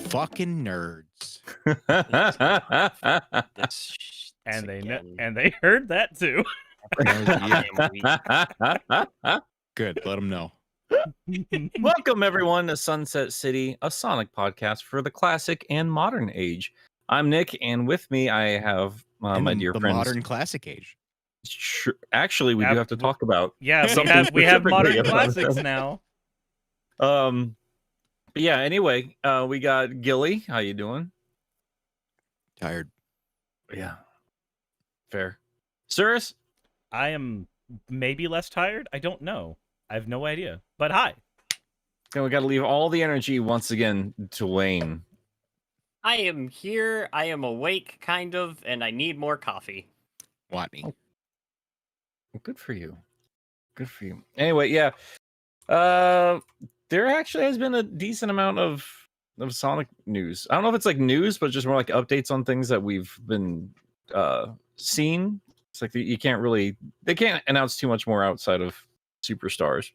Fucking nerds. And they heard that too. Good, let them know. Welcome everyone to Sunset City, a Sonic podcast for the classic and modern age. I'm Nick, and with me I have my dear friends. The modern classic age. Sure. Actually, we do have to talk about. Yeah, we have modern classics now. But yeah, anyway, we got Gilly. How you doing? Tired. Yeah. Fair. Suris? I am maybe less tired. I don't know. I have no idea. But hi. And we got to leave all the energy once again to Wayne. I am here. I am awake, kind of, and I need more coffee. Watney. Oh. Good for you. Good for you. Anyway, yeah. There actually has been a decent amount of Sonic news. I don't know if it's like news, but just more like updates on things that we've been seeing. It's like they can't announce too much more outside of Superstars.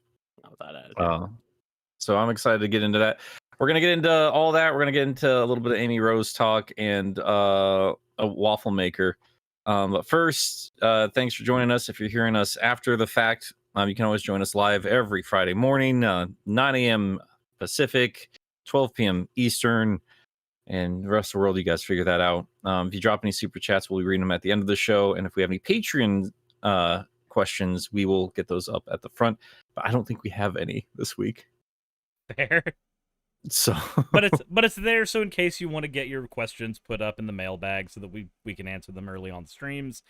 So I'm excited to get into that. We're gonna get into all that. We're gonna get into a little bit of Amy Rose talk and a waffle maker. But first, thanks for joining us. If you're hearing us after the fact, you can always join us live every Friday morning, 9 a.m. Pacific, 12 p.m. Eastern, and the rest of the world, you guys figure that out. If you drop any super chats, we'll be reading them at the end of the show. And if we have any Patreon questions, we will get those up at the front. But I don't think we have any this week. Fair. So, but it's there. So in case you want to get your questions put up in the mailbag, so that we can answer them early on streams,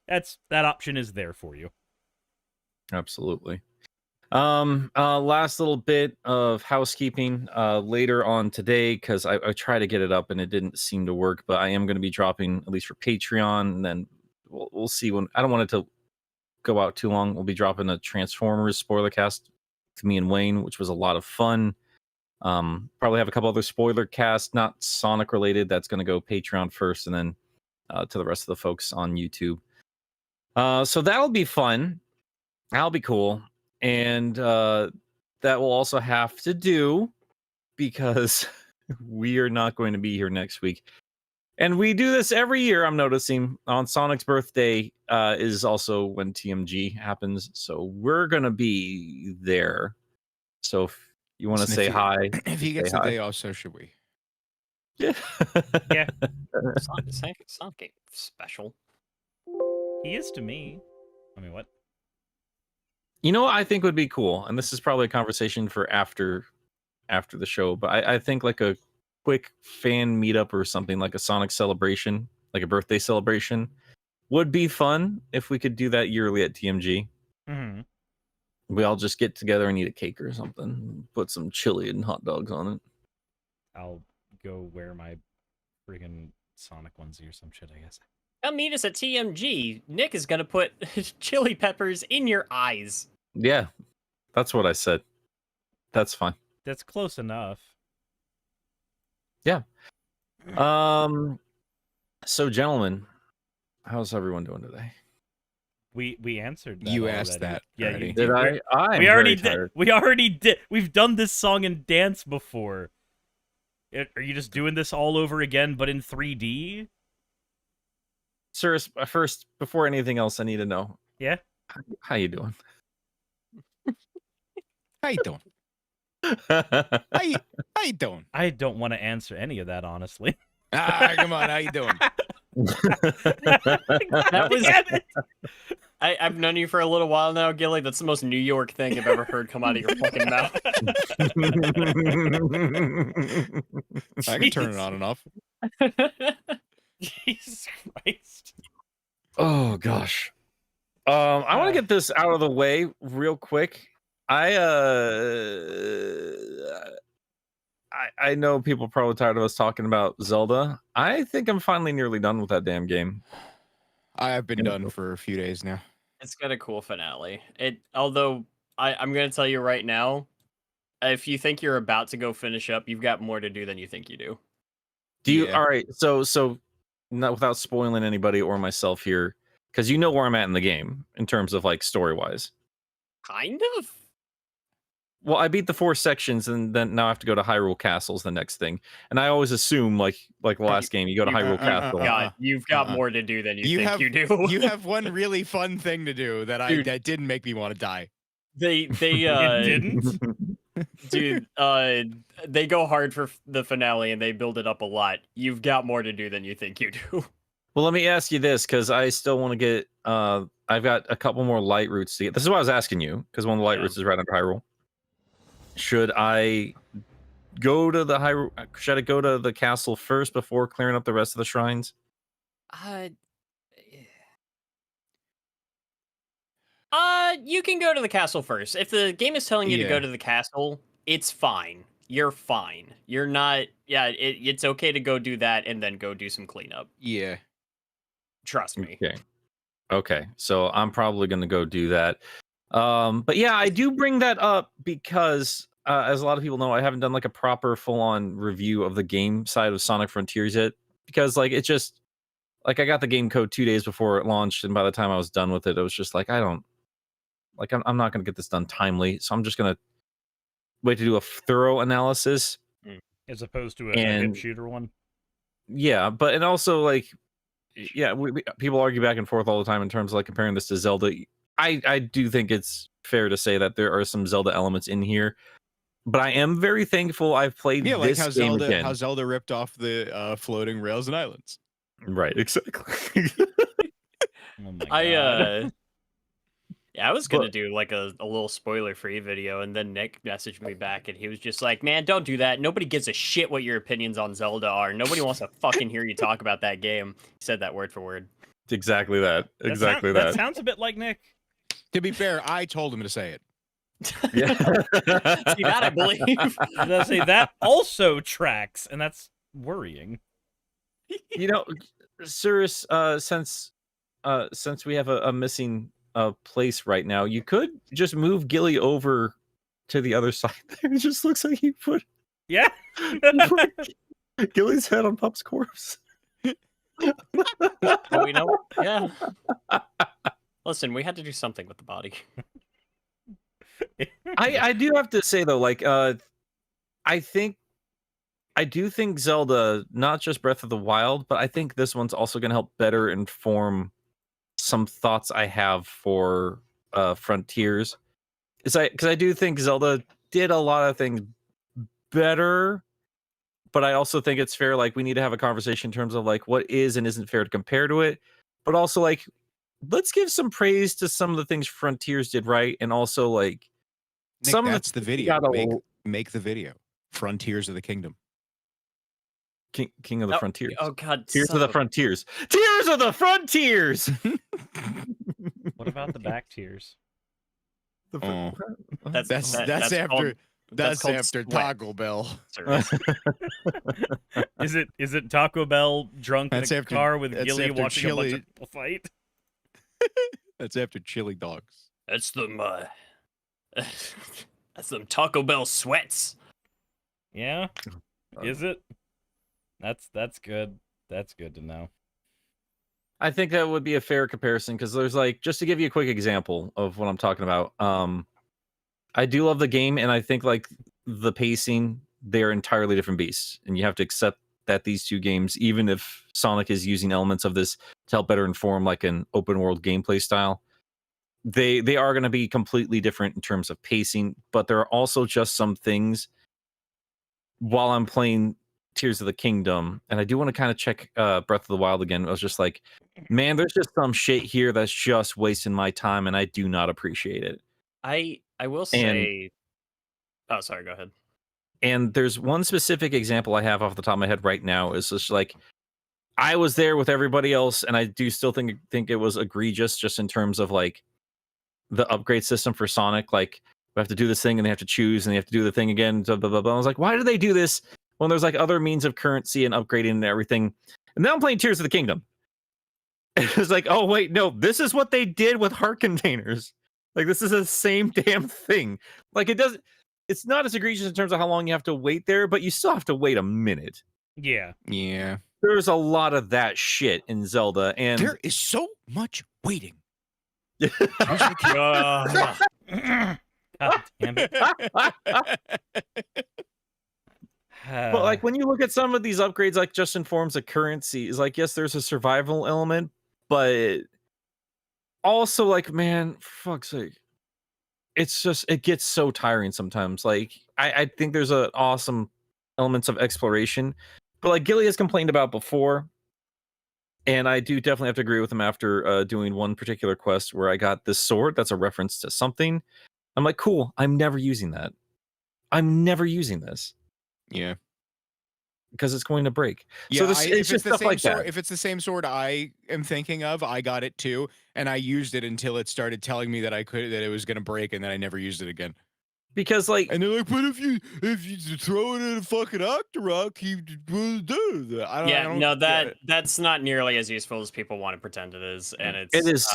that option is there for you. Absolutely. Last little bit of housekeeping later on today, because I tried to get it up and it didn't seem to work, but I am going to be dropping, at least for Patreon, and then we'll see when. I don't want it to go out too long. We'll be dropping a Transformers spoiler cast to me and Wayne, which was a lot of fun. Probably have a couple other spoiler casts, not Sonic related. That's going to go Patreon first, and then to the rest of the folks on YouTube. So that'll be fun. That'll be cool. And that will also have to do because we are not going to be here next week. And we do this every year, I'm noticing. On Sonic's birthday is also when TMG happens. So we're going to be there. So if you want to say hi. If he gets the day off, so should we. Yeah. Yeah. Sonic ain't special. He is to me. I mean, what? You know what I think would be cool, and this is probably a conversation for after the show, but I think like a quick fan meetup or something, like a Sonic celebration, like a birthday celebration, would be fun if we could do that yearly at TMG. Mm-hmm. We all just get together and eat a cake or something, put some chili and hot dogs on it. I'll go wear my freaking Sonic onesie or some shit, I guess. Come meet us at TMG. Nick is gonna put chili peppers in your eyes. Yeah, that's what I said. That's fine. That's close enough. Yeah. So, gentlemen, how's everyone doing today? We answered that You already. asked that Yeah, already. you Did did. I? I'm We already very did. tired. We already did. We've done this song and dance before. Are you just doing this all over again, but in 3D? Suris, first, before anything else, I need to know. Yeah. How you doing? How you doing? How you doing? I don't want to answer any of that, honestly. Come on. How you doing? That was- Damn it. I've known you for a little while now, Gilly. That's the most New York thing I've ever heard come out of your fucking mouth. I can turn it on and off. Jesus Christ. Oh gosh. I want to get this out of the way real quick. I know people are probably tired of us talking about Zelda. I think I'm finally nearly done with that damn game. I have been done for a few days now. It's got a cool finale. Although I'm gonna tell you right now, if you think you're about to go finish up, you've got more to do than you think you do. Do you? Yeah. All right. So not without spoiling anybody or myself here, because you know where I'm at in the game in terms of like story wise. Kind of. Well, I beat the 4 sections, and then now I have to go to Hyrule Castle's the next thing. And I always assume, like the last game, you go to you- Hyrule Castle. God, you've got more to do than you think you do. You have one really fun thing to do that Dude. that didn't make me want to die. They It didn't? dude, they go hard for the finale and they build it up a lot. You've got more to do than you think you do. Well, let me ask you this, because I still want to get. I've got a couple more light routes to get. This is why I was asking you, because one of the light routes is right under Hyrule. Should I go to the Hyrule? Should I go to the castle first before clearing up the rest of the shrines? You can go to the castle first. If the game is telling you to go to the castle, it's fine. You're fine. You're not. Yeah, it's okay to go do that and then go do some cleanup. Yeah. Trust me. Okay. So I'm probably going to go do that. But yeah, I do bring that up because, as a lot of people know, I haven't done like a proper full-on review of the game side of Sonic Frontiers yet, because like it just like I got the game code 2 days before it launched, and by the time I was done with it, it was just like I'm not going to get this done timely, so I'm just going to wait to do a thorough analysis As opposed to a hip shooter one. Yeah, but and also like, yeah, people argue back and forth all the time in terms of like comparing this to Zelda. I do think it's fair to say that there are some Zelda elements in here, but I am very thankful I've played like this how game Zelda again. how Zelda ripped off the floating rails and islands. Right, exactly. Oh my God. Yeah, I was gonna do like a little spoiler-free video, and then Nick messaged me back, and he was just like, "Man, don't do that. Nobody gives a shit what your opinions on Zelda are. Nobody wants to fucking hear you talk about that game." He said that word for word. Exactly that. Exactly That sounds a bit like Nick. To be fair, I told him to say it. Yeah. See, that I believe. I was gonna say that also tracks, and that's worrying. You know, Suris, since we have a missing place right now, you could just move Gilly over to the other side there. It just looks like you put Gilly's head on Pup's corpse. Oh, you know, yeah. Listen, we had to do something with the body. I do have to say though, like I do think Zelda, not just Breath of the Wild, but I think this one's also going to help better inform some thoughts I have for Frontiers. Because I do think Zelda did a lot of things better, but I also think it's fair, like we need to have a conversation in terms of like what is and isn't fair to compare to it, but also like let's give some praise to some of the things Frontiers did right, and also like Nick, some that's of the video. Make the video. Frontiers of the Kingdom. King of the Frontiers. Oh God, Tears of the Frontiers. Tears of the Frontiers. What about the back tears? That's after called after sweat. Taco Bell. Is it Taco Bell drunk in a car with that's Gilly after watching a bunch Chili. of people fight? That's after chili dogs. That's them. That's them Taco Bell sweats. Yeah. Is it? That's good. That's good to know. I think that would be a fair comparison because there's like, just to give you a quick example of what I'm talking about. I do love the game, and I think like the pacing, they're entirely different beasts, and you have to accept that these two games, even if Sonic is using elements of this to help better inform like an open world gameplay style, they are going to be completely different in terms of pacing. But there are also just some things while I'm playing Tears of the Kingdom, and I do want to kind of check Breath of the Wild again. I was just like, man, there's just some shit here that's just wasting my time, and I do not appreciate it. I will And say. Oh, sorry. Go ahead. And there's one specific example I have off the top of my head right now. Is just like, I was there with everybody else, and I do still think it was egregious just in terms of like the upgrade system for Sonic. Like, we have to do this thing, and they have to choose, and they have to do the thing again. Blah, blah, blah, blah. I was like, why do they do this when there's like other means of currency and upgrading and everything? And now I'm playing Tears of the Kingdom. It was like, oh wait, no, this is what they did with heart containers. Like, this is the same damn thing. Like, it's not as egregious in terms of how long you have to wait there, but you still have to wait a minute. Yeah. Yeah. There's a lot of that shit in Zelda, and There is so much waiting. Ugh. God damn it. but like when you look at some of these upgrades, like just in forms of currency, is like, yes, there's a survival element, but also like, man, for fuck's sake, it's just, it gets so tiring sometimes. Like, I think there's a awesome elements of exploration, but like Gilly has complained about before, and I do definitely have to agree with him after doing one particular quest where I got this sword that's a reference to something. I'm like, cool, I'm never using that. I'm never using this Yeah. because it's going to break. Yeah, So this, if it's it's just the stuff same like sword, that. if it's the same sword I am thinking of, I got it too, and I used it until it started telling me that it was gonna break, and then I never used it again. Because like, And they're like, but if you throw it in a fucking Octorok, he will do that. I Yeah, don't no, get it. that's not nearly as useful as people want to pretend it is, and it it's is.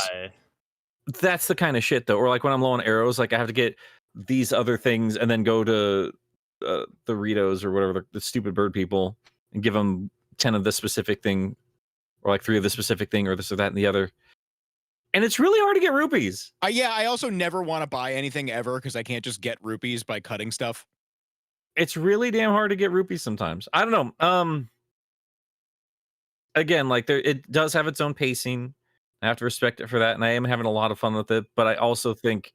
That's the kind of shit though. Or like when I'm low on arrows, like I have to get these other things and then go to the Ritos or whatever, the stupid bird people, and give them 10 of this specific thing, or like 3 of this specific thing, or this or that and the other. And it's really hard to get rupees. Yeah, I also never want to buy anything ever because I can't just get rupees by cutting stuff. It's really damn hard to get rupees sometimes. I don't know. Again, like it does have its own pacing. I have to respect it for that, and I am having a lot of fun with it. But I also think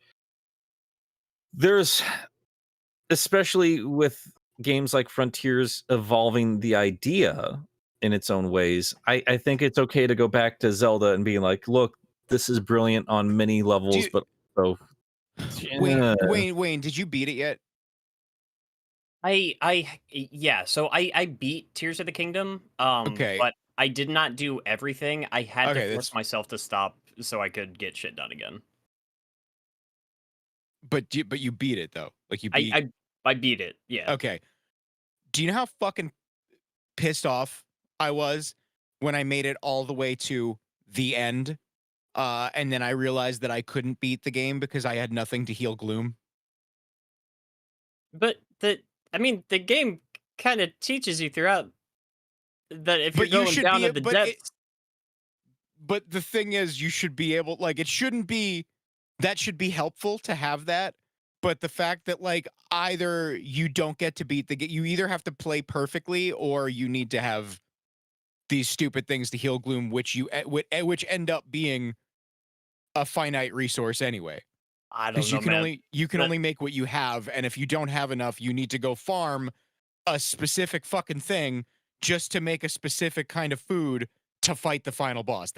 there's, especially with games like Frontiers evolving the idea in its own ways, I think it's okay to go back to Zelda and be like, look, this is brilliant on many levels, but so Wayne, did you beat it yet? Yeah, so I beat Tears of the Kingdom, Okay. but I did not do everything. I had Okay, to force myself to stop so I could get shit done again. But you beat it though. Like you beat. I beat it. Yeah. Okay. Do you know how fucking pissed off I was when I made it all the way to the end, and then I realized that I couldn't beat the game because I had nothing to heal Gloom? But the game kind of teaches you throughout that if you're going down to the depths. But the thing is, you should be able, like, it shouldn't be, that should be helpful to have that. But the fact that, like, either you don't get to beat the game, you either have to play perfectly or you need to have these stupid things to heal Gloom, which end up being a finite resource anyway. I don't know, man. You can only make what you have, and if you don't have enough, you need to go farm a specific fucking thing just to make a specific kind of food to fight the final boss.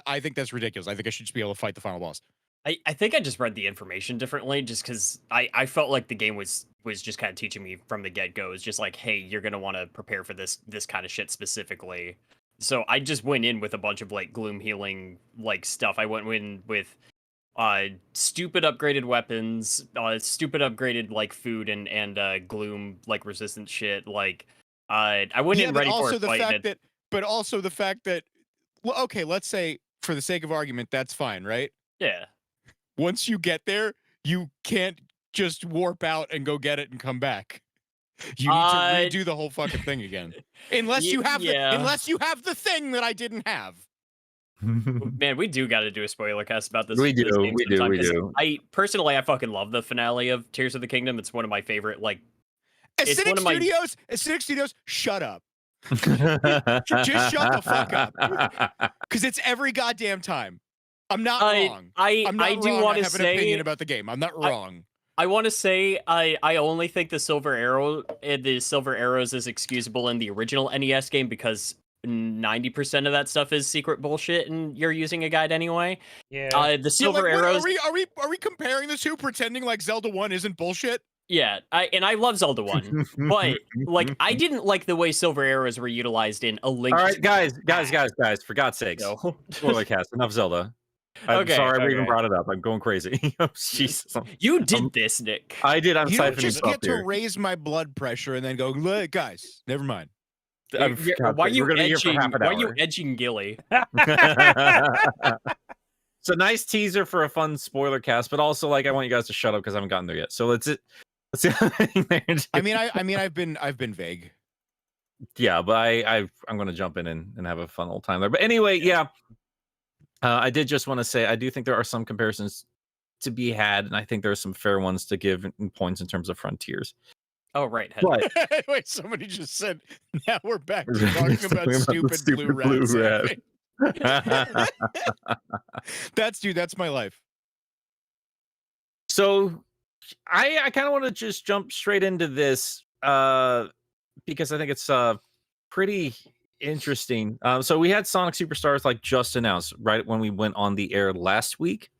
I think that's ridiculous. I think I should just be able to fight the final boss. I think I just read the information differently, just because I felt like the game was just kind of teaching me from the get-go. It's just like, hey, you're gonna want to prepare for this kind of shit specifically. So I just went in with a bunch of like gloom healing like stuff. I went in with stupid upgraded weapons, stupid upgraded like food and gloom like resistant shit. Like I went in ready for a fight. But also the fact that, well, okay, let's say for the sake of argument, that's fine, right? Yeah. Once you get there, you can't just warp out and go get it and come back. You need to redo the whole fucking thing again. Unless you have yeah. the thing that I didn't have. Man, we do got to do a spoiler cast about this. We do, this game we sometime, do. 'cause I personally, I fucking love the finale of Tears of the Kingdom. It's one of my favorite. Like, it's one of my. Acidic Studios, shut up. Just shut the fuck up. Because it's every goddamn time. I'm not wrong. I'm not I wrong. do want I to have an say opinion about the game. I'm not wrong. I want to say I only think the silver arrows is excusable in the original NES game because 90% of that stuff is secret bullshit and you're using a guide anyway. Yeah. The silver arrows. Are we comparing the two, pretending like Zelda 1 isn't bullshit? Yeah, I love Zelda 1, but like I didn't like the way silver arrows were utilized in A Link. All right, guys, for God's sakes. No. Spoiler cast, enough Zelda. I'm Okay, sorry we okay. even brought it up. I'm going crazy. Jesus. You did this, Nick. I did. I'm You don't siphoning just stuff get to here. raise my blood pressure and then go, "Look, guys, never mind." Why are you We're gonna be here for half an Why are you hour. edging Gilly? It's a nice teaser for a fun spoiler cast, but also like I want you guys to shut up because I haven't gotten there yet. So let's see. I mean, I've been vague. Yeah, but I'm going to jump in and have a fun old time there. But anyway, yeah, I did just want to say I do think there are some comparisons to be had, and I think there are some fair ones to give in points in terms of Frontiers. Oh right, But Wait, somebody just said, "Now we're back to talking about stupid blue rat." That's my life. So I kind of want to just jump straight into this because I think it's pretty interesting. So we had Sonic Superstars like just announced right when we went on the air last week.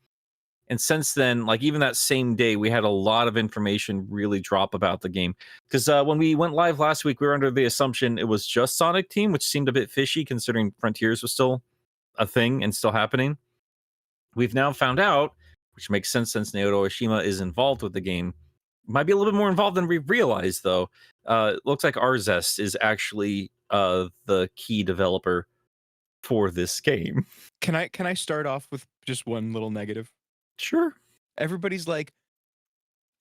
And since then, like even that same day, we had a lot of information really drop about the game. Because when we went live last week, we were under the assumption it was just Sonic Team, which seemed a bit fishy considering Frontiers was still a thing and still happening. We've now found out, which makes sense since Naoto Oshima is involved with the game. Might be a little bit more involved than we realized, though. It looks like Arzest is actually the key developer for this game. Can I start off with just one little negative? Sure. Everybody's like,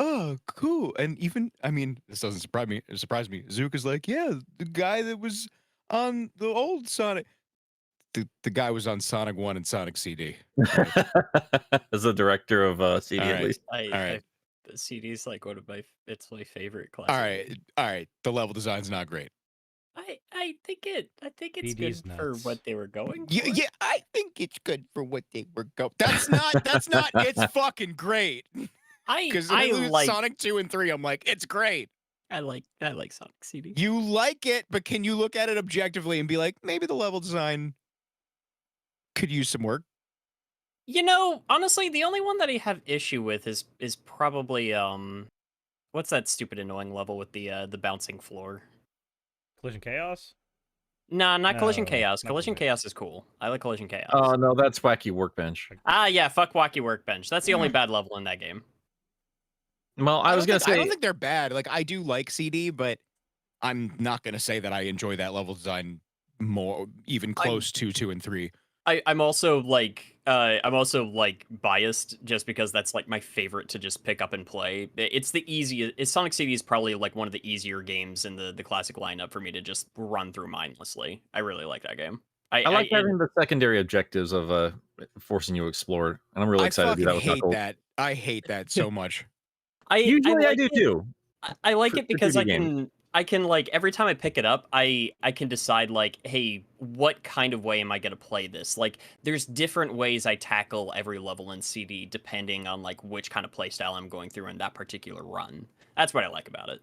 "Oh, cool," and even I mean, this doesn't surprise me. It surprised me. Zuka's like, "Yeah, the guy that was on the old Sonic." The guy was on Sonic 1 and Sonic CD. As the director of CD, All at right. least. The CD's like one of my favorite classes. All right. The level design's not great. I think it's BD's good for nuts. what they were going for. Yeah, I think it's good for what they were going. That's not. It's fucking great. Because I like Sonic 2 and 3. I'm like, it's great. I like Sonic CD. You like it, but can you look at it objectively and be like, maybe the level design could use some work? You know, honestly, the only one that I have issue with is probably what's that stupid annoying level with the bouncing floor? Collision Chaos? Nah, not Collision No, Chaos. not Collision Collision. Chaos is cool. I like Collision Chaos. Oh no, that's Wacky Workbench. Yeah, fuck Wacky Workbench. That's the only bad level in that game. Well, I was gonna say I don't think they're bad. Like I do like CD, but I'm not gonna say that I enjoy that level design more, even close to 2 and 3. I'm also biased just because that's like my favorite to just pick up and play. It's the easiest. Sonic CD is probably like one of the easier games in the classic lineup for me to just run through mindlessly. I really like that game. I like having the secondary objectives of forcing you to explore, and I'm really excited to do that with hate Knuckles. that. I hate that so much. Usually I like do it. too. I like For it because 2D games. I can like every time I pick it up, I can decide like, hey, what kind of way am I gonna play this? Like, there's different ways I tackle every level in CD depending on like which kind of playstyle I'm going through in that particular run. That's what I like about it.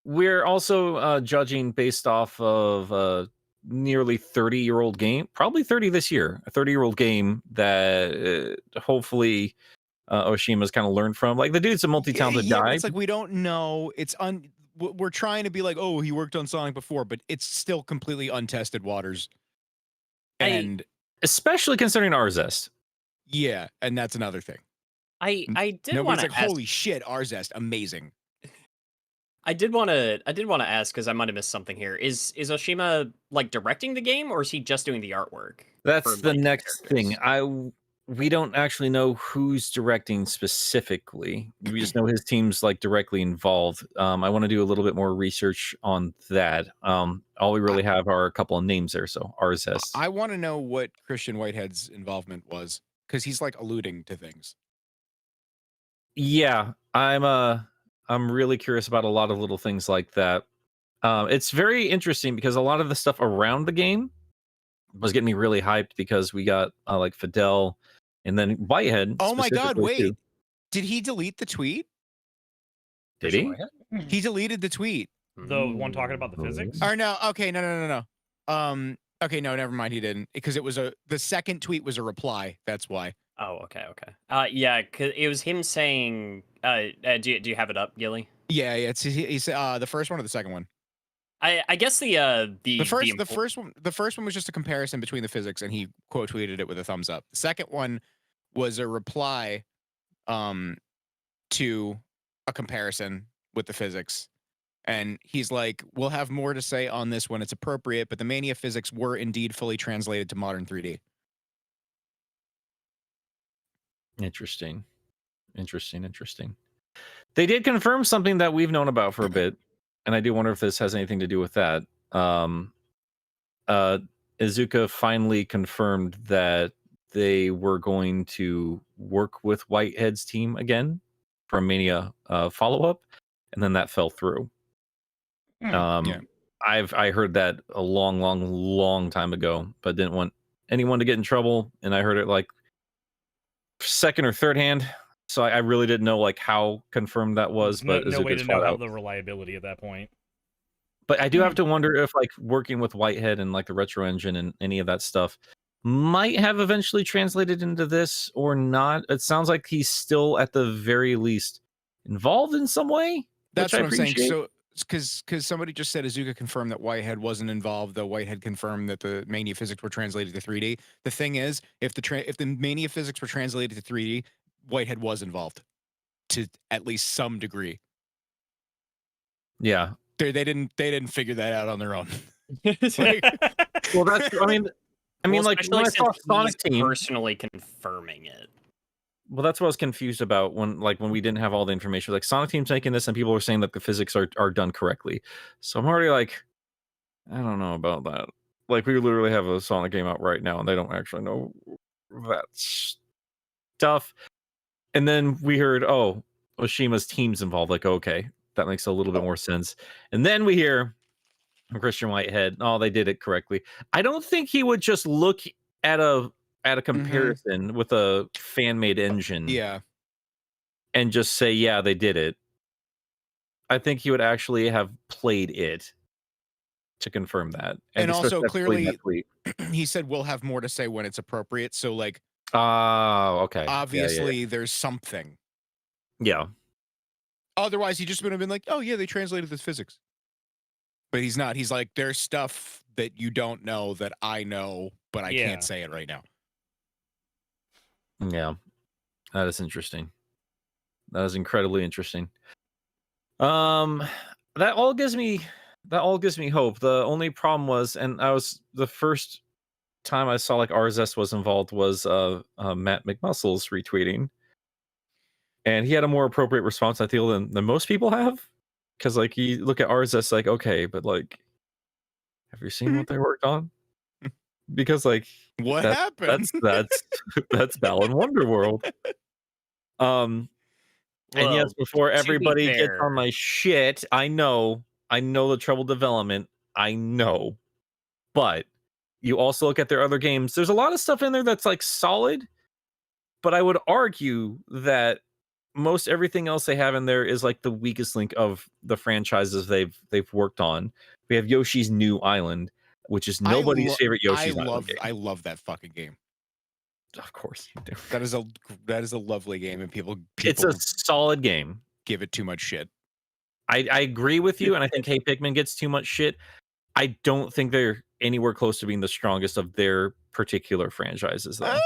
We're also judging based off of a nearly 30-year-old game, probably 30 this year, a 30-year-old game that hopefully Oshima's kind of learned from. Like the dude's a multi-talented Yeah, guy. it's like we don't know. We're trying to be like, oh, he worked on Sonic before, but it's still completely untested waters. And Especially considering Arzest. yeah, and that's another thing. I did Nobody's want to like, holy shit, Arzest, amazing. I did want to ask because I might have missed something here. Is Oshima like directing the game or is he just doing the artwork? That's for, the like, next characters? thing. we don't actually know who's directing specifically. We just know his team's like directly involved. I want to do a little bit more research on that. All we really have are a couple of names there. So RSS. I want to know what Christian Whitehead's involvement was because he's like alluding to things. Yeah, I'm really curious about a lot of little things like that. It's very interesting because a lot of the stuff around the game was getting me really hyped because we got like Fidel and then Whitehead. Oh my God, specifically, wait. too. Did he delete the tweet? Did he? He deleted the tweet. The one talking about the physics? Or no, okay, no. Okay, no, never mind. He didn't because it was the second tweet was a reply. That's why. Oh, okay. Yeah, cause it was him saying. Do you have it up, Gilly? Yeah. It's he's the first one or the second one. I guess the first one was just a comparison between the physics, and he quote tweeted it with a thumbs up. The second one was a reply, to a comparison with the physics, and he's like, "We'll have more to say on this when it's appropriate, but the Mania physics were indeed fully translated to modern 3D." Interesting. They did confirm something that we've known about for a bit, and I do wonder if this has anything to do with that. Izuka finally confirmed that they were going to work with Whitehead's team again for a Mania follow-up, and then that fell through. Yeah. I heard that a long time ago, but didn't want anyone to get in trouble, and I heard it like second or third hand, so I really didn't know like how confirmed that was. But no way Izuka's to know flat how out. the reliability at that point. But I do have to wonder if like working with Whitehead and like the retro engine and any of that stuff might have eventually translated into this or not. It sounds like he's still at the very least involved in some way. That's which what I I'm saying. appreciate. So, because somebody just said Izuka confirmed that Whitehead wasn't involved, though Whitehead confirmed that the Mania physics were translated to 3D. The thing is, if the Mania physics were translated to 3D, Whitehead was involved to at least some degree. Yeah. They didn't figure that out on their own. Well, that's I mean, like when I saw Sonic Team, personally confirming it. well, that's what I was confused about when we didn't have all the information. Like Sonic Team's making this, and people were saying that the physics are done correctly. So I'm already like, I don't know about that. Like we literally have a Sonic game out right now, and they don't actually know that stuff. And then we heard, oh, Oshima's team's involved. Like, okay, that makes a little bit more sense. And then we hear from Christian Whitehead, oh, they did it correctly. I don't think he would just look at a comparison with a fan-made engine, Yeah, and just say, yeah, they did it. I think he would actually have played it to confirm that. and also especially clearly, that tweet. he said we'll have more to say when it's appropriate. So, like, Oh, okay. obviously, there's something. Yeah. Otherwise, he just would have been like, "Oh yeah, they translated this physics." But he's not. He's like, "There's stuff that you don't know that I know, but I Yeah. can't say it right now." Yeah. That is interesting. That is incredibly interesting. That all gives me hope. The only problem was, and the first time I saw like RSS was involved was Matt McMuscles retweeting, and he had a more appropriate response, I feel, than most people have, because like you look at RSS like, okay, but like, have you seen what they worked on? Because like, What happened? that's Balan Wonderworld. And Well, yes, before to be everybody gets fair- on my shit, I know the trouble development, I know, but you also look at their other games. There's a lot of stuff in there that's like solid, but I would argue that most everything else they have in there is like the weakest link of the franchises they've worked on. We have Yoshi's New Island, which is nobody's favorite Yoshi's Island game. I love that fucking game. Of course you do. That is a lovely game, and people It's a solid game. give it too much shit. I agree with you, and I think Hey Pikmin gets too much shit. I don't think they're anywhere close to being the strongest of their particular franchises, though.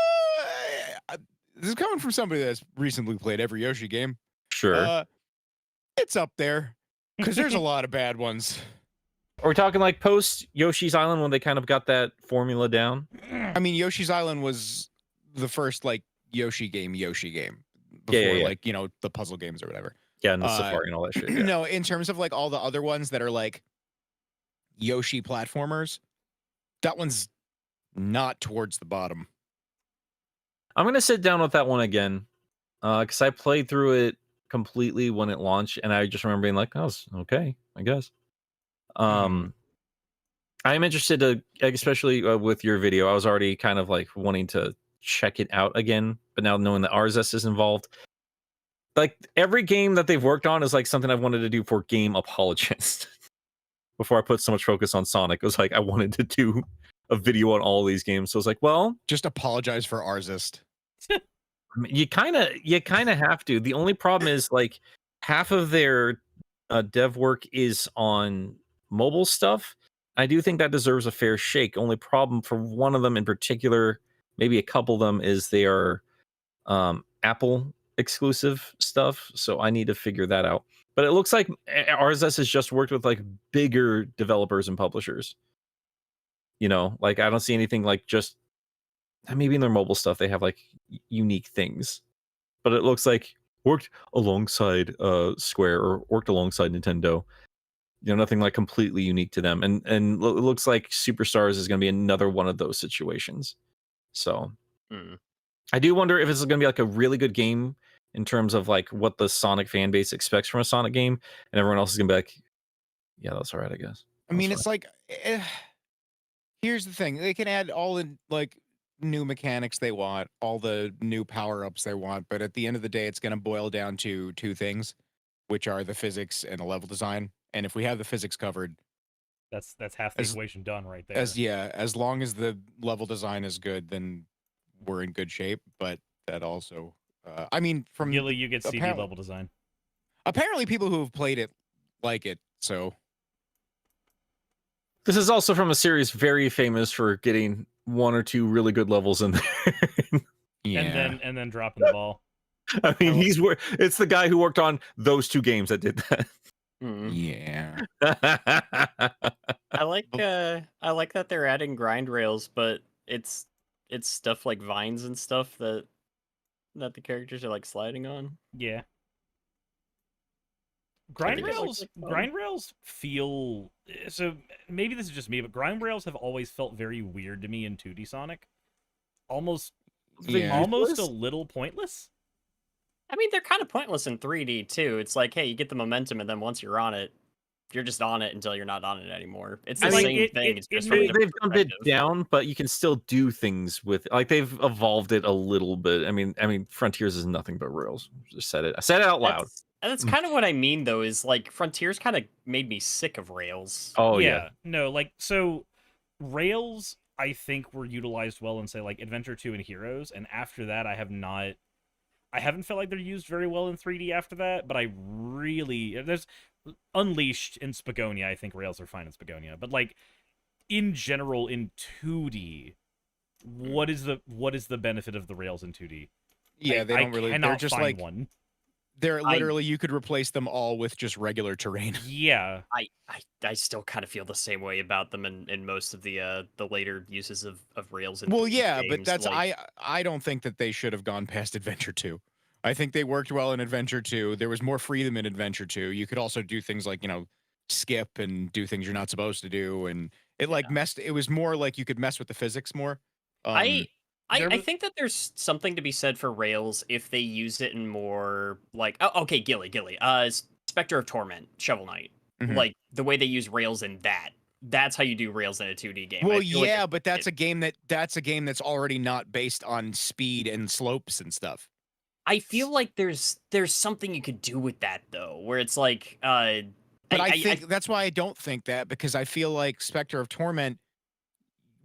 This is coming from somebody that's recently played every Yoshi game. Sure. It's up there because there's a lot of bad ones. Are we talking like post Yoshi's Island when they kind of got that formula down? I mean, Yoshi's Island was the first like Yoshi game Yeah, before yeah, yeah. like, you know, the puzzle games or whatever. Yeah, and the Safari and all that shit. Yeah. No, in terms of like all the other ones that are like Yoshi platformers, that one's not towards the bottom. I'm gonna sit down with that one again, because I played through it completely when it launched, and I just remember being like, "Oh, it's okay, I guess." I'm interested to, like, especially with your video. I was already kind of like wanting to check it out again, but now knowing that RSS is involved, like every game that they've worked on is like something I've wanted to do for Game Apologist. Before I put so much focus on Sonic, it was like I wanted to do a video on all these games. So I was like, well, Just apologize for Arsist. I mean, you kind of have to. The only problem is like half of their dev work is on mobile stuff. I do think that deserves a fair shake. Only problem for one of them in particular, maybe a couple of them, is they are Apple exclusive stuff. So I need to figure that out. But it looks like RSS has just worked with like bigger developers and publishers. You know, like I don't see anything like just maybe in their mobile stuff they have like unique things, but it looks like worked alongside Square or worked alongside Nintendo. You know, nothing like completely unique to them, and it looks like Superstars is going to be another one of those situations. So I do wonder if it's going to be like a really good game in terms of like what the Sonic fan base expects from a Sonic game, and everyone else is going to be like, yeah, that's all right, I guess. I mean, it's like, here's the thing: they can add all the like new mechanics they want, all the new power ups they want, but at the end of the day, it's going to boil down to two things, which are the physics and the level design. And if we have the physics covered, That's half the As- equation done right there. as long as the level design is good, then we're in good shape. But that also, I mean, from Gilly, you get CD apparently- level design. apparently people who have played it like it. So This is also from a series very famous for getting one or two really good levels in there. yeah, And then dropping the ball. I mean, it's the guy who worked on those two games that did that. yeah. I like that they're adding grind rails, but it's stuff like vines and stuff that the characters are like sliding on. Yeah. Grind think it rails looks like fun. grind rails feel so maybe this is just me, but grind rails have always felt very weird to me in 2D Sonic. Almost Yeah. almost a little pointless. I mean, they're kind of pointless in 3D too. It's like, hey, you get the momentum, and then once you're on it, you're just on it until you're not on it anymore. It's the I mean, same thing. It's just from a They've different dumbed it perspective. down, but you can still do things with like they've evolved it a little bit. I mean, Frontiers is nothing but rails. Just said it. I said it out loud. That's kind of what I mean, though. Is like Frontiers kind of made me sick of rails. Oh yeah. No, like so rails I think were utilized well in say like Adventure 2 and Heroes, and after that I haven't felt like they're used very well in 3D after that, but I really there's Unleashed in Spagonia, I think rails are fine in Spagonia, but like in general in 2D, what is the benefit of the rails in 2D? Yeah, they don't really. They're cannot just find like one. they're literally you could replace them all with just regular terrain. Yeah. I still kind of feel the same way about them in most of the later uses of rails. In Well, 3D yeah, but games, that's like, I don't think that they should have gone past Adventure 2. I think they worked well in Adventure 2. There was more freedom in Adventure 2. You could also do things like, you know, skip and do things you're not supposed to do, and it like messed. It was more like you could mess with the physics more. I there was- think that there's something to be said for rails if they use it in more like okay, Gilly, Spectre of Torment, Shovel Knight, Mhm. like the way they use rails in that's how you do rails in a 2D game. Well, I feel like yeah, but that's a game that's already not based on speed and slopes and stuff. I feel like there's something you could do with that though, where it's like But I think that's why I don't think that, because I feel like Spectre of Torment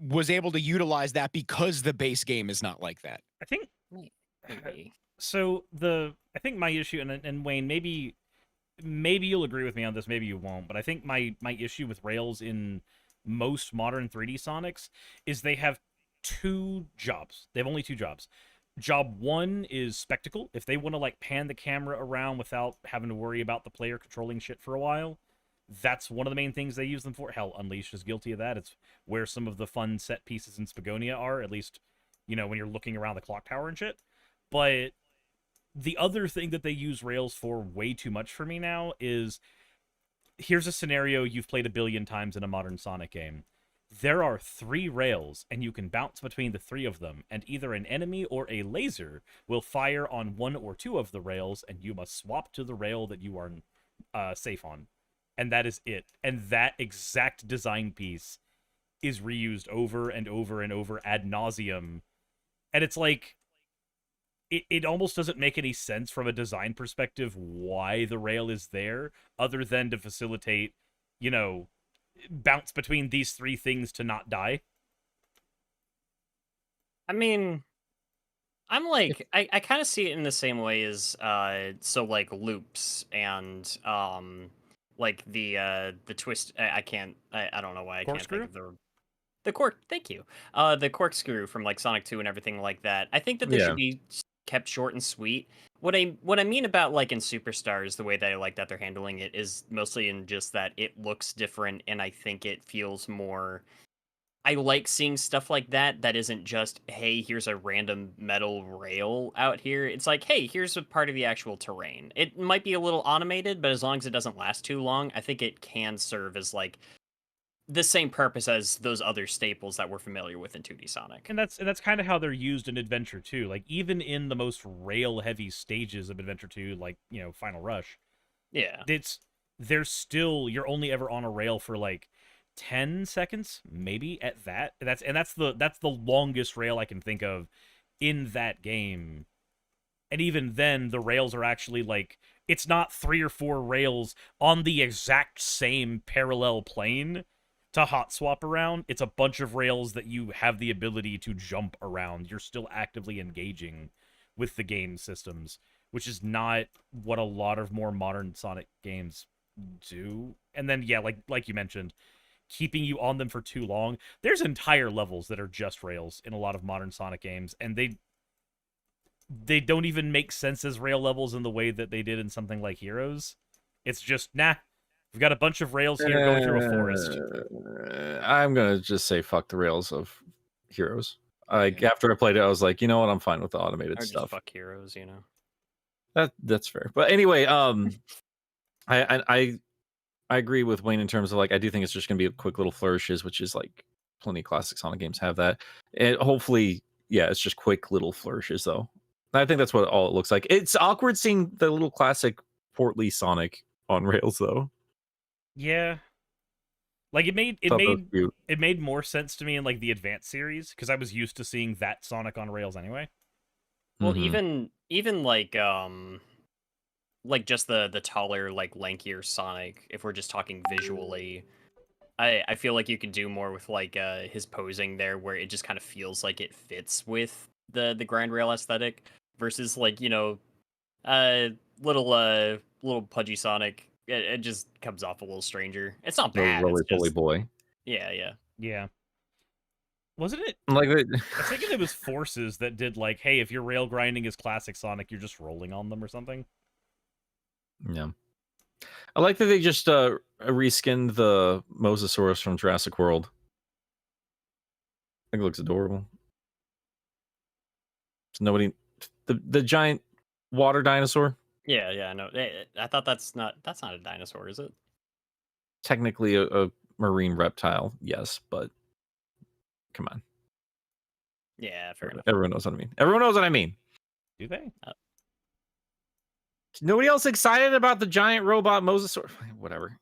was able to utilize that because the base game is not like that. I think maybe. so I think my issue, and Wayne, maybe you'll agree with me on this, maybe you won't, but I think my issue with rails in most modern 3D Sonics is they have two jobs. They have only two jobs. Job one is spectacle. If they want to like pan the camera around without having to worry about the player controlling shit for a while, that's one of the main things they use them for. Hell, Unleashed is guilty of that. It's where some of the fun set pieces in Spagonia are, at least when you're looking around the clock tower and shit. But the other thing that they use rails for way too much for me now is, here's a scenario you've played a billion times in a modern Sonic game. There are 3 rails, and you can bounce between the 3 of them, and either an enemy or a laser will fire on 1 or 2 of the rails, and you must swap to the rail that you are safe on. And that is it. And that exact design piece is reused over and over and over ad nauseum. And it's like, it almost doesn't make any sense from a design perspective why the rail is there, other than to facilitate, bounce between these 3 things to not die. I mean, I'm like, I kind of see it in the same way as so like loops and like the twist. I don't know why I can't think of the cork. Thank you. The corkscrew from like Sonic 2 and everything like that. I think that they should be kept short and sweet. What I mean about like in Superstars, the way that I like that they're handling it is mostly in just that it looks different, and I think it feels more. I like seeing stuff like that isn't just, hey, here's a random metal rail out here. It's like, hey, here's a part of the actual terrain. It might be a little automated, but as long as it doesn't last too long, I think it can serve as like the same purpose as those other staples that we're familiar with in 2D Sonic. And that's kind of how they're used in Adventure 2. Like, even in the most rail-heavy stages of Adventure 2, like, Final Rush. Yeah. You're only ever on a rail for, like, 10 seconds, maybe, at that. That's the longest rail I can think of in that game. And even then, the rails are actually, like, it's not 3 or 4 rails on the exact same parallel plane to hot swap around. It's a bunch of rails that you have the ability to jump around. You're still actively engaging with the game systems, which is not what a lot of more modern Sonic games do. And then, yeah, like you mentioned, keeping you on them for too long. There's entire levels that are just rails in a lot of modern Sonic games, and they don't even make sense as rail levels in the way that they did in something like Heroes. It's just, nah, we've got a bunch of rails here going through a forest. I'm going to just say fuck the rails of Heroes. After I played it, I was like, you know what? I'm fine with the automated stuff. Just fuck Heroes, That's fair. But anyway, I agree with Wayne in terms of, like, I do think it's just going to be quick little flourishes, which is like plenty of classic Sonic games have that. And hopefully, yeah, it's just quick little flourishes, though. I think that's what all it looks like. It's awkward seeing the little classic portly Sonic on rails, though. Yeah. Like, it made more sense to me in, like, the Advance series, because I was used to seeing that Sonic on rails anyway. Well, even like just the taller, like lankier Sonic, if we're just talking visually, I feel like you could do more with like his posing there, where it just kind of feels like it fits with the grind rail aesthetic versus like little pudgy Sonic. It just comes off a little stranger. It's not bad. Roly boy. Yeah. Wasn't it? Like, I was thinking it was Forces that did like, hey, if your rail grinding is classic Sonic, you're just rolling on them or something. Yeah. I like that they just reskinned the Mosasaurus from Jurassic World. I think it looks adorable. So the giant water dinosaur. Yeah, no. I thought that's not a dinosaur, is it? Technically a marine reptile, yes, but come on. Yeah, fair enough. Everyone knows what I mean. Do they? Nobody else excited about the giant robot Mosasaurus? Whatever.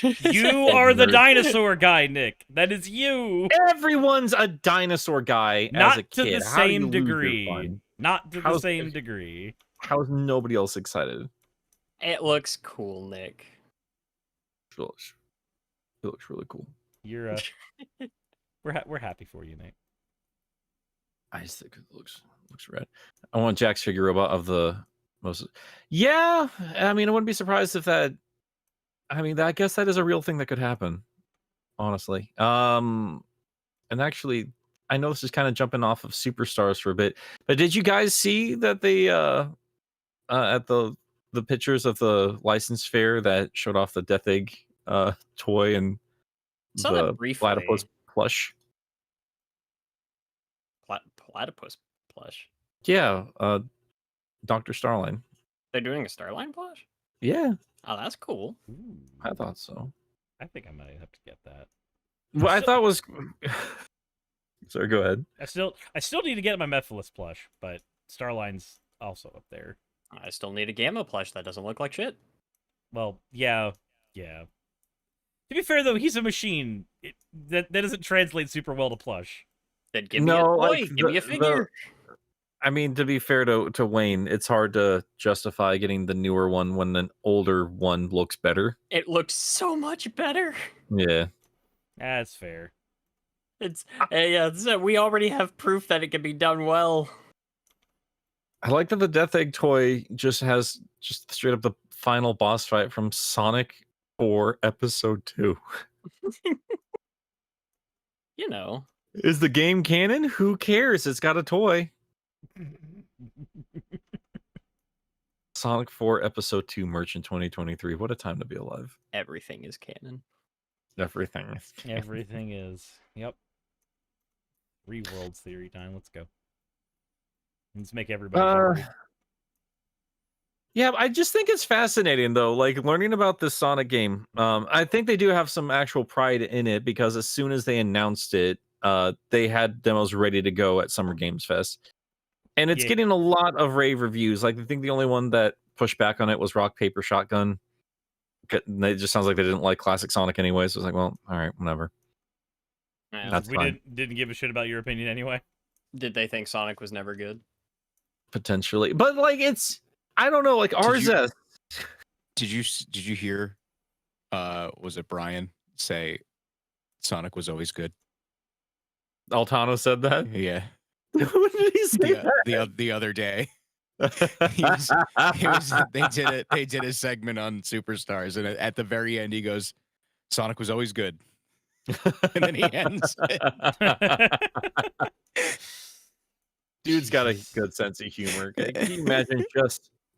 You are the dinosaur guy, Nick. That is you. Everyone's a dinosaur guy as a kid. To the same degree. Not to the same degree. How is nobody else excited? It looks cool, Nick. It looks really cool. You're we're happy for you, Nick. I just think it looks rad. I want Jack's figure robot of the most. Yeah, I mean, I wouldn't be surprised if that. I mean, I guess that is a real thing that could happen. Honestly, and actually, I know this is kind of jumping off of Superstars for a bit, but did you guys see that they at the pictures of the license fair that showed off the Death Egg toy and the platypus plush? platypus plush. Yeah, Dr. Starline. They're doing a Starline plush? Yeah, Oh, that's cool. Ooh, I thought so. I think I might have to get that. What I still- thought was. Sorry, go ahead. I still need to get my Mephiles plush, but Starline's also up there. I still need a Gamma plush that doesn't look like shit. Well, yeah. To be fair, though, he's a machine. That doesn't translate super well to plush. Then give me a toy. Give me a figure. I mean, to be fair to Wayne, it's hard to justify getting the newer one when an older one looks better. It looks so much better. Yeah. That's fair. It's we already have proof that it can be done well. I like that the Death Egg toy just has just straight up the final boss fight from Sonic 4 Episode 2. You know. Is the game canon? Who cares? It's got a toy. Sonic 4 Episode 2 merch in 2023. What a time to be alive. Everything is canon. Everything is canon. Everything is. Yep. Reworlds theory time. Let's go. Let's make everybody happy. Yeah, I just think it's fascinating though, like learning about this Sonic game. I think they do have some actual pride in it because as soon as they announced it, they had demos ready to go at Summer Games Fest. And it's getting a lot of rave reviews. Like I think the only one that pushed back on it was Rock Paper Shotgun. It just sounds like they didn't like classic Sonic anyway, so it's like, well, all right, whatever. Yeah. That's we fine. didn't give a shit about your opinion anyway. Did they think Sonic was never good? Potentially, but like it's, I don't know, like RZ. Did you hear? Was it Brian say Sonic was always good? Altano said that. Yeah, When did he say that? the other day. They did a segment on Superstars, and at the very end he goes, Sonic was always good. And then he ends it. Dude's got a good sense of humor. Can you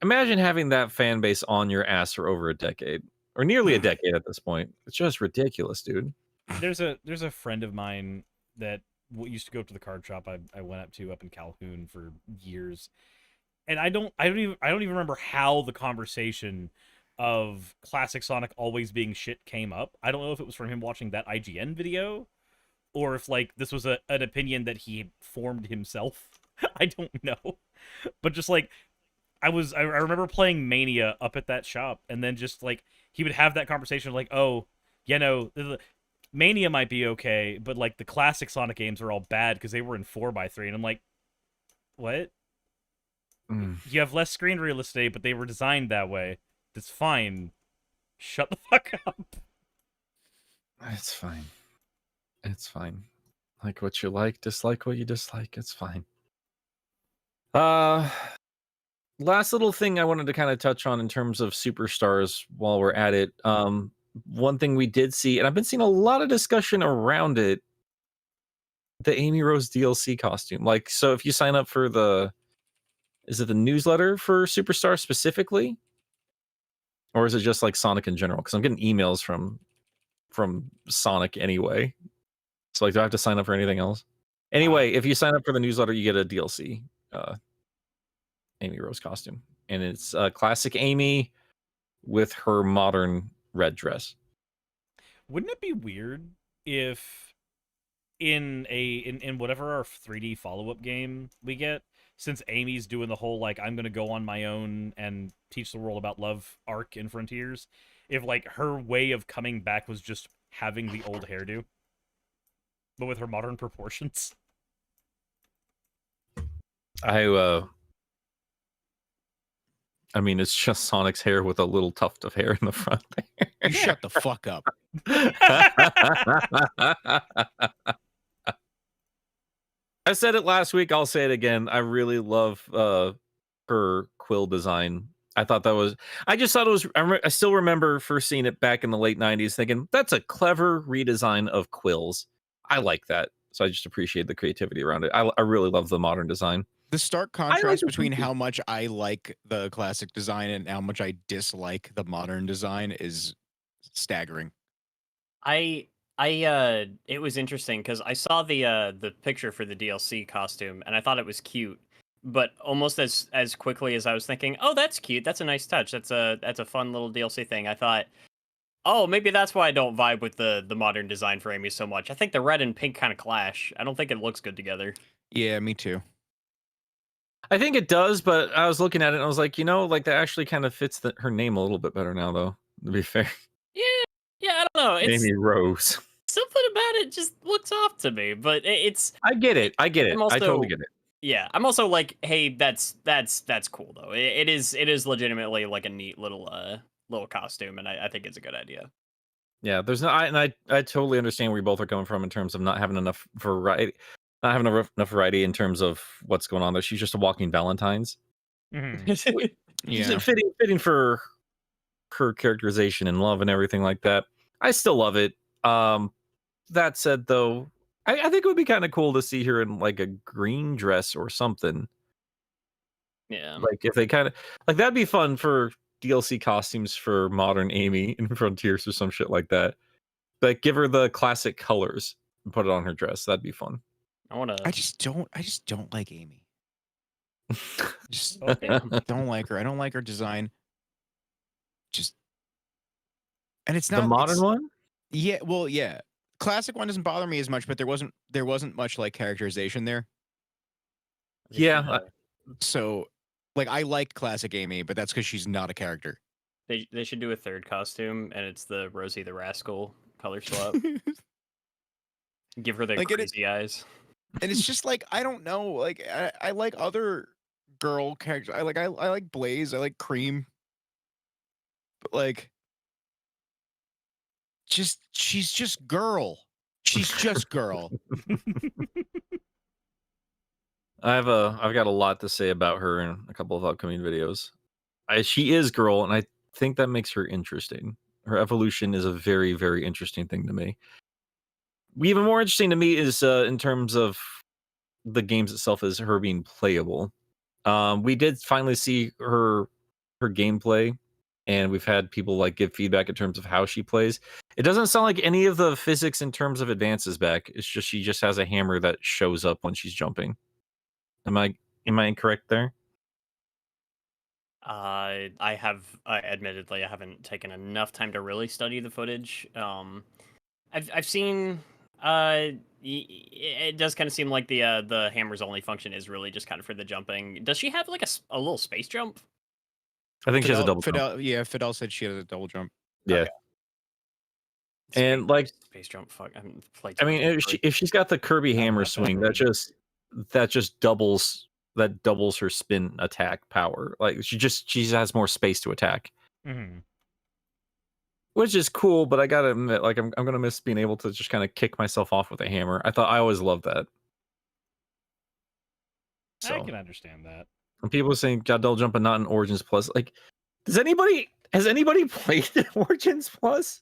imagine having that fan base on your ass for over a decade or nearly a decade at this point? It's just ridiculous, dude. There's a friend of mine that used to go up to the card shop I went up in Calhoun for years, and I don't even remember how the conversation of classic Sonic always being shit came up. I don't know if it was from him watching that IGN video or if like this was an opinion that he formed himself. I don't know. But just like I remember playing Mania up at that shop, and then just like he would have that conversation like, oh, you know, Mania might be okay, but like the classic Sonic games are all bad because they were in 4x3, and I'm like, what? You have less screen real estate, but they were designed that way. That's fine. Shut the fuck up. It's fine. It's fine. Like what you like, dislike what you dislike. It's fine. Last little thing I wanted to kind of touch on in terms of superstars while we're at it. One thing we did see, and I've been seeing a lot of discussion around it, the Amy Rose DLC costume. Like, so if you sign up for is it the newsletter for Superstar specifically? Or is it just like Sonic in general? Because I'm getting emails from Sonic anyway. So like, do I have to sign up for anything else? Anyway, if you sign up for the newsletter, you get a DLC Amy Rose costume. And it's classic Amy with her modern red dress. Wouldn't it be weird if in whatever our 3D follow-up game we get, since Amy's doing the whole like I'm gonna go on my own and teach the world about love arc in Frontiers, if like her way of coming back was just having the old hairdo, but with her modern proportions? I mean, it's just Sonic's hair with a little tuft of hair in the front there. You shut the fuck up. I said it last week. I'll say it again. I really love her quill design. I thought that was. I just thought it was. I still remember first seeing it back in the late '90s, thinking that's a clever redesign of quills. I like that, so I just appreciate the creativity around it. I really love the modern design. The stark contrast between how much I like the classic design and how much I dislike the modern design is staggering. I it was interesting because I saw the picture for the DLC costume and I thought it was cute, but almost as quickly as I was thinking, oh, that's cute, that's a nice touch, that's a fun little DLC thing. I thought, oh, maybe that's why I don't vibe with the modern design for Amy so much. I think the red and pink kind of clash. I don't think it looks good together. Yeah, me too. I think it does, but I was looking at it and I was like, like that actually kind of fits her name a little bit better now, though. To be fair, Yeah, I don't know. It's Amy Rose. something about it just looks off to me, but it's. I get it. I get it. I'm also, I totally get it. Yeah, I'm also like, hey, that's cool though. It is legitimately like a neat little costume, and I think it's a good idea. Yeah, there's no, I totally understand where you both are coming from in terms of not having enough variety, not having enough variety in terms of what's going on there. She's just a walking Valentine's. Mhm. Yeah. Fitting for her characterization and love and everything like that. I still love it. That said, though, I think it would be kind of cool to see her in like a green dress or something. Yeah. Like if they kind of like that'd be fun for DLC costumes for modern Amy in Frontiers or some shit like that. But give her the classic colors and put it on her dress. That'd be fun. I just don't like Amy. Just Okay. don't like her. I don't like her design. Just and it's not The modern it's, one? Yeah, well, yeah. Classic one doesn't bother me as much, but there wasn't much like characterization there. Yeah. So like I like classic Amy, but that's because she's not a character. They should do a third costume, and it's the Rosie the Rascal color swap. Give her the Like, crazy eyes. And it's just like I don't know. Like I like other girl characters. I like Blaze. I like Cream. But like, she's just girl. She's just girl. I've got a lot to say about her in a couple of upcoming videos. She is girl, and I think that makes her interesting. Her evolution is a very, very interesting thing to me. Even more interesting to me is in terms of the games itself is her being playable. We did finally see her gameplay, and we've had people like give feedback in terms of how she plays. It doesn't sound like any of the physics in terms of advances back. It's just she just has a hammer that shows up when she's jumping. Am I incorrect there? Admittedly, I haven't taken enough time to really study the footage. I've seen. It does kind of seem like the hammer's only function is really just kind of for the jumping. Does she have like a little space jump? I think she has a double jump. Fidel said she has a double jump. Yeah. Okay. And like space jump, fuck. I mean, if she's got the Kirby hammer swing, that just doubles her spin attack power. Like she has more space to attack, which is cool. But I gotta admit, like I'm gonna miss being able to just kind of kick myself off with a hammer. I always loved that. I can understand that. And people are saying got double jump, but not in Origins Plus. Like, has anybody played Origins Plus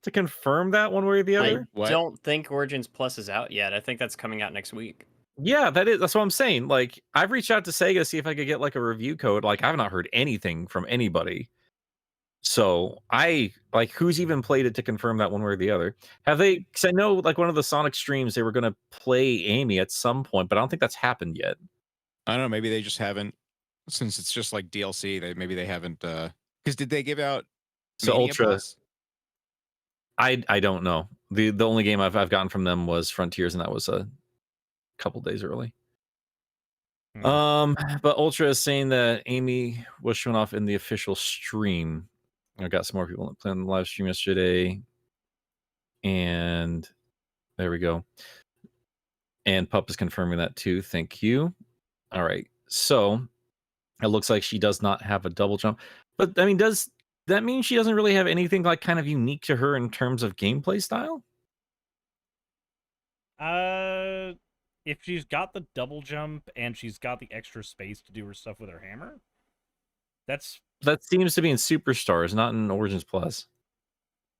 to confirm that one way or the other? I don't think Origins Plus is out yet. I think that's coming out next week. Yeah, that's what I'm saying. Like, I've reached out to Sega to see if I could get like a review code. Like, I've not heard anything from anybody. So who's even played it to confirm that one way or the other? Have they? Because I know like one of the Sonic streams they were gonna play Amy at some point, but I don't think that's happened yet. I don't know. Maybe they just haven't, since it's just like DLC. Maybe they haven't. Because did they give out So Mania Ultra? Plus? I don't know. The only game I've gotten from them was Frontiers, and that was a couple days early. But Ultra is saying that Amy was shown off in the official stream. I got some more people playing the live stream yesterday, and there we go. And Pup is confirming that too. Thank you. All right, so it looks like she does not have a double jump, but I mean, does that mean she doesn't really have anything like kind of unique to her in terms of gameplay style? If she's got the double jump and she's got the extra space to do her stuff with her hammer, that seems to be in Superstars, not in Origins Plus.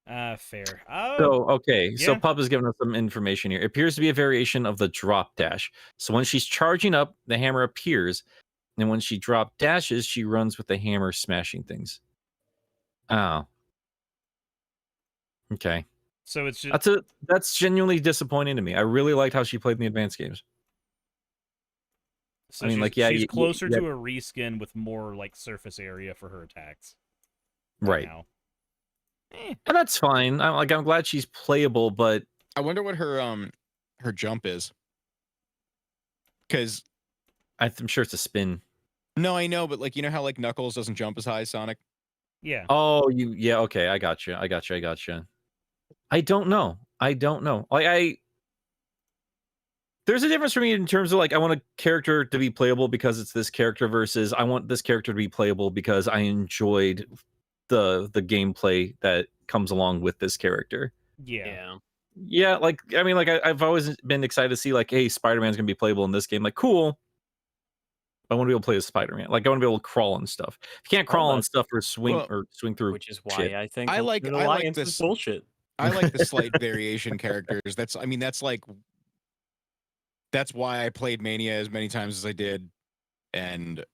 Fair. So, okay. Yeah. So Pup is giving us some information here. It appears to be a variation of the drop dash. So when she's charging up, the hammer appears. And when she drop dashes, she runs with the hammer smashing things. Oh. Okay. So it's just that's genuinely disappointing to me. I really liked how she played in the advanced games. so I mean, she's, like, yeah, she's you- closer yeah. to a reskin with more like surface area for her attacks. Right. Now. And that's fine. I'm glad she's playable, but I wonder what her jump is. Because I'm sure it's a spin. no, I know, but like you know how like Knuckles doesn't jump as high as Sonic. Yeah. Oh, yeah, okay, I got you. I don't know. Like there's a difference for me in terms of like I want a character to be playable because it's this character versus I want this character to be playable because I enjoyed the gameplay that comes along with this character. Yeah. Yeah, like I mean, like I've always been excited to see like, hey, Spider-Man's gonna be playable in this game. Like, cool. I want to be able to play as Spider-Man. Like, I want to be able to crawl and stuff. If you can't crawl on stuff or swing through, Which is why shit. I think I like Ultimate Alliance is this bullshit. I like the slight variation characters. That's why I played Mania as many times as I did, and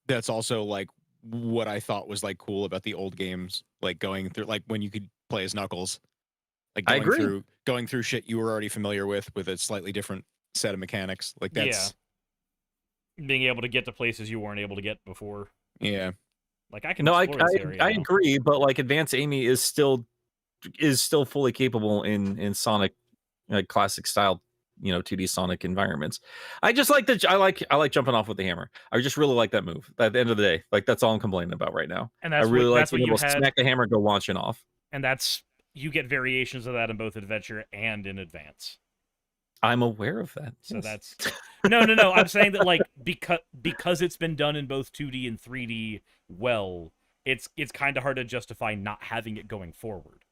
that's also like what I thought was like cool about the old games, like going through like when you could play as Knuckles, like I agree. going through shit you were already familiar with a slightly different set of mechanics. Like that's Being able to get to places you weren't able to get before. yeah. Like I can No, explore this area I now. agree, but like Advanced Amy is still fully capable in Sonic, like classic style, 2D Sonic environments. I just like I like jumping off with the hammer. I just really like that move. At the end of the day, like that's all I'm complaining about right now. And I that's really like that's what being you able to had, smack the hammer and go launching off. and that's you get variations of that in both Adventure and in Advance. I'm aware of that. So yes. that's no. I'm saying that like because it's been done in both 2D and 3D well, it's kind of hard to justify not having it going forward.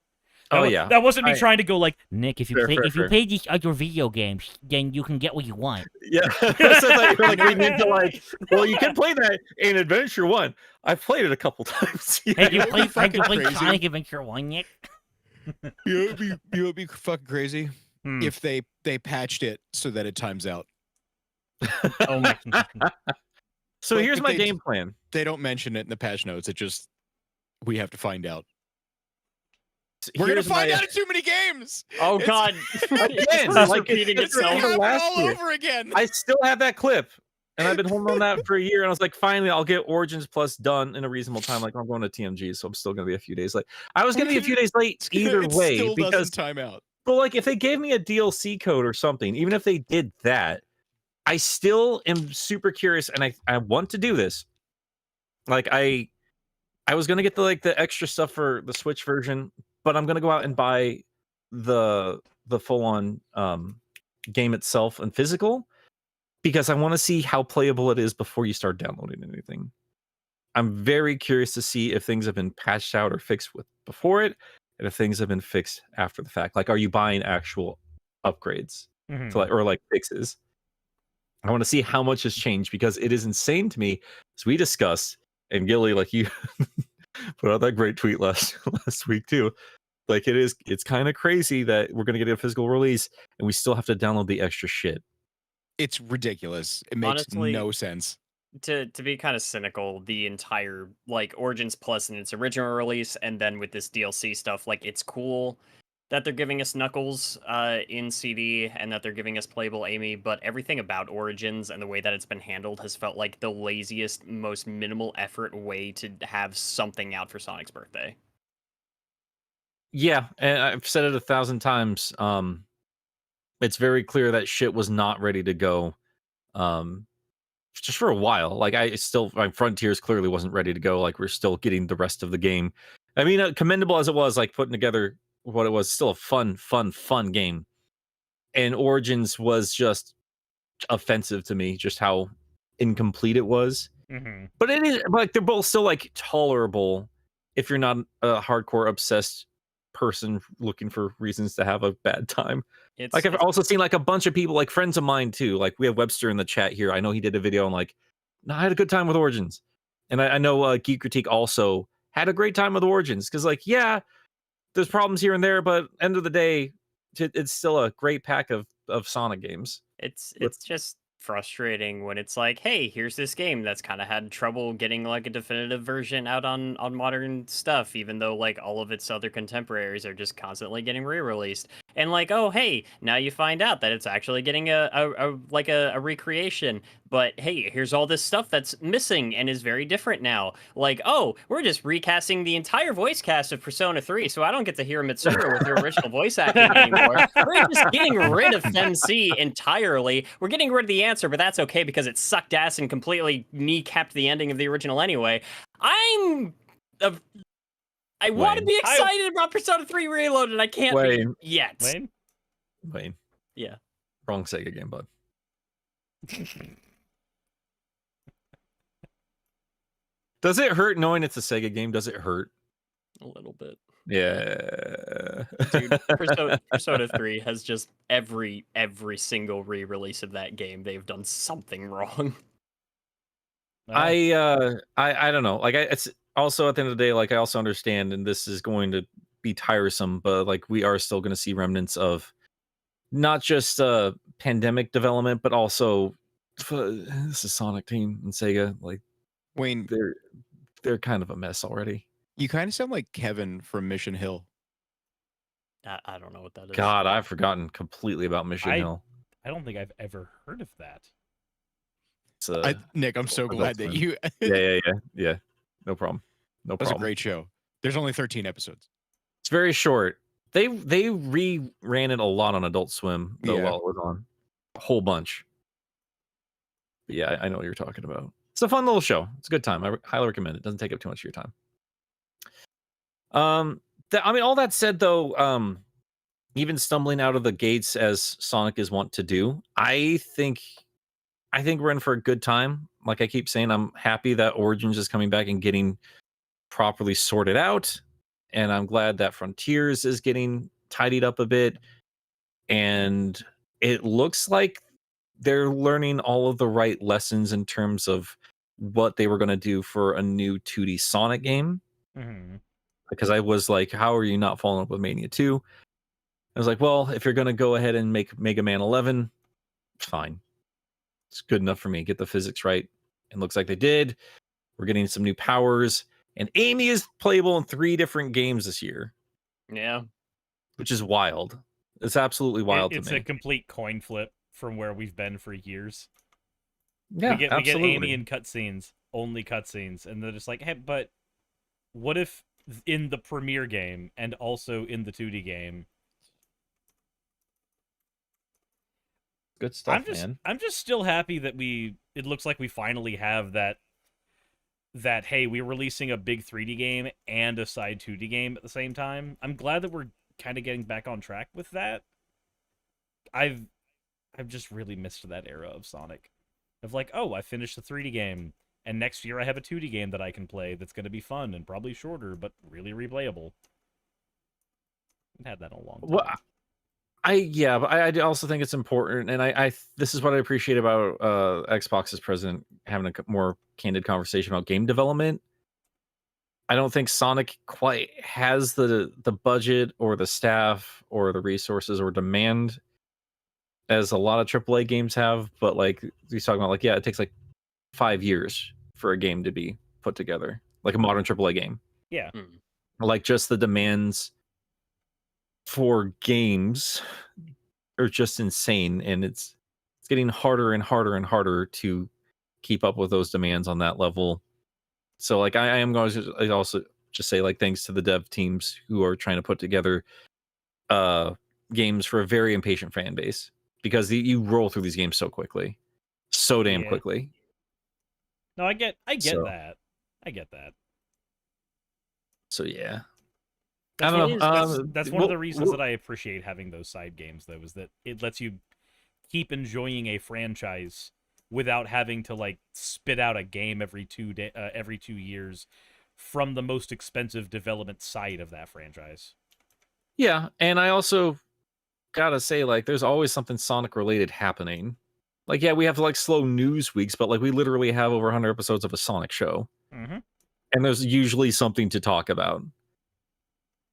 That wasn't me trying to go like, Nick, if you Fair. play these other video games, then you can get what you want. Yeah, so like we need to like. Well, you can play that in Adventure 1. I've played it a couple times. Have you played crazy. Sonic Adventure 1 yet? You would be fucking crazy Hmm. if they patched it so that it times out. Oh my. So Like, here's if my they- game plan. They don't mention it in the patch notes. It just we have to find out. We're Here's gonna find my- out in too many games. Oh It's- God! Again, It's like, repeating it's itself. repeating Happen last all year. over again. I still have that clip, and I've been holding on that for a year. And I was like, finally, I'll get Origins Plus done in a reasonable time. Like I'm going to TMG, so I'm still gonna be a few days late. I was gonna be a few days late either it way still because, doesn't time out. but like, if they gave me a DLC code or something, even if they did that, I still am super curious, and I want to do this. Like I was gonna get the extra stuff for the Switch version, but I'm gonna go out and buy the full on game itself and physical because I want to see how playable it is before you start downloading anything. I'm very curious to see if things have been patched out or fixed with before it, and if things have been fixed after the fact. Like, are you buying actual upgrades Mhm. to or fixes? I want to see how much has changed because it is insane to me, as we discussed. And Gilly, like you put out that great tweet last week too. Like it's kind of crazy that we're gonna get a physical release and we still have to download the extra shit. It's ridiculous. It makes Honestly, no sense. To be kind of cynical, the entire like Origins Plus in its original release, and then with this DLC stuff, like it's cool that they're giving us Knuckles in CD and that they're giving us playable Amy, but everything about Origins and the way that it's been handled has felt like the laziest, most minimal effort way to have something out for Sonic's birthday. Yeah, and I've said it 1,000 times. It's very clear that shit was not ready to go. Just for a while. Like my Frontiers clearly wasn't ready to go. Like we're still getting the rest of the game. I mean, commendable as it was, like putting together what it was, still a fun game. And Origins was just offensive to me, just how incomplete it was. Mhm. But it is like they're both still like tolerable if you're not a hardcore obsessed person looking for reasons to have a bad time. Like I've also seen like a bunch of people, like friends of mine too. Like we have Webster in the chat here. I know he did a video on like, no, I had a good time with Origins, and I know Geek Critique also had a great time with Origins because like there's problems here and there, but end of the day, it's still a great pack of Sonic games. It's just frustrating when it's like, hey, here's this game that's kind of had trouble getting like a definitive version out on modern stuff, even though like all of its other contemporaries are just constantly getting re-released. And like, oh hey, now you find out that it's actually getting a recreation. But hey, here's all this stuff that's missing and is very different now. Like, oh, we're just recasting the entire voice cast of Persona 3, so I don't get to hear Mitsuru with her original voice acting anymore. We're just getting rid of FemC entirely. We're getting rid of the answer, but that's okay because it sucked ass and completely kneecapped the ending of the original anyway. I want to be excited about Persona 3 Reloaded, and I can't be yet. Wayne. Yeah. Wrong Sega game, bud. Does it hurt knowing it's a Sega game? Does it hurt? A little bit. Yeah. Dude, Persona 3 has just every single re-release of that game, they've done something wrong. I don't know. Like it's also at the end of the day, like I also understand, and this is going to be tiresome, but like we are still going to see remnants of not just pandemic development, but also this is Sonic Team and Sega. Like Wayne, they're kind of a mess already. you kind of sound like Kevin from Mission Hill. I don't know what that is. God, I've forgotten completely about Mission Hill. I don't think I've ever heard of that. Nick, I'm so glad that you. Yeah. No problem. That's a great show. There's only 13 episodes. It's very short. They ran it a lot on Adult Swim though while it was on, a whole bunch. But yeah, I know what you're talking about. It's a fun little show. It's a good time. I highly recommend it. Doesn't take up too much of your time. I mean, all that said, though, even stumbling out of the gates as Sonic is wont to do, I think we're in for a good time. Like I keep saying, I'm happy that Origins is coming back and getting properly sorted out, and I'm glad that Frontiers is getting tidied up a bit, and it looks like they're learning all of the right lessons in terms of what they were going to do for a new 2D Sonic game. Mm-hmm. Because I was like, how are you not following up with Mania 2? I was like, well, if you're going to go ahead and make Mega Man 11, fine. It's good enough for me. Get the physics right. It looks like they did. We're getting some new powers. And Amy is playable in 3 different games this year. Yeah. Which is wild. It's absolutely wild to me. It's a complete coin flip from where we've been for years. Yeah, we get absolutely. Amy in cutscenes, only cutscenes. And they're just like, hey, but what if in the premiere game and also in the 2D game? Good stuff, man. I'm just still happy that it looks like we finally have that hey, we're releasing a big 3D game and a side 2D game at the same time. I'm glad that we're kind of getting back on track with that. I've just really missed that era of Sonic. Of like, oh, I finished the 3D game, and next year I have a 2D game that I can play that's going to be fun and probably shorter, but really replayable. I've had that in a long time. Well, but I also think it's important, and I this is what I appreciate about Xbox's president having a more candid conversation about game development. I don't think Sonic quite has the budget or the staff or the resources or demand as a lot of AAA games have, but like he's talking about, like, yeah, it takes like 5 years for a game to be put together, like a modern AAA game. Yeah. Like just the demands for games are just insane, and it's getting harder and harder and harder to keep up with those demands on that level. So like I am going to also just say, like, thanks to the dev teams who are trying to put together games for a very impatient fan base, because you roll through these games so quickly, so damn quickly. No, I get that. I get that. So yeah. That's I don't know. That's one of the reasons that I appreciate having those side games, though, is that it lets you keep enjoying a franchise without having to like spit out a game every 2 years from the most expensive development side of that franchise. Yeah, and I also gotta say, like, there's always something Sonic related happening. Like, yeah, we have like slow news weeks, but like we literally have over 100 episodes of a Sonic show, and there's usually something to talk about.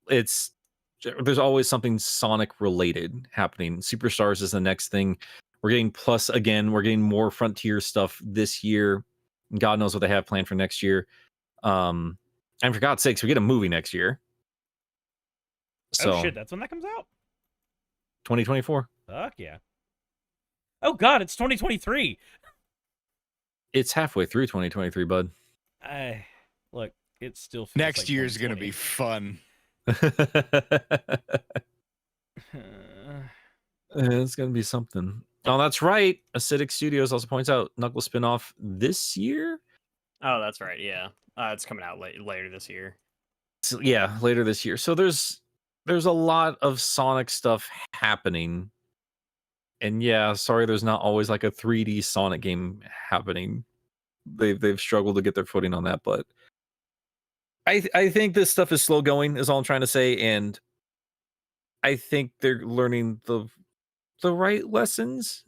There's always something Sonic related happening. Superstars is the next thing. We're getting Plus again. We're getting more Frontier stuff this year. God knows what they have planned for next year. And for God's sakes, we get a movie next year. So, Oh shit, that's when that comes out? 2024. Fuck yeah. Oh god, it's 2023. It's halfway through 2023, bud. Look, it still feels Next like year's gonna 2020. be fun. It's gonna be something. Oh, that's right. Acidic Studios also points out Knuckles spinoff this year. Oh, that's right. Yeah, it's coming out later this year. So, yeah, later this year. So there's a lot of Sonic stuff happening. And yeah, sorry, there's not always like a 3D Sonic game happening. They've struggled to get their footing on that, but I think this stuff is slow going, is all I'm trying to say, and I think they're learning the right lessons.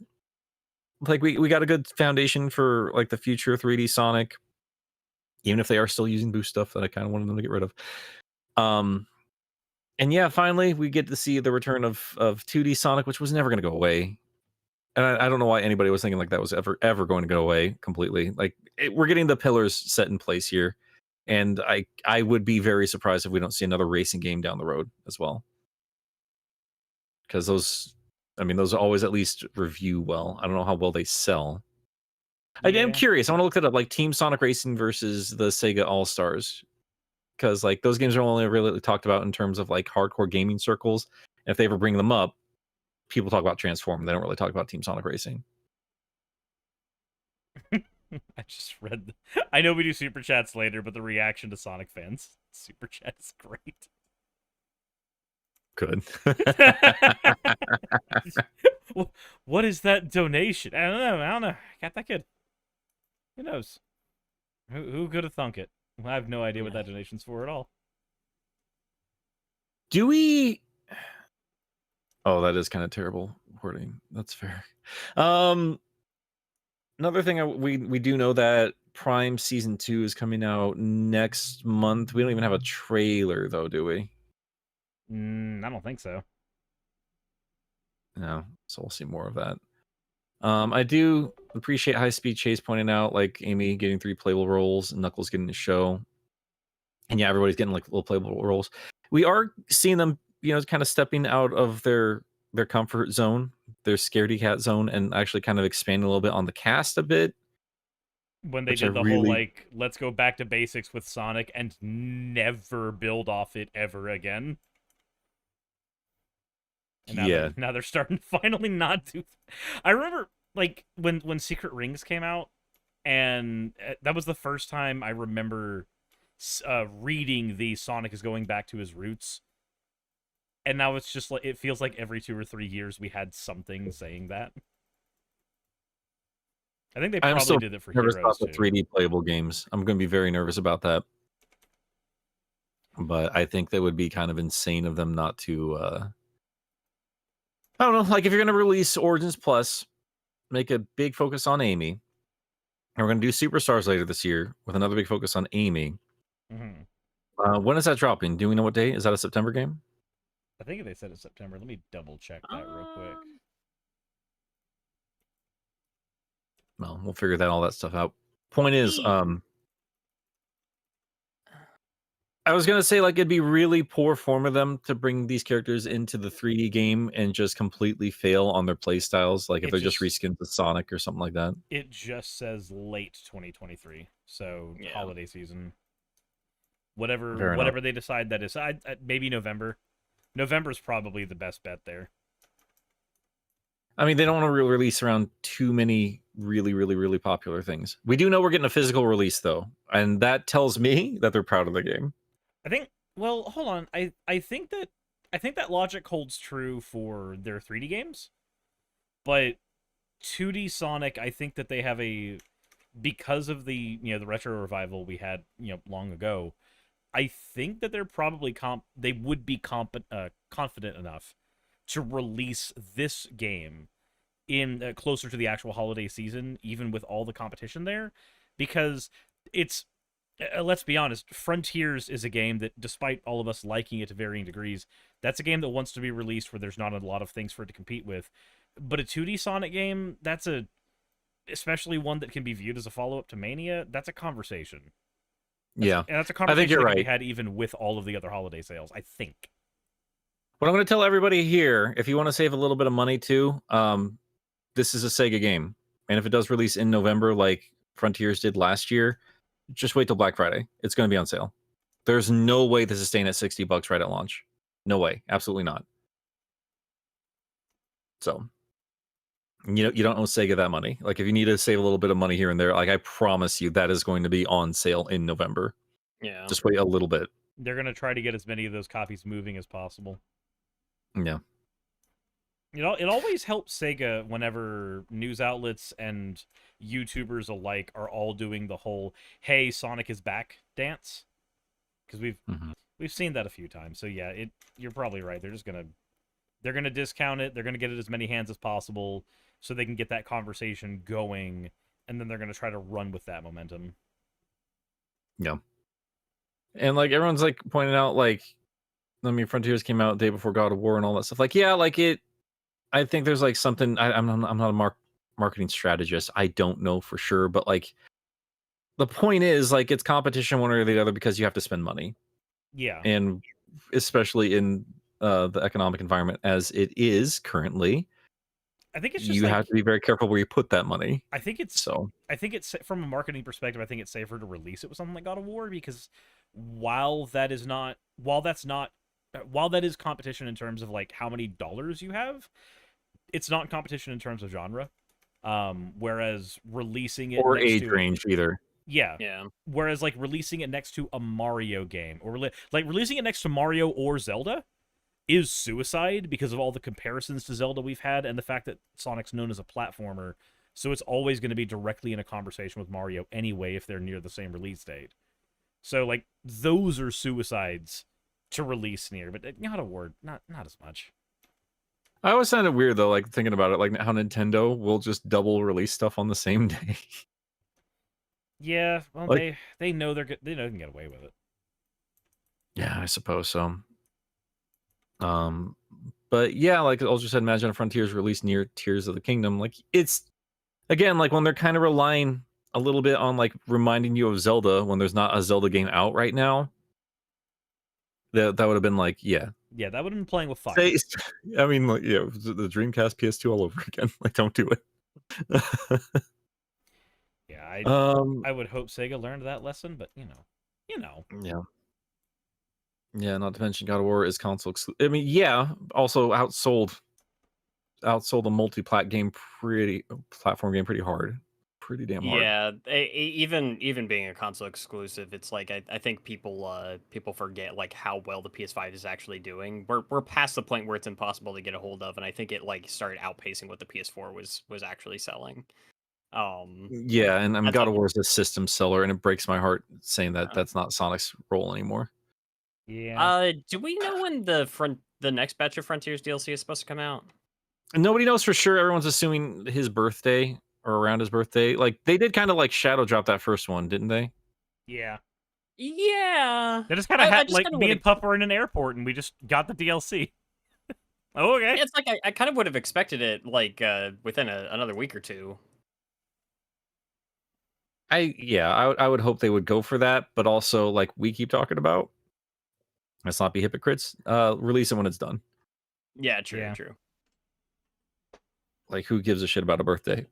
Like we got a good foundation for like the future 3D Sonic, even if they are still using boost stuff that I kind of wanted them to get rid of. And yeah, finally we get to see the return of 2D Sonic, which was never going to go away. And I don't know why anybody was thinking like that was ever going to go away completely. Like we're getting the pillars set in place here, and I would be very surprised if we don't see another racing game down the road as well. Because those always at least review well. I don't know how well they sell. Yeah. I'm curious. I want to look that up, like Team Sonic Racing versus the Sega All Stars, because like those games are only really talked about in terms of like hardcore gaming circles. And if they ever bring them up, people talk about Transform. They don't really talk about Team Sonic Racing. I just read. I know we do super chats later, but the reaction to Sonic fans super chat is great. Good. What is that donation? I don't know. Got that good. Who knows? Who could have thunk it? I have no idea what that donation's for at all. Do we? Oh, that is kind of terrible wording. That's fair. Another thing, we do know that Prime Season 2 is coming out next month. We don't even have a trailer, though, do we? I don't think so. No, so we'll see more of that. I do appreciate High Speed Chase pointing out, like, Amy getting 3 playable roles and Knuckles getting the show. And yeah, everybody's getting, like, little playable roles. We are seeing them, kind of stepping out of their comfort zone, their scaredy cat zone, and actually kind of expanding a little bit on the cast a bit. When they did the whole, like, let's go back to basics with Sonic and never build off it ever again. And now they're starting to finally not do. I remember, like, when Secret Rings came out, and that was the first time I remember reading the Sonic is going back to his roots. And now it's just like, it feels like every 2 or 3 years we had something saying that. I think they probably did it for Heroes about the too. 3D playable games. I'm going to be very nervous about that. But I think that would be kind of insane of them not to. I don't know. Like if you're going to release Origins Plus, make a big focus on Amy, and we're going to do Superstars later this year with another big focus on Amy. Mm-hmm. When is that dropping? Do we know what day? Is that a September game? I think they said it's September. Let me double check that real quick. Well, we'll figure all that stuff out. Point is, I was gonna say like it'd be really poor form of them to bring these characters into the 3D game and just completely fail on their play styles. Like if they're just reskins to Sonic or something like that. It just says late 2023, so holiday season. Whatever they decide that is. Maybe November. November's probably the best bet there. I mean, they don't want to release around too many really, really, really popular things. We do know we're getting a physical release though, and that tells me that they're proud of the game. I think. Well, hold on. I think that logic holds true for their 3D games, but 2D Sonic, I think that they have because of the the retro revival we had long ago. I think that they're probably they would be confident enough to release this game in closer to the actual holiday season, even with all the competition there, because it's. Let's be honest, Frontiers is a game that, despite all of us liking it to varying degrees, that's a game that wants to be released where there's not a lot of things for it to compete with, But a 2D Sonic game, especially one that can be viewed as a follow-up to Mania, that's a conversation. Yeah. And that's a I conversation think you're that can be right. had even with all of the other holiday sales, I think. What I'm going to tell everybody here, if you want to save a little bit of money too, this is a Sega game. And if it does release in November, like Frontiers did last year, just wait till Black Friday. It's going to be on sale. There's no way this is staying at $60 right at launch. No way. Absolutely not. So, you don't owe Sega that money. Like, if you need to save a little bit of money here and there, like, I promise you that is going to be on sale in November. Yeah. Just wait a little bit. They're going to try to get as many of those copies moving as possible. Yeah. It always helps Sega whenever news outlets and YouTubers alike are all doing the whole "Hey, Sonic is back" dance, because we've seen that a few times. So yeah, you're probably right. They're gonna discount it. They're gonna get it as many hands as possible so they can get that conversation going, and then they're gonna try to run with that momentum. Yeah. And like everyone's like pointing out, like, I mean, Frontiers came out the day before God of War and all that stuff. Like, yeah, like I think there's like something. I'm not a marketing strategist. I don't know for sure, but like the point is, like, it's competition one or the other because you have to spend money. Yeah. And especially in the economic environment as it is currently, I think it's just you have to be very careful where you put that money. I think it's So from a marketing perspective, I think it's safer to release it with something like God of War, because while that is competition in terms of like how many dollars you have, it's not competition in terms of genre. Whereas releasing it or next age to range either. Yeah. Yeah. Whereas like releasing it next to a Mario game, or like releasing it next to Mario or Zelda, is suicide because of all the comparisons to Zelda we've had and the fact that Sonic's known as a platformer, so it's always going to be directly in a conversation with Mario anyway if they're near the same release date. So like those are suicides to release near, but not a word, not as much. I always found it weird though, like thinking about it, like how Nintendo will just double release stuff on the same day. Yeah, well, Like- they know they can get away with it. Yeah, I suppose so. But yeah, like Ultra said, Imagine Frontiers released near Tears of the Kingdom. Like, it's again, like when they're kind of relying a little bit on like reminding you of Zelda when there's not a Zelda game out right now. That would have been like, yeah. Yeah, that would have been playing with fire. I mean, like, yeah, the Dreamcast, PS2 all over again. Like, don't do it. Yeah, I would hope Sega learned that lesson, but you know. Yeah. Yeah, not to mention God of War is console exclusive. I mean, yeah, also outsold a multi-plat game platform game pretty hard. Pretty damn hard. Yeah, even being a console exclusive, it's like I think people forget like how well the PS5 is actually doing. We're past the point where it's impossible to get a hold of, and I think it like started outpacing what the PS4 was actually selling. Yeah, and That's God a- of War is a system seller, and it breaks my heart saying that that's not Sonic's role anymore. Yeah. Do we know when the next batch of Frontiers DLC is supposed to come out? Nobody knows for sure. Everyone's assuming his birthday or around his birthday. Like, they did kind of like shadow drop that first one, didn't they? Yeah. Yeah. They just kind of I had just like kinda me would've- and Pup were in an airport and we just got the DLC. Oh, okay. It's like I kind of would have expected it like within another week or two. I would hope they would go for that, but also like we keep talking about, let's not be hypocrites. Release it when it's done. Yeah, true, Yeah. true. Like, who gives a shit about a birthday?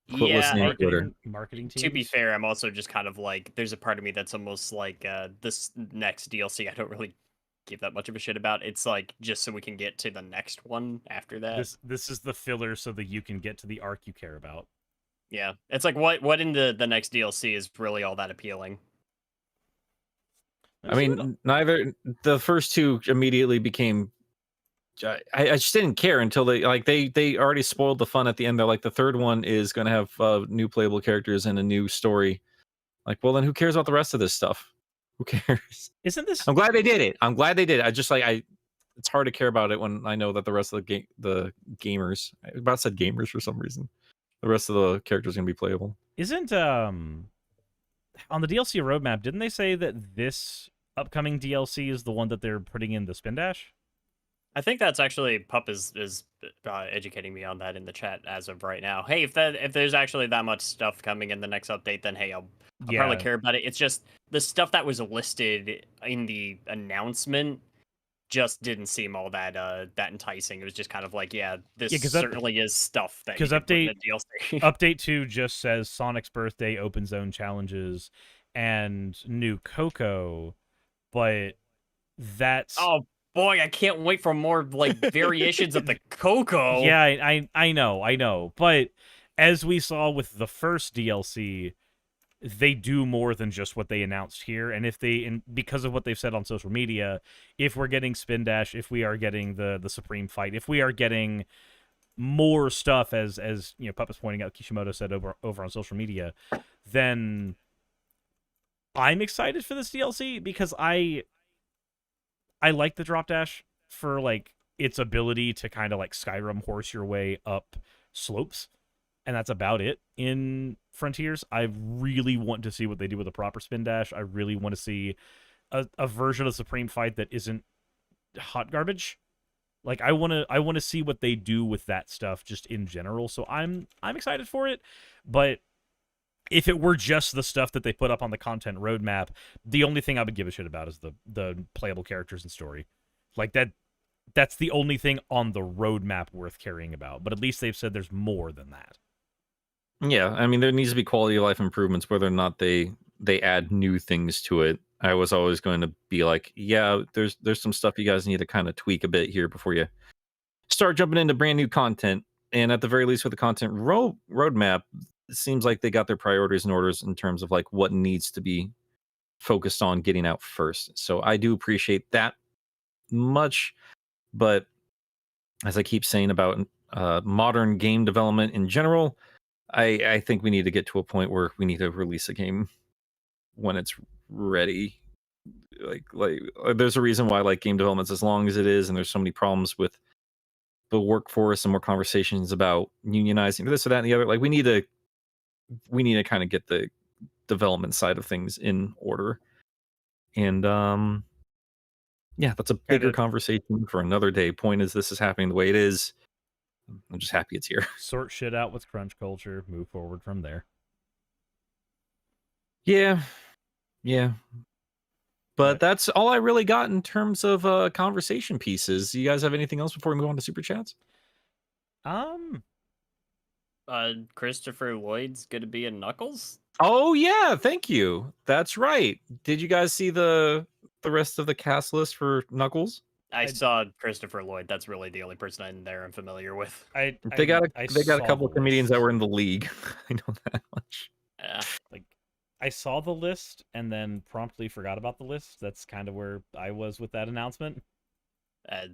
Quit Yeah, listening to Twitter. Marketing teams. to be fair, I'm also just kind of like, there's a part of me that's almost like this next DLC I don't really give that much of a shit about. It's like just so we can get to the next one after that. This is the filler so that you can get to the arc you care about. Yeah, it's like what in the next DLC is really all that appealing. I mean, neither the first two immediately became. I just didn't care until they already spoiled the fun at the end. They're like, the third one is going to have new playable characters and a new story. Like, well, then who cares about the rest of this stuff? Who cares? Isn't this? I'm glad they did it. I just like it's hard to care about it when I know that the rest of the gamers. I about said gamers for some reason. The rest of the characters are going to be playable. Isn't on the DLC roadmap? Didn't they say that this upcoming DLC is the one that they're putting in the spin dash? I think that's actually Pup is educating me on that in the chat as of right now. Hey, if there's actually that much stuff coming in the next update, then hey, I'll probably Yeah, care about it. It's just the stuff that was listed in the announcement just didn't seem all that that enticing. It was just kind of like, yeah, this yeah, certainly is stuff that you because can put in update a DLC. update 2 just says Sonic's birthday, open zone challenges, and new Coco, but that's Oh boy, I can't wait for more like variations of the Coco. yeah, I know, but as we saw with the first DLC, they do more than just what they announced here, and because of what they've said on social media, if we're getting Spin Dash, if we are getting the Supreme Fight, if we are getting more stuff, as you know, Pup is pointing out, Kishimoto said over on social media, then I'm excited for this DLC because I like the drop dash for like its ability to kind of like Skyrim horse your way up slopes, and that's about it in Frontiers. I really want to see what they do with a proper spin dash. I really want to see a version of Supreme Fight that isn't hot garbage. Like I want to see what they do with that stuff just in general. So I'm excited for it, but if it were just the stuff that they put up on the content roadmap, the only thing I would give a shit about is the playable characters and story. Like that's the only thing on the roadmap worth caring about. But at least they've said there's more than that. Yeah, I mean, there needs to be quality of life improvements, whether or not they add new things to it. I was always going to be like, yeah, there's some stuff you guys need to kind of tweak a bit here before you start jumping into brand new content. And at the very least, with the content roadmap, it seems like they got their priorities and orders in terms of like what needs to be focused on getting out first. So I do appreciate that much, but as I keep saying about modern game development in general, I think we need to get to a point where we need to release a game when it's ready. Like there's a reason why like game development's as long as it is, and there's so many problems with the workforce and more conversations about unionizing this or that and the other. Like we need to kind of get the development side of things in order. And yeah, that's a bigger conversation for another day. Point is, this is happening the way it is. I'm just happy it's here. Sort shit out with crunch culture, move forward from there. Yeah. But that's all I really got in terms of conversation pieces. You guys have anything else before we move on to super chats? Christopher Lloyd's gonna be in Knuckles. Oh yeah, thank you. That's right. Did you guys see the rest of the cast list for Knuckles? I saw Christopher Lloyd. That's really the only person in there I'm familiar with. They got a couple of comedians that were in the league. I know that much. Yeah. Like I saw the list and then promptly forgot about the list. That's kind of where I was with that announcement. I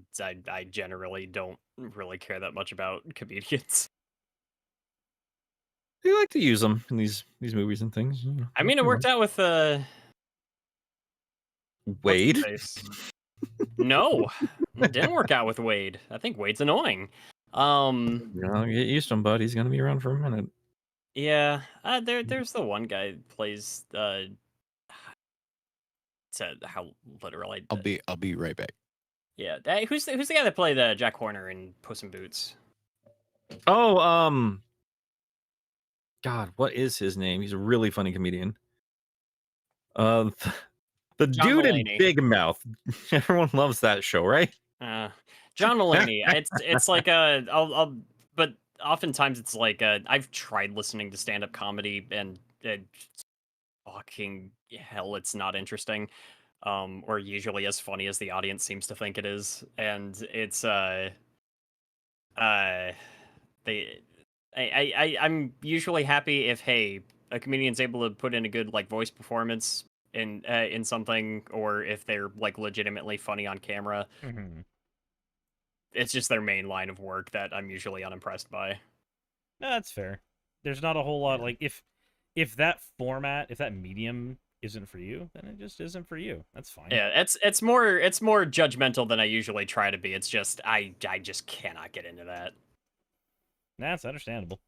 generally don't really care that much about comedians. They like to use them in these movies and things. You know, I mean, it worked out with Wade. No, it didn't work out with Wade. I think Wade's annoying. Get used to him, bud. He's gonna be around for a minute. Yeah, there's the one guy who plays said how literal I'll be right back. Yeah, who's the guy that played Jack Horner in Puss in Boots? Oh, God, what is his name? He's a really funny comedian. The John dude Mulaney. in Big Mouth. Everyone loves that show, right? John Mulaney. It's like but oftentimes it's like I've tried listening to stand-up comedy and fucking hell, it's not interesting. Or usually as funny as the audience seems to think it is, and it's I'm usually happy if hey, a comedian's able to put in a good like voice performance in something, or if they're like legitimately funny on camera. Mm-hmm. It's just their main line of work that I'm usually unimpressed by. No, that's fair. There's not a whole lot like if that format, if that medium isn't for you, then it just isn't for you. That's fine. Yeah, it's more judgmental than I usually try to be. It's just I just cannot get into that. That's understandable.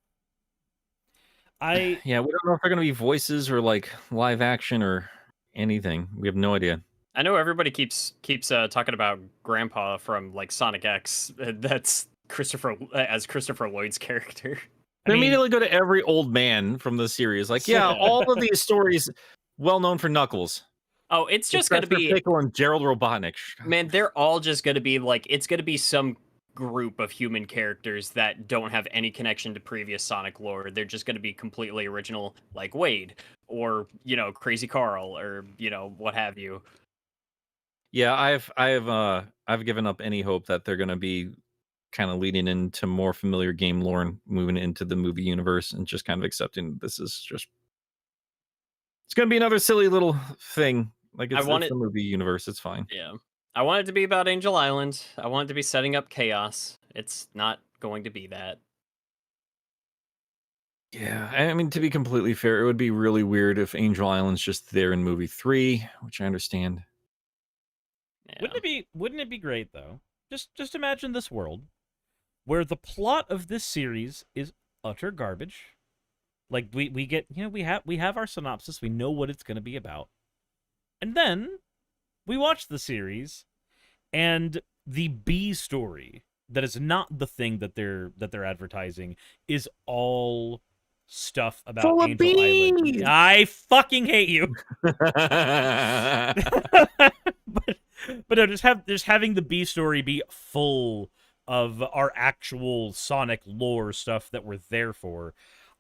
Yeah, we don't know if they're gonna be voices or like live action or anything. We have no idea. I know everybody keeps talking about Grandpa from like Sonic X. That's Christopher as Christopher Lloyd's character. They I mean, immediately go to every old man from the series. Like, yeah, Yeah. all of these stories well known for Knuckles. Oh, it's just Except gonna for be Pickle and Gerald Robotnik. man. They're all just gonna be like it's gonna be some group of human characters that don't have any connection to previous Sonic lore. They're just gonna be completely original, like Wade or Crazy Carl or what have you. Yeah, I've given up any hope that they're gonna be kind of leading into more familiar game lore and moving into the movie universe and just kind of accepting this is just it's gonna be another silly little thing. Like it's the movie universe, it's fine. Yeah. I want it to be about Angel Island. I want it to be setting up chaos. It's not going to be that. Yeah, I mean to be completely fair, it would be really weird if Angel Island's just there in movie 3, which I understand. Yeah. Wouldn't it be great though? Just imagine this world where the plot of this series is utter garbage. Like we get, we have our synopsis, we know what it's going to be about. And then we watch the series and the B story that is not the thing that they're advertising is all stuff about Full of Angel Island. bees! I fucking hate you. but no, just having the B story be full of our actual Sonic lore stuff that we're there for.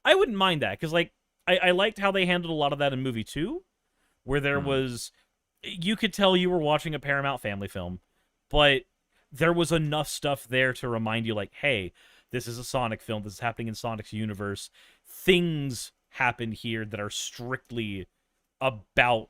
I wouldn't mind that because like I liked how they handled a lot of that in movie 2, where there was you could tell you were watching a Paramount family film, but there was enough stuff there to remind you like, hey, this is a Sonic film. This is happening in Sonic's universe. Things happen here that are strictly about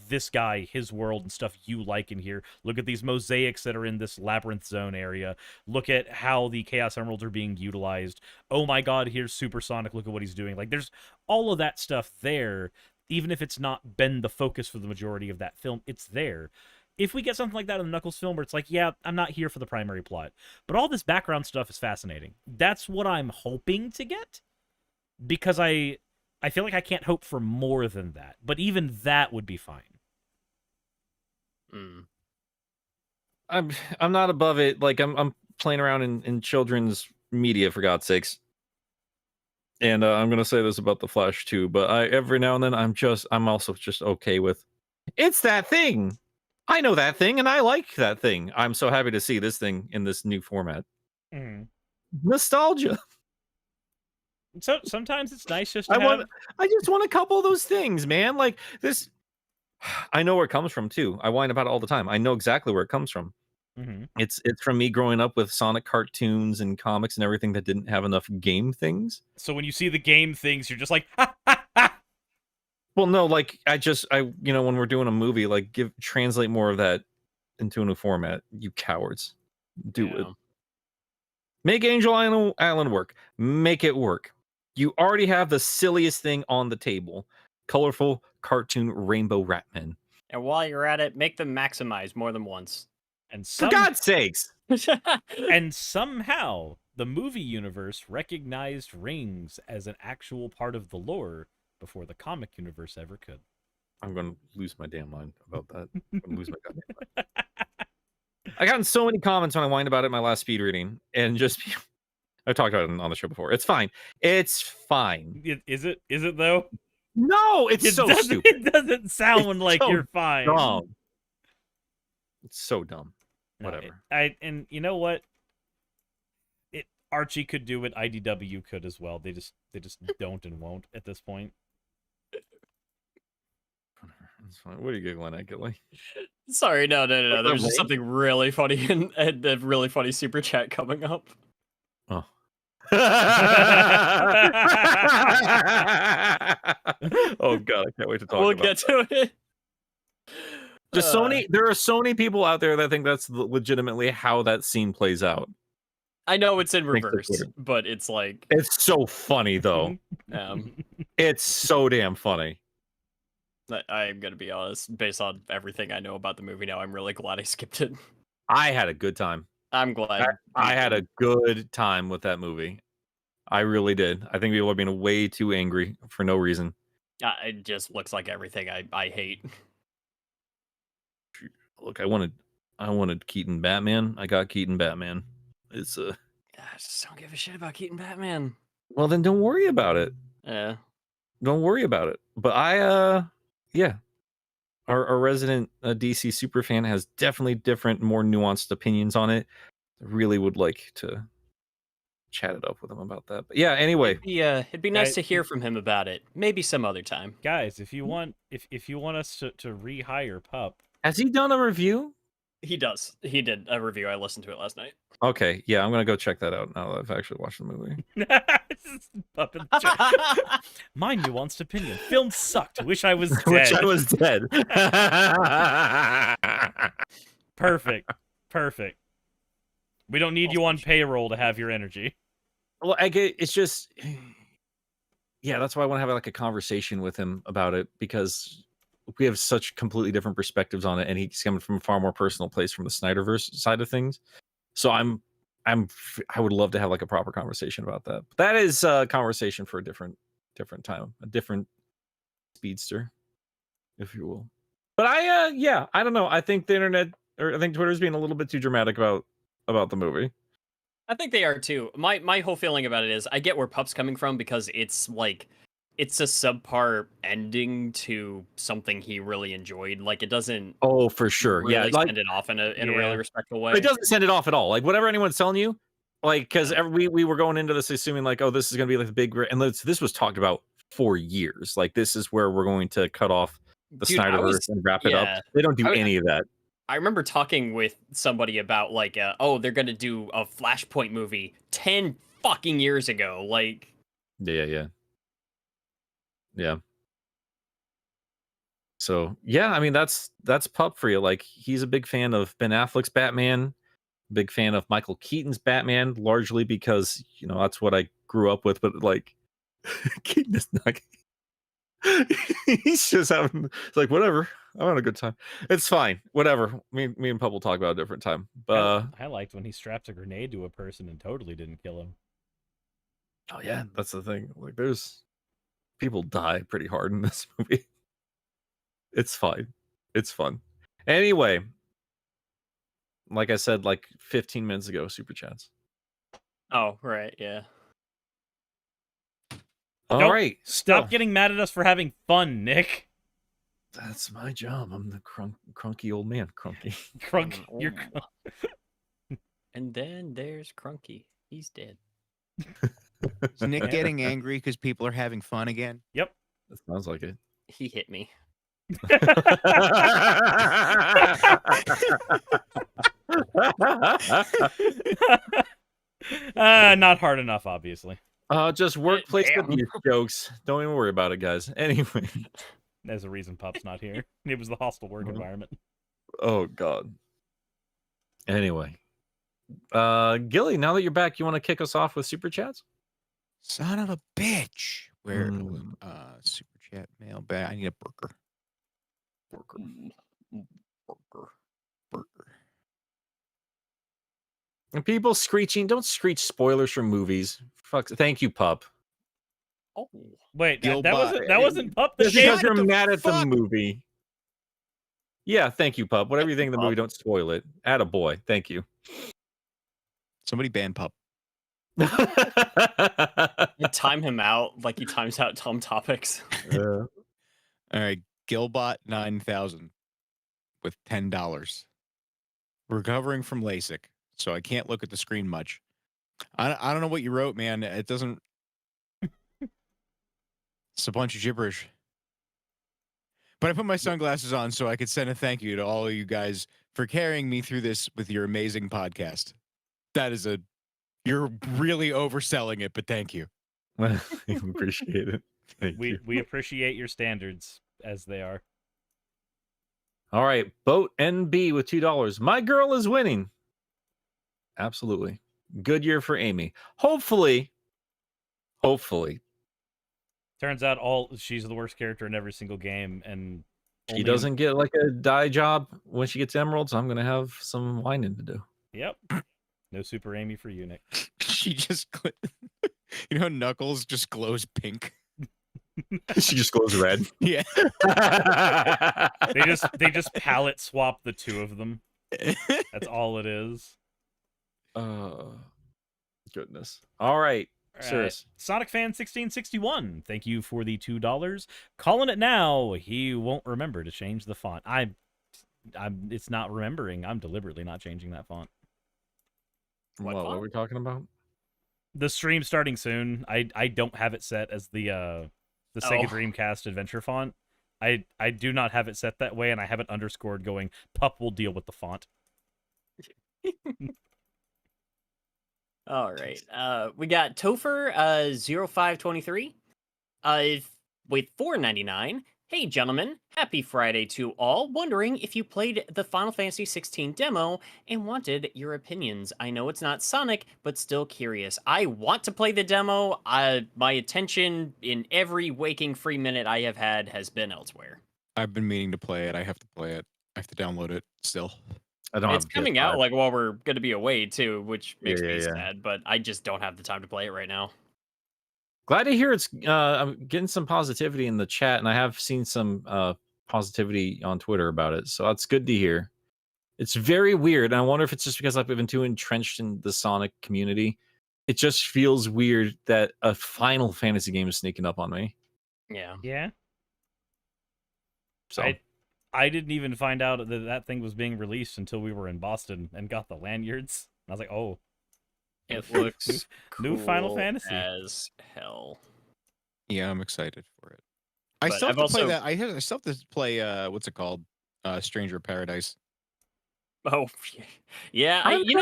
this guy, his world, and stuff you like in here. Look at these mosaics that are in this labyrinth zone area. Look at how the Chaos Emeralds are being utilized. Oh my god, here's Super Sonic. Look at what he's doing. Like, there's all of that stuff there. Even if it's not been the focus for the majority of that film, it's there. If we get something like that in the Knuckles film where it's like, yeah, I'm not here for the primary plot, but all this background stuff is fascinating. That's what I'm hoping to get, because I feel like I can't hope for more than that. But even that would be fine. I'm not above it. Like I'm playing around in children's media, for God's sakes. And I'm gonna say this about the Flash too, but every now and then I'm also just okay with it's that thing. I know that thing and I like that thing. I'm so happy to see this thing in this new format. Nostalgia. So sometimes it's nice just to I just want a couple of those things, man. Like this, I know where it comes from too. I whine about it all the time. I know exactly where it comes from. It's from me growing up with Sonic cartoons and comics and everything that didn't have enough game things. So when you see the game things, you're just like, Well, no, like I when we're doing a movie, like translate more of that into a new format. You cowards, do it. Make Angel Island work. Make it work. You already have the silliest thing on the table: colorful cartoon rainbow Ratmen. And while you're at it, make them maximize more than once. And for God's sakes! And somehow the movie universe recognized rings as an actual part of the lore before the comic universe ever could. I'm going to lose my damn mind about that. I'm going to lose my goddamn mind. I gotten so many comments when I whined about it in my last speed reading, and just I've talked about it on the show before. It's fine. It's fine. Is it though? No, it's so stupid. It doesn't sound like so you're fine. Dumb. It's so dumb. No, Whatever. And you know what? Archie could do it. IDW could as well. They just don't and won't at this point. It's fine. What are you giggling at, Gilly? Sorry, no. There's just something really funny and a really funny super chat coming up. Oh. Oh god, I can't wait to talk We'll about get to it. Just there are so many people out there that think that's legitimately how that scene plays out. I know it's in reverse, but it's like it's so funny though. It's so damn funny. I'm gonna be honest, based on everything I know about the movie now, I'm really glad I skipped it. I had a good time. I'm glad. I had a good time with that movie. I really did. I think people are being way too angry for no reason. It just looks like everything I hate. look, I wanted Keaton Batman. I got Keaton Batman. It's Yeah, I just don't give a shit about Keaton Batman. well, then don't worry about it. Yeah. Don't worry about it. But yeah, our resident DC super fan has definitely different, more nuanced opinions on it. I really would like to chat it up with him about that. But yeah, anyway, It'd be nice Guys- to hear from him about it. Maybe some other time. Guys, if you want us to rehire Pup, has he done a review? He does. He did a review. I listened to it last night. Okay, yeah, I'm gonna go check that out now that I've actually watched the movie. Pup in the chat. My nuanced opinion: film sucked. Wish I was dead. Which I was dead. Perfect. We don't need you on payroll to have your energy. Well, I get it's just yeah, that's why I want to have like a conversation with him about it because we have such completely different perspectives on it, and he's coming from a far more personal place from the Snyderverse side of things. So I would love to have like a proper conversation about that. But that is a conversation for a different time, a different speedster, if you will. But I don't know. I think the internet or I think Twitter's being a little bit too dramatic about the movie. I think they are too. My whole feeling about it is I get where Pup's coming from because it's like it's a subpar ending to something he really enjoyed. Like it doesn't Oh, for sure. really Yeah, like send it off in a Yeah. really respectful way. it doesn't send it off at all. Like whatever anyone's telling you, like because we were going into this assuming like, oh, this is gonna be like the big and this was talked about for years. Like this is where we're going to cut off the Dude, Snyderverse and wrap it up. They don't do any of that. I remember talking with somebody about like, they're gonna do a Flashpoint movie 10 fucking years ago. Like, Yeah. So yeah, I mean that's Pup for you. Like he's a big fan of Ben Affleck's Batman, big fan of Michael Keaton's Batman, largely because that's what I grew up with. But like Keaton is not. He's just having it's like whatever. I'm having a good time. It's fine. Whatever. Me and Pup will talk about it a different time. But I liked when he strapped a grenade to a person and totally didn't kill him. oh yeah, that's the thing. Like there's people die pretty hard in this movie. It's fine. It's fun. Anyway, like I said, like 15 minutes ago, super chats. oh right, yeah. All Don't right, Stop so- getting mad at us for having fun, Nick. That's my job. I'm the crunky old man. Crunky. Crunk, you're And then there's Crunky. He's dead. Is Nick getting angry because people are having fun again? Yep. That sounds like it. He hit me. Not hard enough, obviously. Just workplace Damn. abuse jokes. Don't even worry about it, guys. Anyway. There's a reason Pup's not here. It was the hostile work Mhm. environment. Oh God. Anyway. Gilly, now that you're back, you want to kick us off with super chats? Son of a bitch. Where Mm. super chat mail back. I need a burger. Burger. And people screeching, don't screech spoilers from movies. Fuck. Thank you, Pup. Oh. Wait, Gilbot. that wasn't Pup that Just gave because Shut you're the mad at the fuck- movie. Yeah, thank you, Pup. Whatever you think of the movie, Pup. don't spoil it. Attaboy. Thank you. Somebody ban pup. You time him out like he times out Tom Topics. All right, Gilbot 9000 with $10. Recovering from LASIK, so I can't look at the screen much. I don't know what you wrote, man. It doesn't. It's a bunch of gibberish. But I put my sunglasses on so I could send a thank you to all of you guys for carrying me through this with your amazing podcast. That is you're really overselling it, but thank you. We appreciate it. Thank you. we appreciate your standards as they are. All right, Boat NB with $2. My girl is winning. Absolutely. Good year for Amy. Hopefully. Turns out she's the worst character in every single game, and She only- doesn't get like a dye job when she gets emeralds. I'm gonna have some whining to do. Yep. No Super Amy for you, Nick. She just, Knuckles just glows pink. She just glows red. Yeah. They just palette swap the two of them. That's all it is. Goodness. All right. Suris. Sonic Fan 1661. Thank you for the $2. Calling it now. He won't remember to change the font. It's not remembering. I'm deliberately not changing that font. What are we talking about? The stream starting soon. I don't have it set as the Sega Dreamcast adventure font. I do not have it set that way, and I have it underscored going, Pup will deal with the font. All right. We got Topher 0523 with $4.99. Hey, gentlemen. Happy Friday to all. Wondering if you played the Final Fantasy 16 demo and wanted your opinions. I know it's not Sonic, but still curious. I want to play the demo. My attention in every waking free minute I have had has been elsewhere. I've been meaning to play it. I have to play it. I have to download it still. I don't. It's have coming PS5. out like while we're going to be away too, which makes me Yeah. sad. But I just don't have the time to play it right now. Glad to hear it's I'm getting some positivity in the chat, and I have seen some positivity on Twitter about it, so that's good to hear. It's very weird, and I wonder if it's just because I've been too entrenched in the Sonic community. It just feels weird that a Final Fantasy game is sneaking up on me. Yeah. Yeah. So I didn't even find out that thing was being released until we were in Boston and got the lanyards. I was like, oh. It looks New Final cool Fantasy as hell. Yeah, I'm excited for it. I But still have I've to play also- that. I still have to play what's it called? Stranger of Paradise. Oh, yeah. You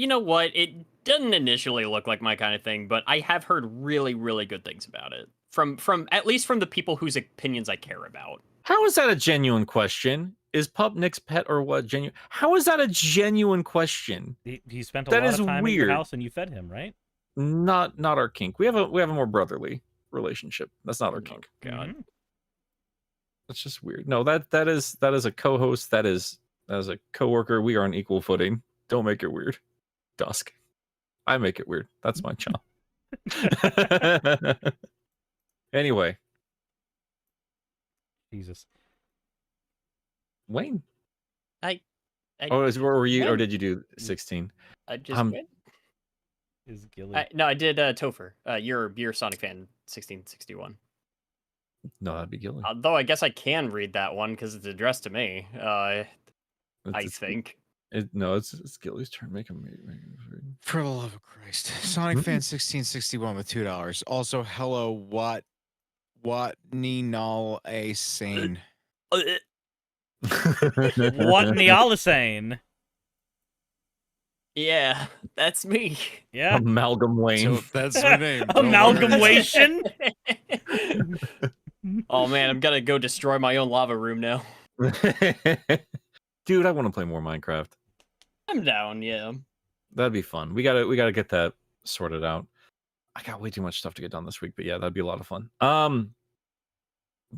know what? It doesn't initially look like my kind of thing, but I have heard really, really good things about it from at least from the people whose opinions I care about. how is that a genuine question? Is Pup Nick's pet or what? Genuine? How is that a genuine question? He spent a That lot is of time at your weird. house and you fed him, right? Not our kink. We have a more brotherly relationship. That's not our kink. Oh, God. Mhm. That's just weird. No, that is a co-host. That is a coworker. We are on equal footing. Don't make it weird. Dusk. I make it weird. That's my job. Anyway, Jesus. Wayne. I Were you, or Wayne. did you do 16? I just went. Is Gilly. No, I did Topher. You're Sonic Fan 1661. No, that'd be Gilly. Although I guess I can read that one because it's addressed to me. I think. It's Gilly's turn. Make him. For the love of Christ. Sonic Fan 1661 with $2. Also, hello, what Ninal a sane. What Neolisane? Yeah, that's me. Yeah. Amalgam Wayne. So that's my name. Don't worry. Amalgamation? Oh man, I'm gonna go destroy my own lava room now. Dude, I want to play more Minecraft. I'm down, yeah. That'd be fun. We gotta get that sorted out. I got way too much stuff to get done this week, but yeah, that'd be a lot of fun.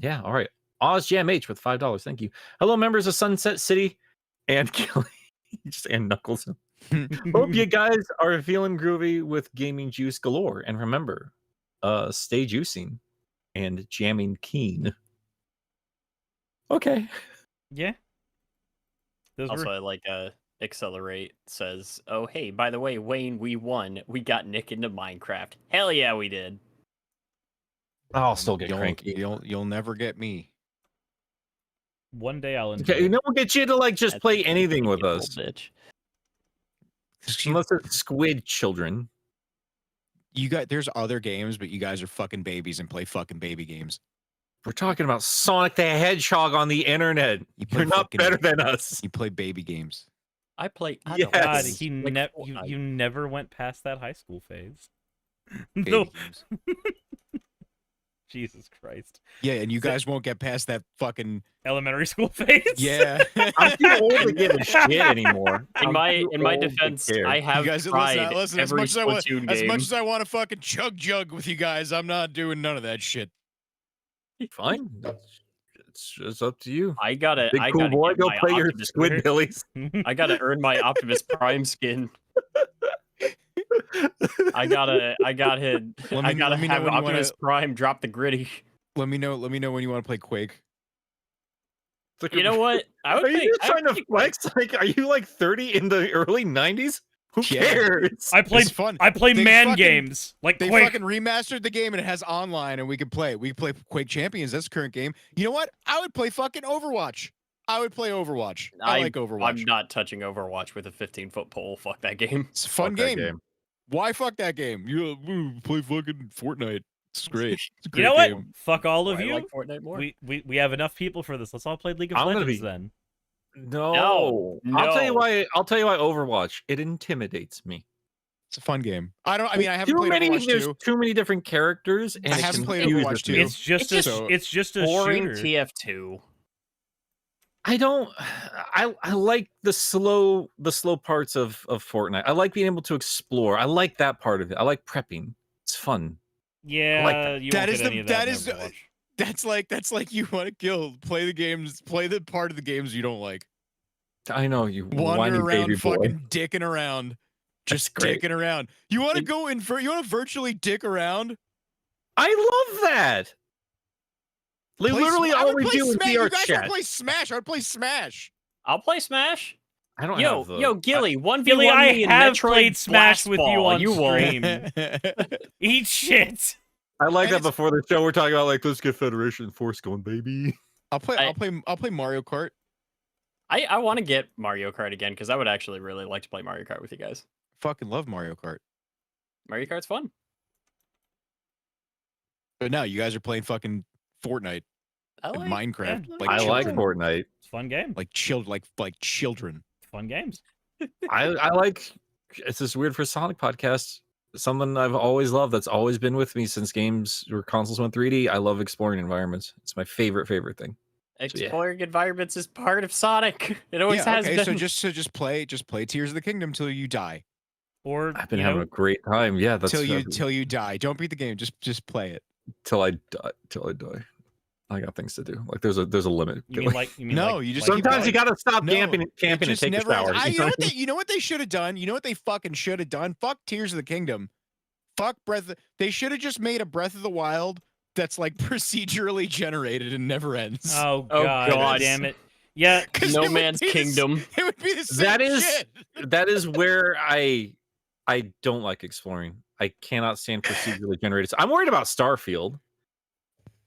Yeah, all right. OzJam H with $5. Thank you. Hello, members of Sunset City and Kelly. And Knuckles. Hope you guys are feeling groovy with gaming juice galore. And remember, stay juicing and jamming keen. Okay. Yeah. Those Also, were... I like Accelerate says, "Oh hey, by the way, Wayne, we won. We got Nick into Minecraft. Hell yeah, we did." I'll still get cranky. You'll never get me. One day I'll enjoy Okay, it. we'll get you to like just That's play a anything with little us. bitch. Unless it's Squid Children. You got there's other games, but you guys are fucking babies and play fucking baby games. We're talking about Sonic the Hedgehog on the internet. play You're not fucking- better than us. You play baby games. I play. I Yes. don't know, God, Yes. you, Fortnite. you never went past that high school phase. Baby No, games. Jesus Christ. Yeah, and you guys won't get past that fucking Elementary school phase? yeah. I'm too old to give a shit anymore. In I'm my too in my old to defense, care. I have You guys tried listen. As every much as I want, Splatoon as game. much as I want to fucking jug with you guys, I'm not doing none of that shit. Fine. It's up to you. I gotta. Big I cool gotta boy, get go my play your Optimus. Squid Billies. I gotta earn my Optimus Prime skin. I gotta Let me have know when you Optimus Prime drop the gritty. Let me know when you want to play Quake. It's like, You know what? I would are you think, just trying to flex? Like, are you like 30 in the early 90s? Who Yeah. cares? I play It's fun. I play They man fucking- games like They Quake. fucking remastered the game and it has online and we can play it. We can play Quake Champions. That's the current game. You know what? I would play fucking Overwatch. I would play Overwatch. I like Overwatch. I'm not touching Overwatch with a 15-foot pole. Fuck that game. It's a fun Fuck that game. Why fuck that game? You play fucking Fortnite. It's great. It's a great You know what? game. Fuck all of I you. like Fortnite more. We have enough people for this. Let's all play League of I'm gonna Legends be- then. No. No. I'll tell you why. I'll tell you why Overwatch. It intimidates me. It's a fun game. I haven't too played many. Overwatch There's 2. too many different characters, and I it haven't played confuses Overwatch 2. me. It's just It's a just it's just a Boring shooter. TF2. I don't. I like the slow parts of Fortnite. I like being able to explore. I like that part of it. I like prepping. It's fun. Yeah, that. you That won't is get the- any of that that in is- Overwatch. That's like you want to kill. Play the games. Play the part of the games you don't like. I know you Wander whiny around, baby boy. fucking dicking around. Just great. dicking around. You want to And- go in? You want to virtually dick around? I love that. They Play literally Sm- I would all we play do is Smash. be You our guys want chat. to play Smash? I would play Smash. I'll play Smash. I don't Yo, have the. yo, Gilly, 1v1 Gilly, me I in have Metroid played Smash Blast with you Ball. on You won't. stream. Eat shit. I like and that it's- before the show. We're talking about like let's get Federation Force going, baby. I'll play Mario Kart. I want to get Mario Kart again because I would actually really like to play Mario Kart with you guys. Fucking love Mario Kart. Mario Kart's fun. But no, you guys are playing fucking Fortnite I and like Minecraft. yeah, Like I like children. Fortnite. It's a fun game. Like children. Fun games. I like. It's this weird for Sonic podcast. Something I've always loved. That's always been with me since games or consoles went 3D. I love exploring environments. It's my favorite thing. yeah. Exploring environments is part of Sonic. It always has okay, been. so just play Tears of the Kingdom till you die. Or I've been you having know, a great time. Yeah, that's Till you die. Don't beat the game. Just play it. till I die. I got things to do. Like there's a limit. you mean like No, like- you just like- keep Sometimes you going. gotta stop No, camping It and just take a never shower. ends. You know what they should have done? You know what they fucking should have done? Fuck Tears of the Kingdom. Fuck They should have just made a Breath of the Wild that's like procedurally generated and never ends. Oh Oh, god, God. damn it. Yeah, 'Cause No it would Man's be the s- Kingdom. It would be the same That is- shit. That is where I don't like exploring. I cannot stand procedurally generated. I'm worried about Starfield.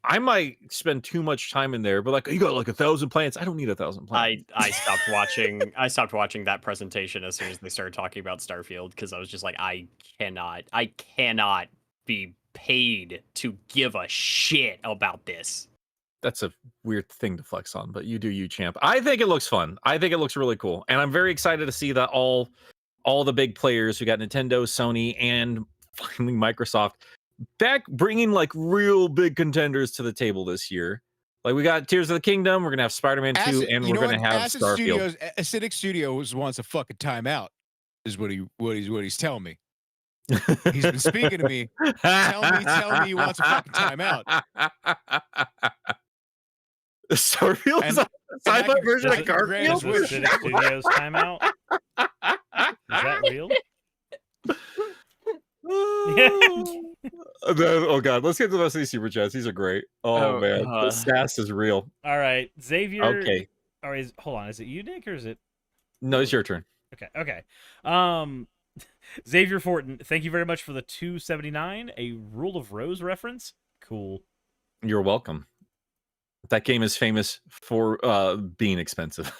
I might spend too much time in there, but like you got like 1,000 plants. I don't need 1,000 plants. I stopped watching. I stopped watching that presentation as soon as they started talking about Starfield because I was just like, I cannot be paid to give a shit about this. That's a weird thing to flex on, but you do you, champ. I think it looks fun. I think it looks really cool, and I'm very excited to see that all the big players. We got Nintendo, Sony, and finally Microsoft back bringing like real big contenders to the table this year. Like we got Tears of the Kingdom, we're gonna have Spider-Man 2, Acid- and you we're know gonna what? have Acid Starfield. Studios, Acidic Studios wants a fucking timeout. Is what he's telling me. He's been speaking to me. Tell me he wants a fucking timeout. Starfield is And- a sci-fi can- version I of can grant Is his Garfield. the wish. Acidic Studios timeout? Is that real? Oh god, let's get to the rest of these super chats. These are great. Oh, Oh, man, the sass is real. All right, Xavier. Okay, Or hold on, is it you, Nick, or is it? no, it's your turn. Okay. Xavier Fortin, thank you very much for the 279. A Rule of Rose reference. Cool. You're welcome. That game is famous for being expensive.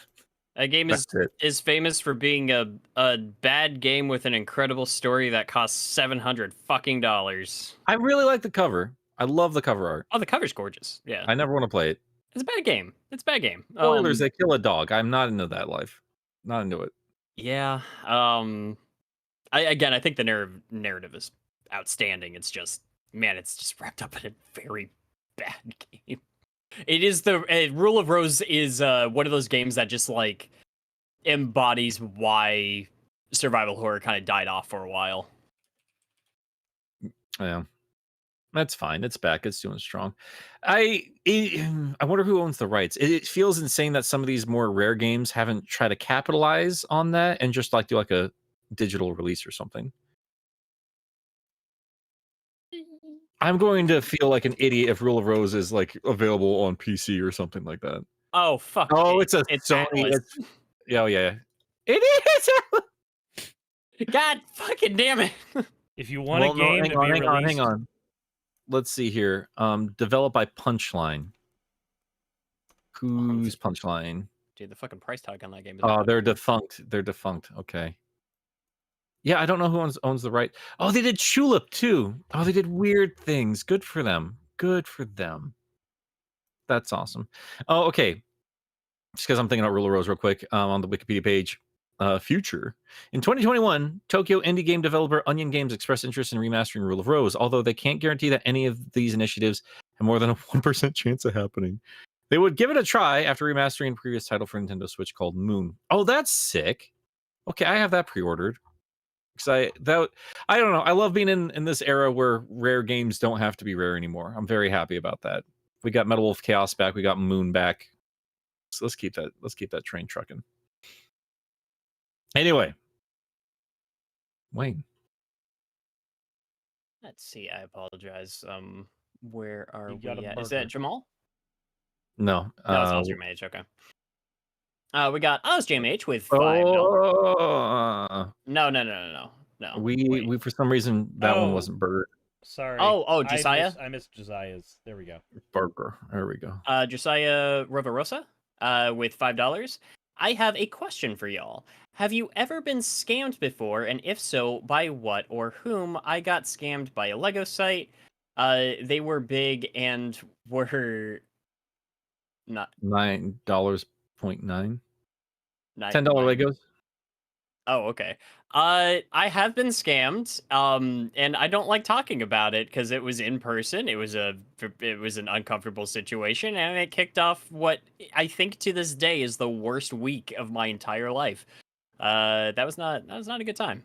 That game That's it. is famous for being a bad game with an incredible story that costs $700 fucking dollars. I really like the cover. I love the cover art. Oh, the cover's gorgeous. Yeah, I never want to play it. it's a bad game. It's a bad game. Spoilers, they kill a dog. I'm not into that life. Not into it. Yeah. I think the narrative is outstanding. It's just, man, it's just wrapped up in a very bad game. It is Rule of Rose is one of those games that just like embodies why survival horror kind of died off for a while. Yeah, that's fine. It's back. It's doing strong. I wonder who owns the rights. It feels insane that some of these more rare games haven't tried to capitalize on that and just like do like a digital release or something. I'm going to feel like an idiot if Rule of Rose is like available on PC or something like that. Oh fuck! Oh, it's a it's Sony. Atlas. Oh yeah, it is. God fucking damn it! If you want a game to be released, hang on. Let's see here. Developed by Punchline. Who's Punchline? Dude, the fucking price tag on that game is. Oh, they're defunct. They're defunct. Okay. Yeah, I don't know who owns the right. Oh, they did Tulip too. Oh, they did weird things. Good for them. Good for them. That's awesome. Oh, okay. Just because I'm thinking about Rule of Rose real quick on the Wikipedia page. Future. In 2021, Tokyo indie game developer Onion Games expressed interest in remastering Rule of Rose, although they can't guarantee that any of these initiatives have more than a 1% chance of happening. They would give it a try after remastering a previous title for Nintendo Switch called Moon. Oh, that's sick. Okay, I have that pre-ordered. Because I don't know. I love being in this era where rare games don't have to be rare anymore. I'm very happy about that. We got Metal Wolf Chaos back. We got Moon back. So let's keep that train trucking. Anyway, Wayne. Let's see. I apologize. Where are You we got a at? Is burger. that Jamal? No. No, it's not JMH. Okay. We got JMH with $5. Oh, No. we Wait. for some reason that one Oh. wasn't burger. sorry. Oh, Josiah? I missed Josiah's. There we go. Burger. There we go. Josiah Rivarosa with $5. I have a question for y'all. Have you ever been scammed before? And if so, by what or whom? I got scammed by a Lego site. They were big and were not $9.9. $10 $10 Legos. Oh, okay. I have been scammed. And I don't like talking about it because it was in person. It was an uncomfortable situation, and it kicked off what I think to this day is the worst week of my entire life. That was not a good time.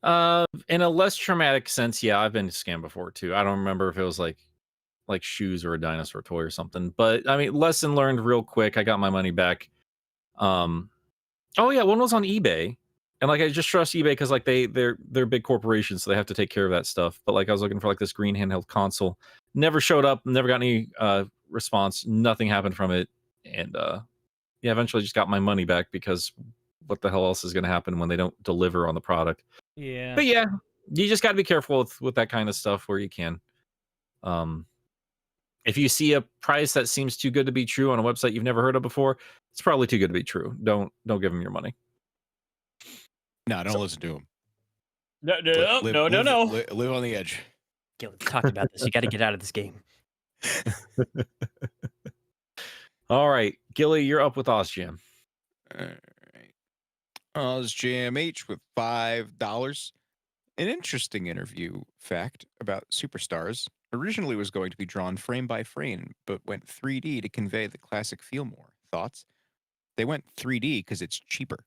In a less traumatic sense, yeah, I've been scammed before too. I don't remember if it was like shoes or a dinosaur toy or something, but I mean, lesson learned real quick. I got my money back. Oh yeah, one was on eBay, and like I just trust eBay because like they're big corporations, so they have to take care of that stuff. But like I was looking for like this green handheld console, never showed up, never got any response, nothing happened from it, and yeah, eventually just got my money back because what the hell else is going to happen when they don't deliver on the product? Yeah. But yeah, you just got to be careful with that kind of stuff where you can. If you see a price that seems too good to be true on a website you've never heard of before, it's probably too good to be true. Don't give them your money. No, don't listen to him. No. Live on the edge. Gil, we talked about this. You got to get out of this game. All right, Gilly, you're up with OzJam. All right. OzJam H with $5. An interesting interview fact about Superstars originally was going to be drawn frame by frame, but went 3D to convey the classic feel more. Thoughts? They went 3D because it's cheaper.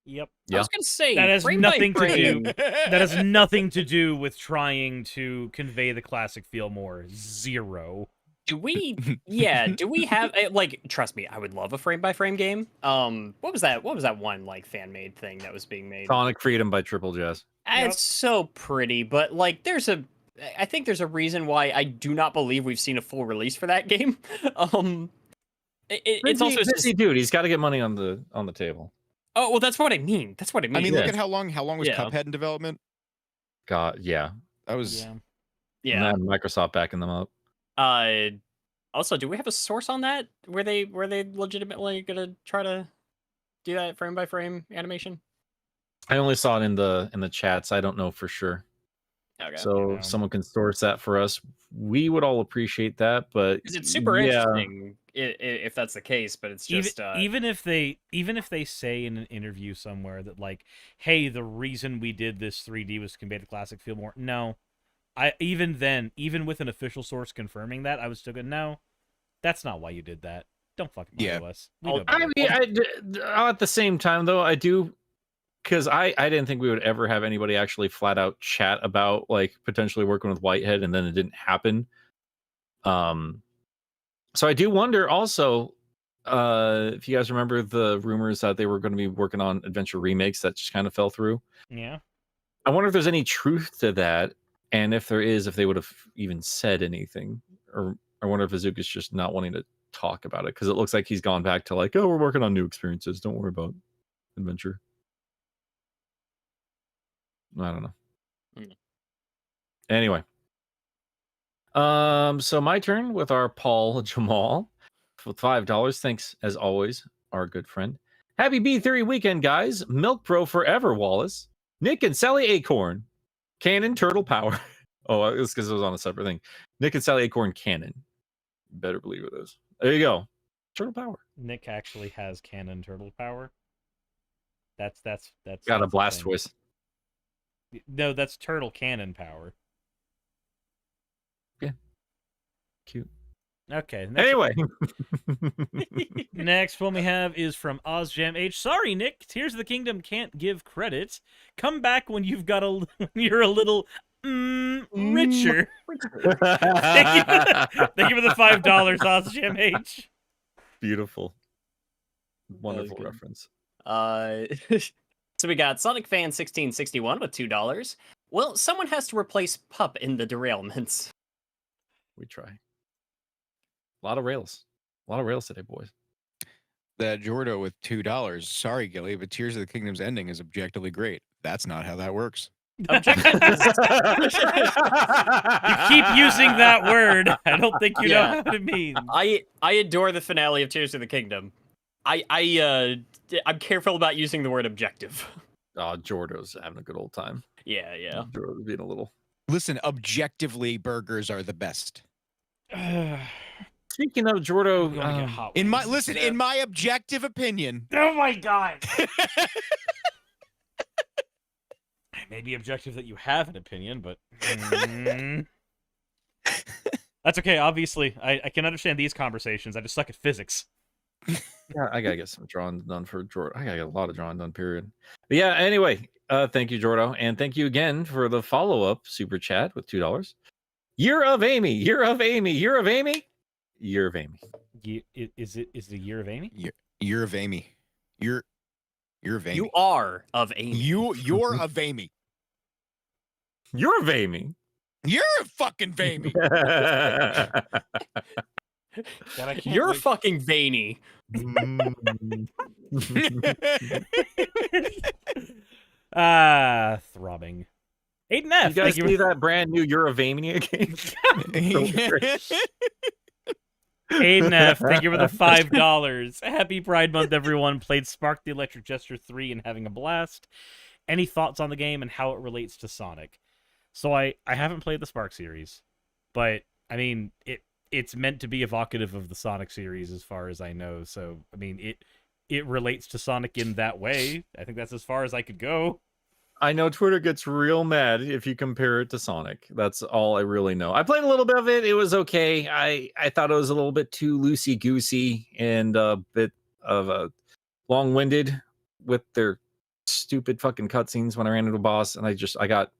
Yep. I was gonna say That has frame by nothing to frame. do. That has nothing to do with trying to convey the classic feel more. Zero. Do we? Yeah. Do we have like? Trust me, I would love a frame by frame game. What was that? What was that one like fan made thing that was being made? Sonic Freedom by Triple Jazz. It's so pretty, but like, I think there's a reason why I do not believe we've seen a full release for that game. It's also busy dude. He's got to get money on the table. Oh well, that's what I mean. That's what I mean. I mean, Yeah. look at how long was Yeah. Cuphead in development? God, yeah. That was Yeah. Yeah. And then Microsoft backing them up. Also, do we have a source on that? Were they legitimately gonna try to do that frame by frame animation? I only saw it in the chats. I don't know for sure. Okay. So Yeah. if someone can source that for us, we would all appreciate that. But Because it's super yeah, interesting if that's the case, but it's just even if they say in an interview somewhere that like, hey, the reason we did this 3D was to convey the classic feel more. No, even with an official source confirming that, I was still going, no, that's not why you did that. Don't fucking lie to us. We know I better. mean, at the same time though, I do, because I didn't think we would ever have anybody actually flat out chat about like potentially working with Whitehead, and then it didn't happen. So I do wonder also if you guys remember the rumors that they were going to be working on adventure remakes that just kind of fell through. Yeah. I wonder if there's any truth to that, And if there is, if they would have even said anything, or I wonder if Azuka's just not wanting to talk about it because it looks like he's gone back to like, oh, we're working on new experiences. Don't worry about adventure. I don't know. Anyway. So my turn with our Paul Jamal with $5. Thanks as always, our good friend. Happy B Theory weekend, guys. Milk Pro forever, Wallace. Nick and Sally Acorn. Cannon Turtle Power. Oh, it's because it was on a separate thing. Nick and Sally Acorn Cannon. Better believe it is. There you go. Turtle Power. Nick actually has cannon turtle power. That's Got that's a the blast thing. twist. No, that's turtle cannon power. Cute. Okay. Next, Anyway. next one we have is from OzJam H. Sorry, Nick. Tears of the Kingdom can't give credit. Come back when you've got when you're a little richer. Thank you for the $5, OzJam H. Beautiful. Wonderful good. reference. So we got Sonic Fan 1661 with $2. Well, someone has to replace Pup in the derailments. We try. A lot of rails. A lot of rails today, boys. That Jordo with $2. Sorry, Gilly, but Tears of the Kingdom's ending is objectively great. That's not how that works. Objective You keep using that word. I don't think you know what it means. I adore the finale of Tears of the Kingdom. I'm careful about using the word objective. Oh, Jordo's having a good old time. Yeah. Jordo's being a little. Listen, objectively, burgers are the best. Speaking of Jordo, I'm gonna get hot In my wings. in my objective opinion, Oh my god. It may be objective that you have an opinion, but that's okay. Obviously, I can understand these conversations. I just suck at physics. yeah, I gotta get some drawing done for Jordo. I gotta get a lot of drawing done, period. But yeah, anyway, thank you, Jordo. And thank you again for the follow-up super chat with $2. Year of Amy, year of Amy, year of Amy, year of Amy. Is it the year of Amy? You're of Amy. You're of Amy. You are of Amy. You're of Amy. You're of Amy. You're a fucking Amy. God, I can't You're wait. fucking veiny. Throbbing. Aiden F. You guys thank see that brand new Eurovania game? Aiden F. Thank you for the $5. Happy Pride Month, everyone. Played Spark the Electric Jester 3 and having a blast. Any thoughts on the game and how it relates to Sonic? So I haven't played the Spark series, but I mean it's meant to be evocative of the Sonic series as far as I know. So I mean it relates to Sonic in that way. I think that's as far as I could go. I know Twitter gets real mad if you compare it to Sonic. That's all I really know. I played a little bit of it. It was okay. I thought it was a little bit too loosey-goosey and a bit of a long-winded with their stupid fucking cutscenes when I ran into a boss, and I got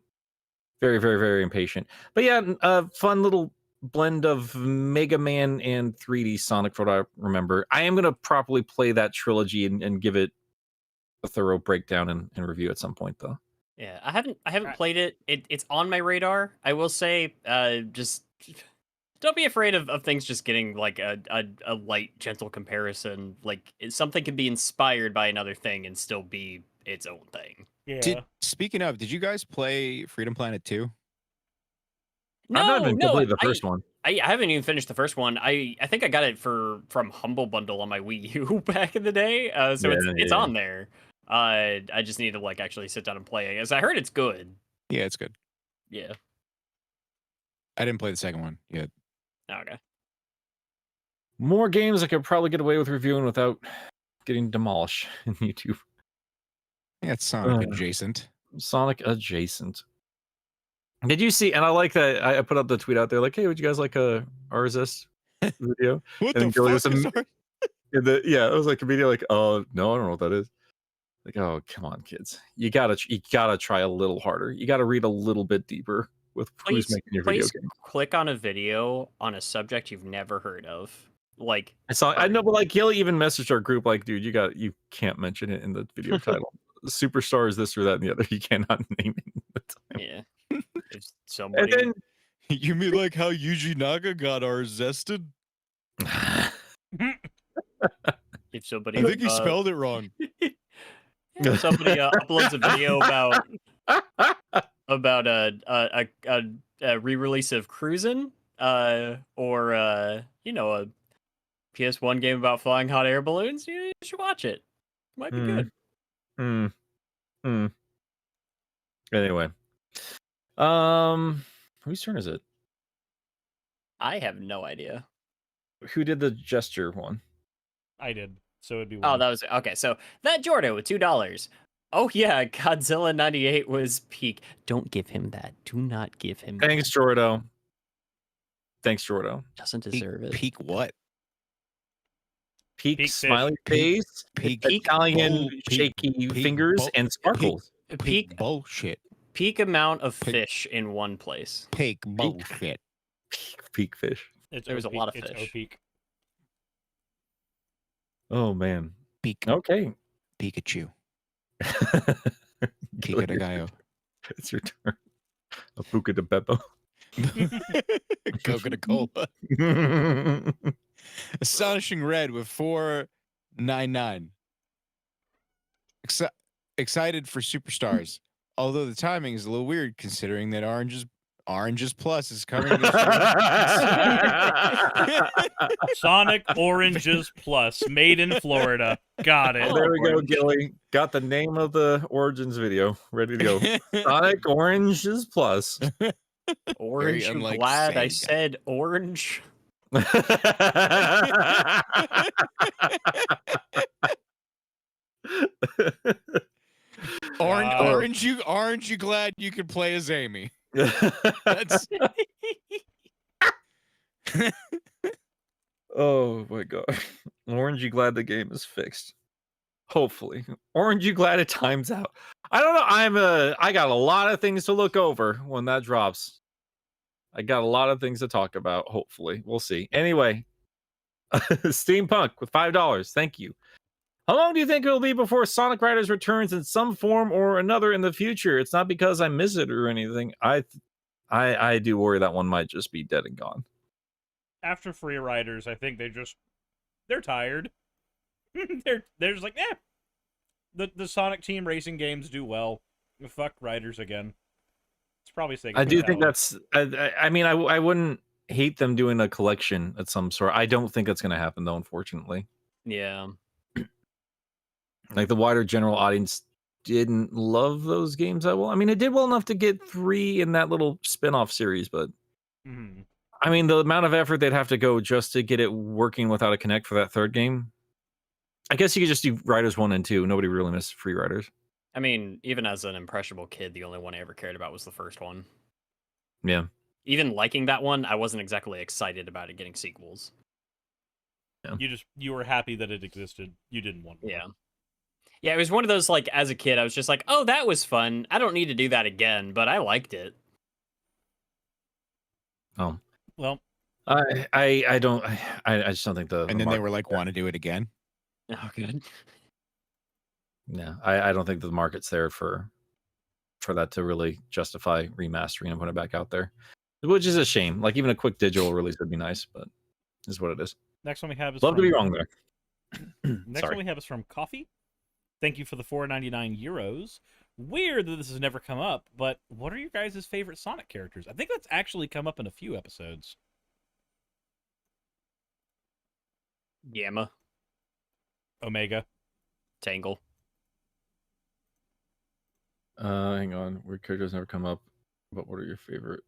very, very, very impatient. But yeah, a fun little blend of Mega Man and 3D Sonic from what I remember. I am going to properly play that trilogy and give it a thorough breakdown and review at some point, though. Yeah, I haven't played it. It's on my radar. I will say, just don't be afraid of things just getting like a light, gentle comparison. Like something can be inspired by another thing and still be its own thing. Yeah. Speaking of, did you guys play Freedom Planet 2? I've not even played the first one. I haven't even finished the first one. I think I got it from Humble Bundle on my Wii U back in the day. So it's on there. I just need to like actually sit down and play it. As I heard it's good. Yeah, it's good. Yeah. I didn't play the second one yet. Okay. More games I could probably get away with reviewing without getting demolished in YouTube. Yeah, it's Sonic adjacent. Sonic adjacent. Did you see? And I like that I put up the tweet out there like, hey, would you guys like a RSS video? What And the Gilly fuck? was yeah, it was like a video like, oh no, I don't know what that is. Like, oh come on, kids, you gotta try a little harder. You gotta read a little bit deeper with who's making your video game. Click on a video on a subject you've never heard of. Like I know, but like Gilly even messaged our group like, dude, you can't mention it in the video title. Superstar is this or that and the other. You cannot name it. Yeah. if And somebody then You mean like how Yuji Naga got ours zested? if somebody I think he spelled it wrong. if somebody uploads a video about a re-release of Cruisin', or you know, a PS1 game about flying hot air balloons, you should watch it. Might be good. Anyway, whose turn is it? I have no idea. Who did the gesture one? I did. So it'd be Oh, one. that was okay. So that Jordan with $2. Oh yeah, Godzilla 98 was peak. Don't give him that. Do not give him that. Thanks, Jordo. Thanks, Jordo. Doesn't deserve it. Peak what? Peak Peak smiley fish. face, Peak Italian bull- shaky peak fingers, bull- and sparkles. Peak bullshit. peak amount of Peak- fish in one place. Peak bullshit. Peak fish. There was a lot of It's fish. O-peak. Oh man. Peak Okay. Pikachu. Gilly, Pika de Gallo. it's your turn. A Puka de Beppo. Coca-Cola. Astonishing Red with 499. Excited for Superstars. Although the timing is a little weird considering that Oranges Plus is coming this Sonic Oranges Plus, made in Florida. Got it. There we go, Orange. Gilly. Got the name of the Origins video ready to go. year. Sonic Oranges Plus. Orange. I'm unlike glad I Sega. said orange. Wow. Orange, you glad you could play as Amy. That's Oh my god. Orange, you glad the game is fixed? Hopefully. Orange, you glad it times out? I don't know. I got a lot of things to look over when that drops. I got a lot of things to talk about. Hopefully. We'll see. Anyway. Steampunk with $5. Thank you. How long do you think it'll be before Sonic Riders returns in some form or another in the future? It's not because I miss it or anything. I do worry that one might just be dead and gone. After Free Riders, I think they're tired. they're just like, the Sonic Team racing games do well. Fuck Riders again. It's probably Sega. I do think mentality. that's. I mean, I wouldn't hate them doing a collection at some sort. I don't think that's going to happen though. Unfortunately, Yeah. like the wider general audience didn't love those games that well. I mean, it did well enough to get 3 in that little spin-off series, but Mhm. I mean, the amount of effort they'd have to go just to get it working without a connect for that third game. I guess you could just do Riders 1 and 2. Nobody really missed Free Riders. I mean, even as an impressionable kid, the only one I ever cared about was the first one. Yeah. Even liking that one, I wasn't exactly excited about it getting sequels. You were happy that it existed. You didn't want more. Yeah. Yeah, it was one of those, like, as a kid, I was just like, oh, that was fun. I don't need to do that again, but I liked it. Oh. Well, I just don't think the and then they market- were like, want to do it again. Oh, good. Yeah, I don't think the market's there for that to really justify remastering and putting it back out there, which is a shame. Like even a quick digital release would be nice, but is what it is. next one we have is Love to from, be wrong there. Next Sorry. one we have is from Coffee. Thank you for the 4.99 euros. Weird that this has never come up, but what are your guys' favorite Sonic characters? I think that's actually come up in a few episodes. Gamma, Omega. Tangle. Hang on. Weird characters never come up. But what are your favorite?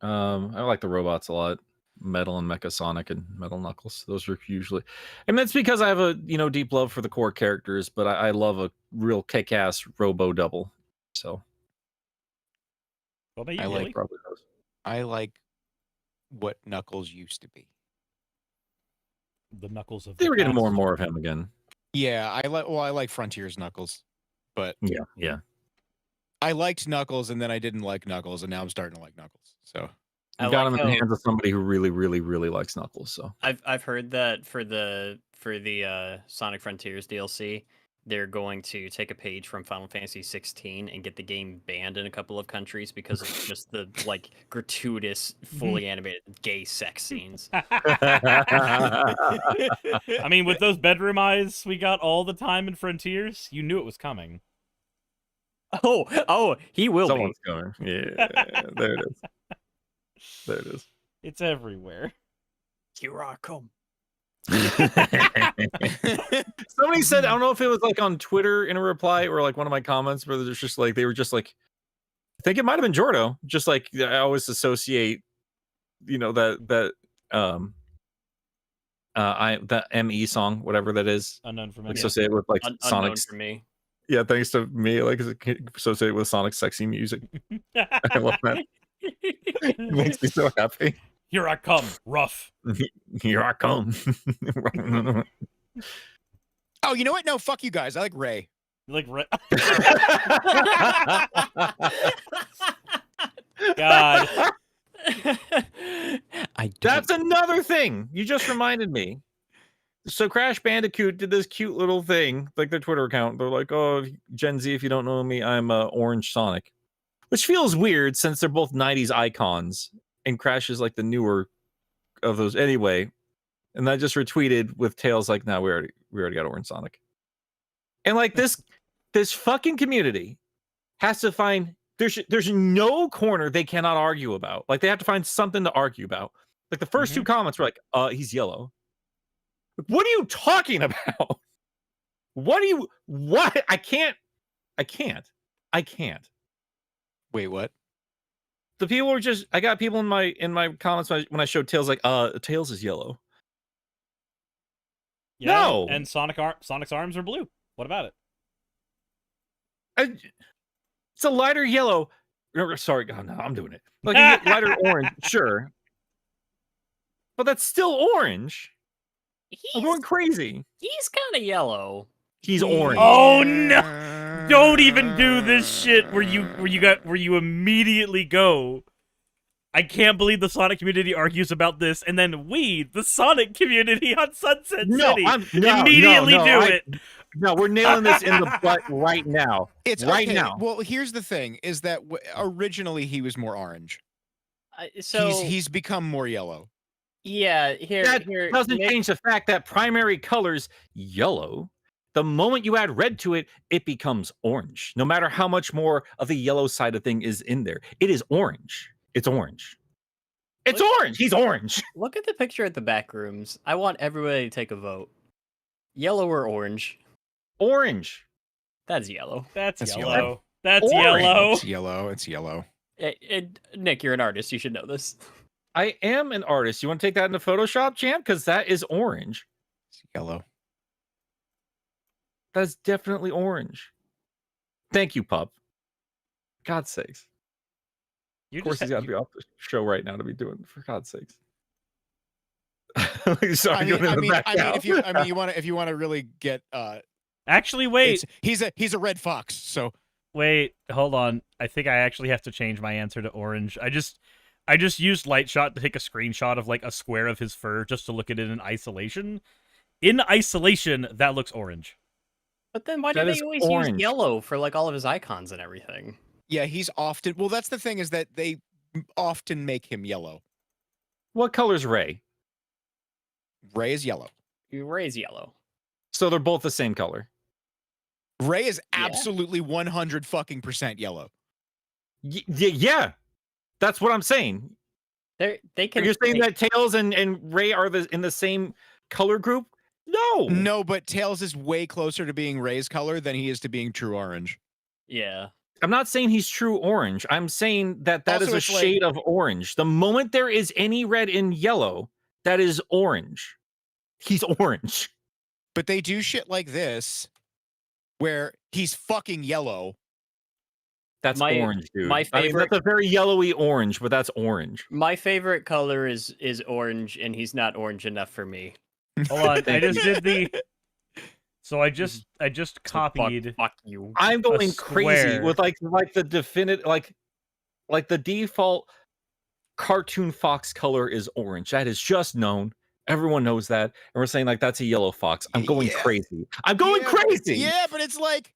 I like the robots a lot. Metal and Mecha Sonic and Metal Knuckles. Those are usually, and that's because I have a deep love for the core characters, but I love a real kick-ass Robo double. So What about you, I like Billy? probably those. I like what Knuckles used to be. The Knuckles of They the were getting more past. and more of him again. Yeah, I like Frontiers Knuckles, but Yeah. I liked Knuckles and then I didn't like Knuckles, and now I'm starting to like Knuckles. So You I got like him in the how- hands of somebody who really, really, really likes Knuckles. So I've heard that for the Sonic Frontiers DLC, they're going to take a page from Final Fantasy 16 and get the game banned in a couple of countries because of just the like gratuitous, fully animated gay sex scenes. I mean, with those bedroom eyes we got all the time in Frontiers, you knew it was coming. Oh, he will be. Someone's going. Yeah, there it is. There it is. It's everywhere. Here I come. Somebody said, I don't know if it was like on Twitter in a reply or like one of my comments, where there's just like they were just like, I think it might have been Jordo. Just like I always associate, that that ME song, whatever that is, Unknown for me. associated with like Unknown Sonic's. for me. Yeah, thanks to me, like associated with Sonic's sexy music. I love that. It makes me so happy. Here I come, rough. Here I come. Oh, you know what? No, fuck you guys. I like Ray. Like, God. That's another thing. You just reminded me. So Crash Bandicoot did this cute little thing, like their Twitter account. They're like, "Oh, Gen Z, if you don't know me, I'm Orange Sonic," which feels weird since they're both '90s icons, and Crash is like the newer of those anyway. And I just retweeted with Tails like, "No, we already got Orange Sonic," and like this fucking community has to find there's no corner they cannot argue about. Like they have to find something to argue about. Like the first two comments were like, he's yellow. What are you talking about? What? I can't. Wait, what? The people were just, I got people in my comments when I showed Tails like, Tails is yellow. Yeah, No! And Sonic's arms are blue. What about it? It's a lighter yellow. Sorry, no, I'm doing it. Like a lighter orange, sure. But that's still orange. I'm going crazy. He's kind of yellow. He's orange. Oh no! Don't even do this shit where you immediately go, I can't believe the Sonic community argues about this, and then we, the Sonic community on Sunset City, immediately do it. No, we're nailing this in the butt right now. It's right okay. now. Well, here's the thing: is that originally he was more orange. So he's become more yellow. Yeah, That doesn't Nick, change the fact that primary color's yellow. The moment you add red to it, it becomes orange. No matter how much more of the yellow side of thing is in there, it is orange. It's orange. It's orange. He's orange. Look at the picture at the back rooms. I want everybody to take a vote. Yellow or orange? Orange. That's yellow. That's yellow. yellow. That's Orange. yellow. It's yellow. It's yellow. Nick, you're an artist. You should know this. I am an artist. You want to take that into Photoshop, champ? Because that is orange. It's yellow. That's definitely orange. Thank you, Pup. God's sakes. Of course, he's got to be off the show right now to be doing it, for God's sakes. Sorry, if you want to really get Actually, wait. He's a red fox. So wait, hold on. I think I actually have to change my answer to orange. I just used Lightshot to take a screenshot of like a square of his fur just to look at it in isolation. In isolation, that looks orange. But then why do they always use yellow for like all of his icons and everything? Yeah, he's often. Well, that's the thing, is that they often make him yellow. What color's Ray? Ray is yellow. Ray's yellow. So they're both the same color. Ray is absolutely 100 fucking % yellow. Yeah, that's what I'm saying. They can. You're saying that Tails and Ray are in the same color group? No, but Tails is way closer to being Ray's color than he is to being true orange. Yeah. I'm not saying he's true orange. I'm saying that Also, is a shade of orange. The moment there is any red in yellow, that is orange. He's orange. But they do shit like this, where he's fucking yellow. That's orange, dude. My favorite. That's a very yellowy orange, but that's orange. My favorite color is orange, and he's not orange enough for me. Hold on, I just did the. So I just copied. Fuck you. I'm going crazy with like the definite like the default cartoon fox color is orange. That is just known. Everyone knows that, and we're saying like that's a yellow fox. I'm going Yeah. crazy. I'm going Yeah, crazy. Yeah, but it's like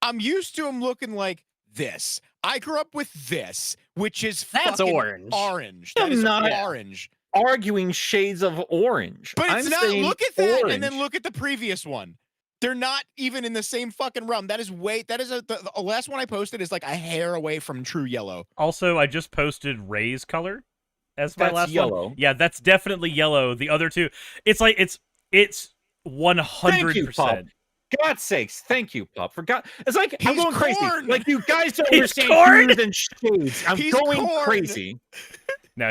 I'm used to him looking like this. I grew up with this, which is That's fucking orange. orange. I'm That is not- orange. Arguing shades of orange. But it's I'm not. saying Look at that, and then orange. look at the previous one. They're not even in the same fucking realm. That is the last one I posted is like a hair away from true yellow. Also, I just posted Ray's color as my That's last yellow. one. Yeah, that's definitely yellow. The other two, it's like it's 100%. God's sakes, thank you, Pup. It's like I'm He's going crazy. corn. Like you guys don't He's understand corn. hues and shades. I'm He's going corn. crazy. No,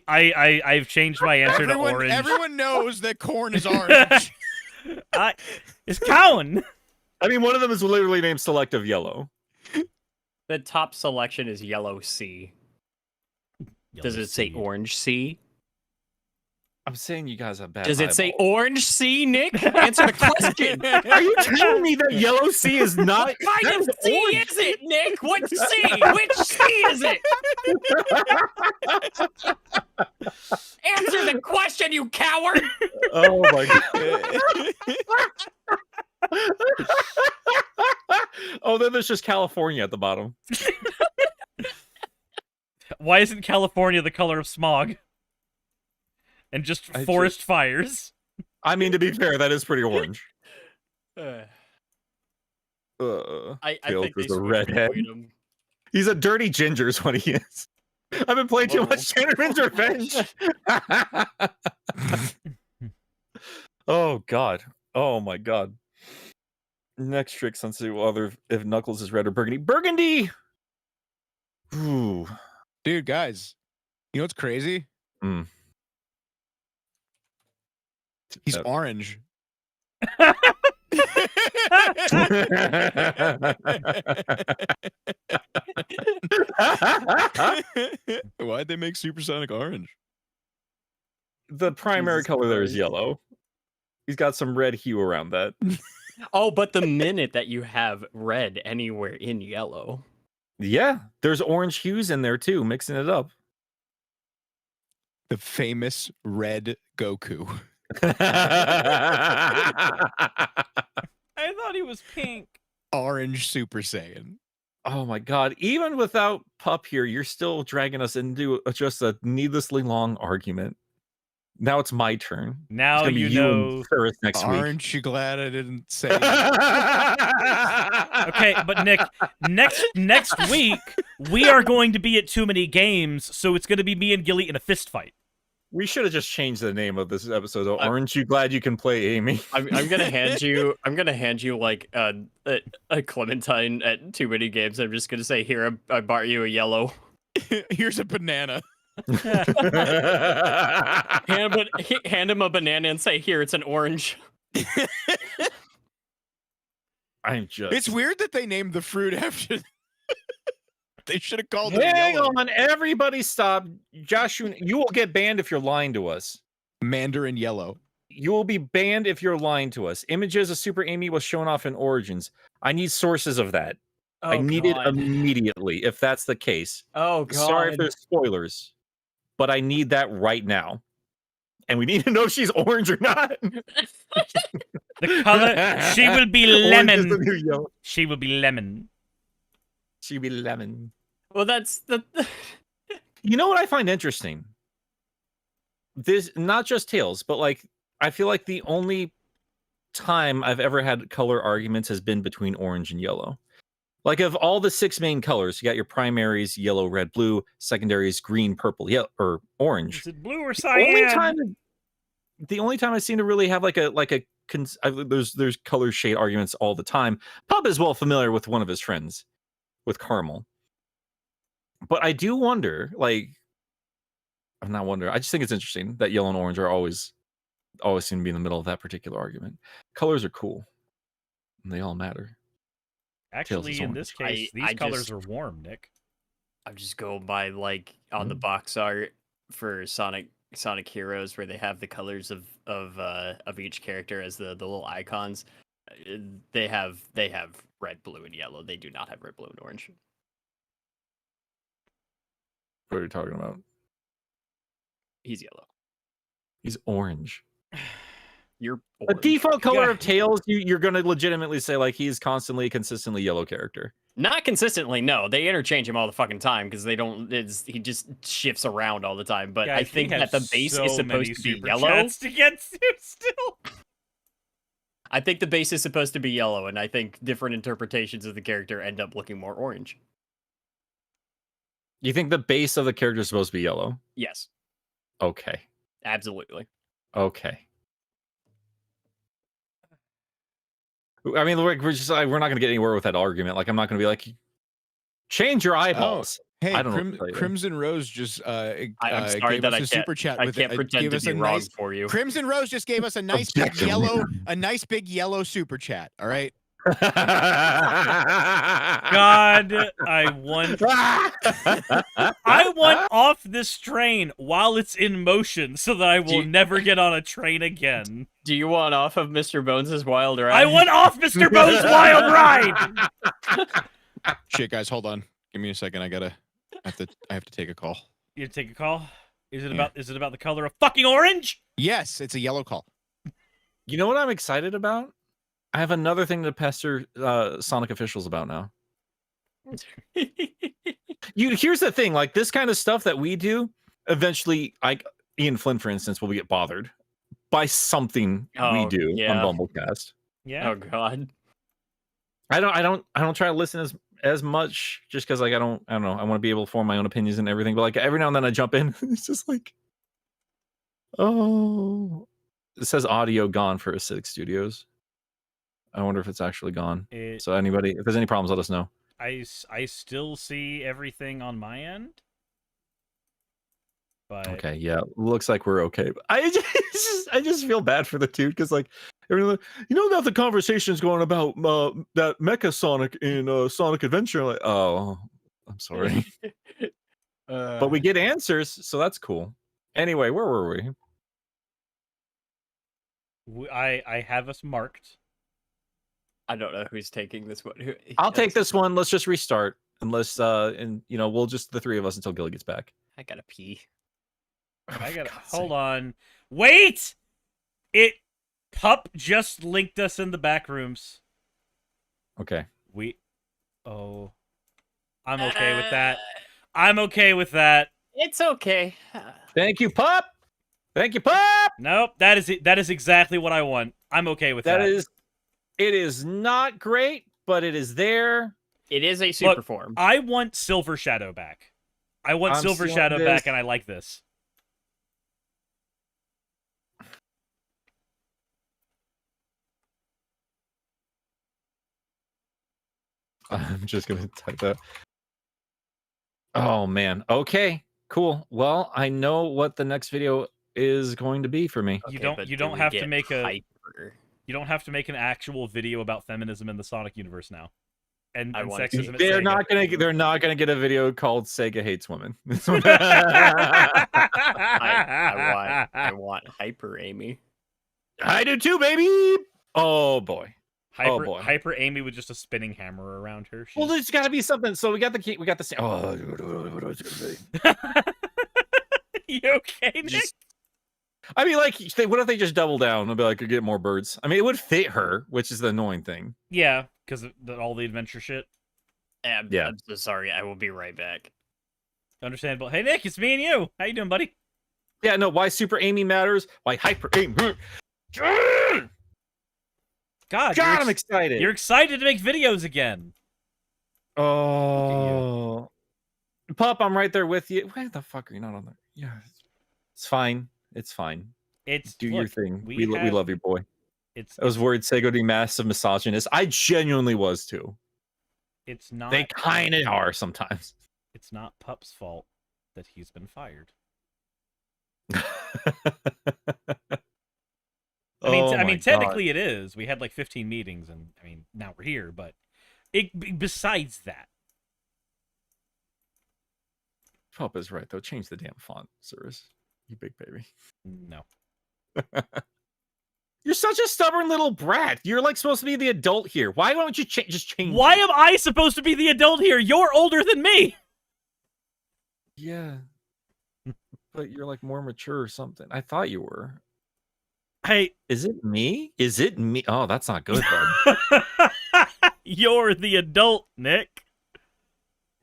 I've changed my answer to orange. Everyone knows that corn is orange. It's Cowan. I mean, one of them is literally named Selective Yellow. The top selection is yellow C. Does it say orange C? I'm saying you guys have bad. Does it say eyeballs. orange C, Nick? Answer the question. Are you telling me that yellow C is not? What that kind of is C orange? is it, Nick? What C? Which C is it? Answer the question, you coward! Oh my god. Oh, then there's just California at the bottom. Why isn't California the color of smog? And just forest fires? I mean, to be fair, that is pretty orange. I Phil think is they a redhead. switched him. He's a dirty ginger is what he is. I've been playing too much Channerman's Revenge. Oh god. Oh my god. Next trick, let's see if Knuckles is red or burgundy. Burgundy! Ooh. Dude, guys, you know what's crazy? Mm. He's orange. Why'd they make Supersonic orange? The primary Jesus color there is Christ. yellow. He's got some red hue around that. Oh, but the minute that you have red anywhere in yellow. Yeah, there's orange hues in there too, mixing it up. The famous red Goku. I thought he was pink. Orange Super Saiyan. Oh my god, even without Pup here, you're still dragging us into just a needlessly long argument. Now it's my turn. It's Now gonna be you and know. Suris next week. Aren't you glad I didn't say Okay, but Nick, next week we are going to be at too many games, so it's going to be me and Gilly in a fist fight. We should have just changed the name of this episode. Aren't you glad you can play Amy? I'm gonna hand you. I'm gonna hand you like a clementine at too many games. I'm just gonna say, here, I bought you a yellow. Here's a banana. Hand him a banana and say, here, it's an orange. I'm just. It's weird that they named the fruit after. They should have called it Hang yellow. on, everybody stop. Josh, you will get banned if you're lying to us. Mandarin yellow. You will be banned if you're lying to us. Images of Super Amy was shown off in Origins. I need sources of that. I need it immediately if that's the case. Oh, God. Sorry if there's spoilers, but I need that right now. And we need to know if she's orange or not. The color, she will be Orange is the lemon. new yellow. She will be lemon. She'll be lemon. Well, that's the. You know what I find interesting? This, not just Tails, but like, I feel like the only time I've ever had color arguments has been between orange and yellow. Like, of all the 6 main colors, you got your primaries, yellow, red, blue, secondaries, green, purple, yellow, or orange. Is it blue or The cyan? only time I seem to really have there's color shade arguments all the time. Pup is well familiar with one of his friends, with Caramel. But I do wonder, like, I'm not wondering. I just think it's interesting that yellow and orange are always seem to be in the middle of that particular argument. Colors are cool, and they all matter. Actually, in this case, these colors are warm, Nick. I'm just going by like on the box art for Sonic Heroes, where they have the colors of each character as the little icons. They have red, blue, and yellow. They do not have red, blue, and orange. What are you talking about? He's yellow. He's orange. You're The orange. default color God. of Tails, you're going to legitimately say like he's constantly, consistently yellow character. Not consistently, no. They interchange him all the fucking time because they don't. He just shifts around all the time. But I Guys, we think have that the base so is many supposed to be super yellow. chats to get to still. I think the base is supposed to be yellow, and I think different interpretations of the character end up looking more orange. You think the base of the character is supposed to be yellow? Yes, Okay. absolutely. Okay. I mean, we're not going to get anywhere with that argument. Like, I'm not going to be like, change your eyeballs. Hey, I don't know what to tell you. Crimson Rose just I'm sorry gave that us I a super chat I with can't pretend gave to us be a wrong nice for you. Crimson Rose just gave us a nice big Objection. yellow super chat. All right. God, I want off this train while it's in motion so that I will never get on a train again. Do you want off of Mr. Bones' wild ride? I want off Mr. Bo's wild ride. Shit, guys, hold on. Give me a second. I have to take a call. You take a call. Is it Yeah. about the color of fucking orange? Yes, it's a yellow call. You know what I'm excited about? I have another thing to pester Sonic officials about now. Here's the thing, like this kind of stuff that we do, eventually, like Ian Flynn, for instance, will get bothered by something we do yeah. on Bumblecast. Yeah. Oh god. I don't try to listen as much just because like I don't know. I want to be able to form my own opinions and everything. But like every now and then I jump in. It's just like, oh, it says audio gone for Acidic Studios. I wonder if it's actually gone. So anybody, if there's any problems, let us know. I still see everything on my end. But Okay, yeah, looks like we're okay. But I just feel bad for the dude because like everyone, you know that the conversation is going about that Mecha Sonic in Sonic Adventure. Like, oh, I'm sorry, but we get answers, so that's cool. Anyway, where were we? I have us marked. I don't know who's taking this one. I'll take this one. Let's just restart, unless and you know we'll just the three of us until Gilly gets back. I gotta pee. I gotta God's hold sake. on. Wait! Pup just linked us in the back rooms. Okay. I'm okay with that. I'm okay with that. It's okay. Thank you, Pup. Thank you, Pup. Nope, that is exactly what I want. I'm okay with that. It is not great, but it is there. It is a super Look, form. I want Silver Shadow back. I want I'm Silver seeing Shadow this. back, and I like this. I'm just gonna type that. Oh man. Okay. Cool. Well, I know what the next video is going to be for me. You Okay, don't but you do don't we have to get make a hyper? you don't have to make an actual video about feminism in the Sonic universe now. And, I and want to. sexism at They're Sega. not gonna get a video called Sega Hates Women. I want hyper Amy. I do too, baby. Oh boy. Hyper, boy. Hyper Amy with just a spinning hammer around her. Well, there's got to be something. So we got the. Oh, You okay, Nick? I mean, like, what if they just double down and be like, get more birds? I mean, it would fit her, which is the annoying thing. Yeah, because all the adventure shit. Yeah. I'm so sorry. I will be right back. Understandable. Hey, Nick, it's me and you. How you doing, buddy? Yeah, no. Why Super Amy matters? Why Hyper Amy? God, God, I'm excited. You're excited to make videos again. Oh, Pup, I'm right there with you. Why the fuck are you not on there? Yeah, it's fine. It's fine. Do your thing. We love you, boy. I was worried Sego would be massive misogynist. I genuinely was too. It's not. They kind of are sometimes. It's not Pup's fault that he's been fired. I mean, technically it is. We had like 15 meetings, and I mean, now we're here. But besides that, Pup is right though. Change the damn font, Suris. You big baby. no. You're such a stubborn little brat. You're like supposed to be the adult here. Why don't you just change? Why am I supposed to be the adult here? You're older than me. Yeah. But you're like more mature or something. I thought you were. Hey, Is it me? Is it me? Oh, that's not good, bud. you're the adult, Nick.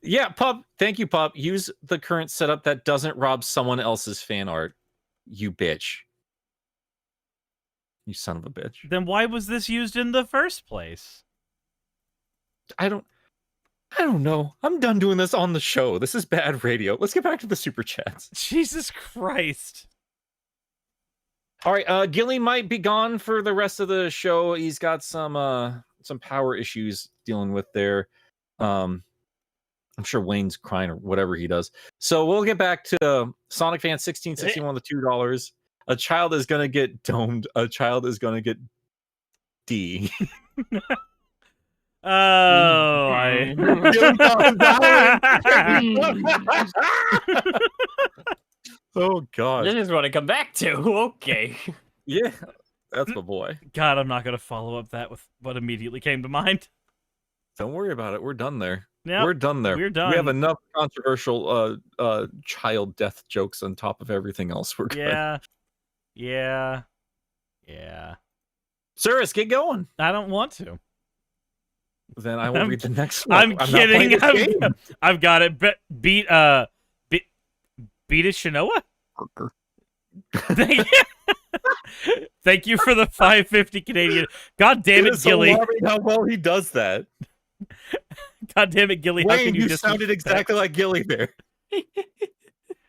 Yeah, Pup. Thank you, Pup. Use the current setup that doesn't rob someone else's fan art. You bitch. You son of a bitch. Then why was this used in the first place? I don't know. I'm done doing this on the show. This is bad radio. Let's get back to the super chats. Jesus Christ. All right, Gilly might be gone for the rest of the show. He's got some power issues dealing with there. I'm sure Wayne's crying or whatever he does. So we'll get back to Sonic Fan 1661 with $2. A child is gonna get domed. A child is gonna get D. Oh, Oh god. This is what I come back to. Okay. Yeah, that's my boy. God, I'm not gonna follow up that with what immediately came to mind. Don't worry about it. We're done there. Yep, We're done there. we're done. We have enough controversial child death jokes on top of everything else. We're good. Yeah. Suris, get going. I don't want to. Then I will read the next one. I'm not playing kidding. this game. I've got it. Beat it, Shinoa? Thank you for the 550 Canadian. God damn it, is so Gilly. alarming how well he does that. God damn it, Gilly. How Wayne, can you sounded exactly like Gilly there.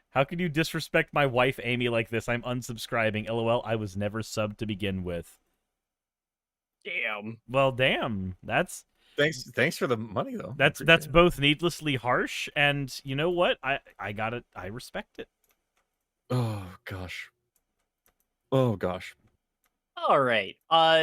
How can you disrespect my wife, Amy, like this? I'm unsubscribing. LOL, I was never subbed to begin with. Damn. Well, damn. That's Thanks for the money though. that's both needlessly harsh, and you know what? I got it. I respect it. Oh gosh. Oh gosh. All right.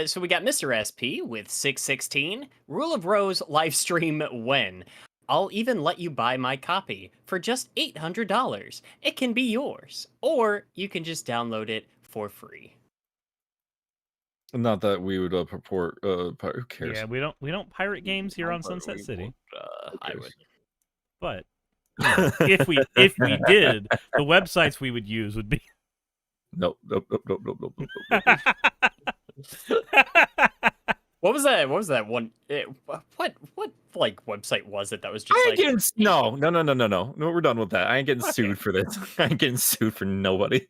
So we got Mr. SP with 616. Rule of Rose live stream when? I'll even let you buy my copy for just $800. It can be yours, or you can just download it for free. Not that we would purport. Who cares? Yeah, we don't pirate games here on Sunset City. I would. But if we did, the websites we would use would be Nope. What was that? What was that one? What like website was it that was just I like? ain't getting no. We're done with that. I ain't getting sued for this. I ain't getting sued for nobody.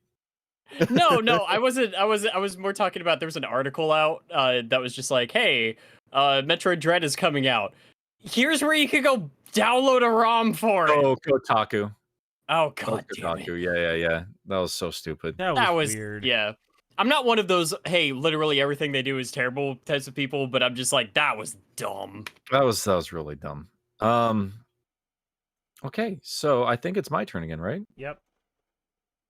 No, I wasn't. I was more talking about there was an article out that was just like, hey, Metroid Dread is coming out. Here's where you could go download a ROM for it. Oh, Kotaku. Oh god damn it. Kotaku. Yeah. That was so stupid. that was weird. Yeah. I'm not one of those, hey, literally everything they do is terrible types of people, but I'm just like, that was dumb. That was really dumb. Okay, so I think it's my turn again, right? Yep.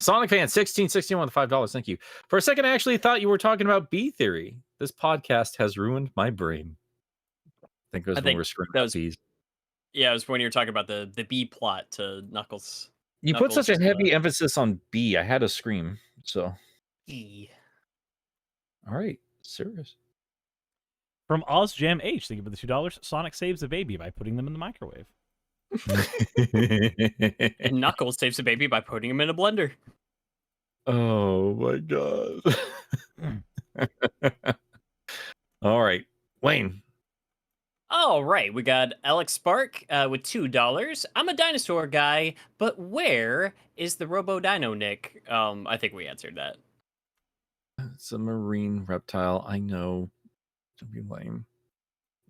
Sonic Fan 1661 with $5. Thank you. For a second, I actually thought you were talking about B theory. This podcast has ruined my brain. I think it was when we were screwing that up was- bees. Yeah, it was when you were talking about the B plot to Knuckles. You put such a Knuckles, heavy emphasis on B. I had to scream. So, E. all right, serious. From OzJam H, thank you for the $2. Sonic saves a baby by putting them in the microwave. And Knuckles saves a baby by putting him in a blender. Oh my god. All right, Wayne. All right, we got Alex Spark with $2. I'm a dinosaur guy, but where is the Robo Dino, Nick? I think we answered that. It's a marine reptile. I know. Don't be lame.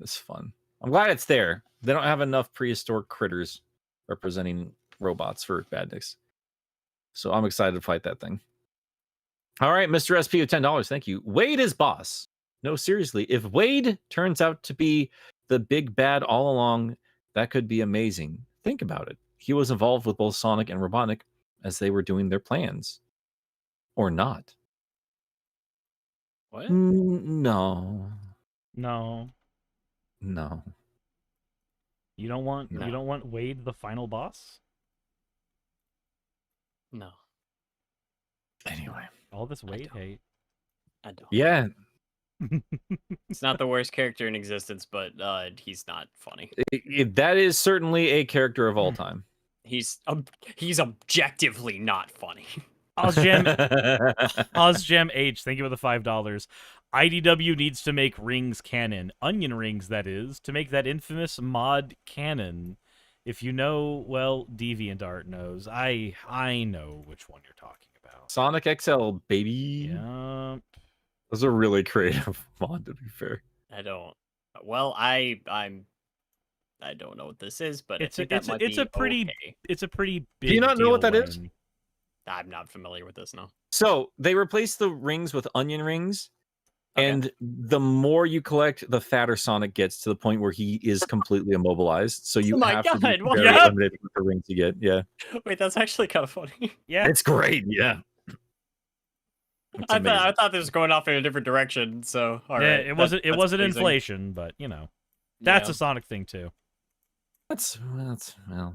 It's fun. I'm glad it's there. They don't have enough prehistoric critters representing robots for badniks. So I'm excited to fight that thing. All right, Mr. SP with $10. Thank you. Wade is boss. No, seriously. If Wade turns out to be the big bad all along, that could be amazing. Think about it. He was involved with both Sonic and Robotnik as they were doing their plans. Or not. What? No. No. You don't want Wade the final boss? No, Anyway. All this Wade don't. hate. I don't. Yeah. It's not the worst character in existence, but he's not funny. That is certainly a character of all time. He's objectively not funny. Ozgem H, thank you for the $5. IDW needs to make rings canon. Onion rings, that is, to make that infamous mod canon. If you know, well, DeviantArt knows. I know which one you're talking about. Sonic XL, baby. Yeah. Those are really creative mod, to be fair. I don't. Well, I don't know what this is, but It's I think that might be okay. It's a pretty big. Do you not know deal, what that is? Wayne. I'm not familiar with this now. So they replaced the rings with onion rings. Okay. And the more you collect, the fatter Sonic gets, to the point where he is completely immobilized. So you have to be God, very yeah. limited with the rings you get. Yeah, Wait, that's actually kind of funny. Yeah. it's great. Yeah, I thought this was going off in a different direction. So all Yeah, right, it wasn't that's pleasing. inflation, But you know, that's Yeah. a Sonic thing too. that's well,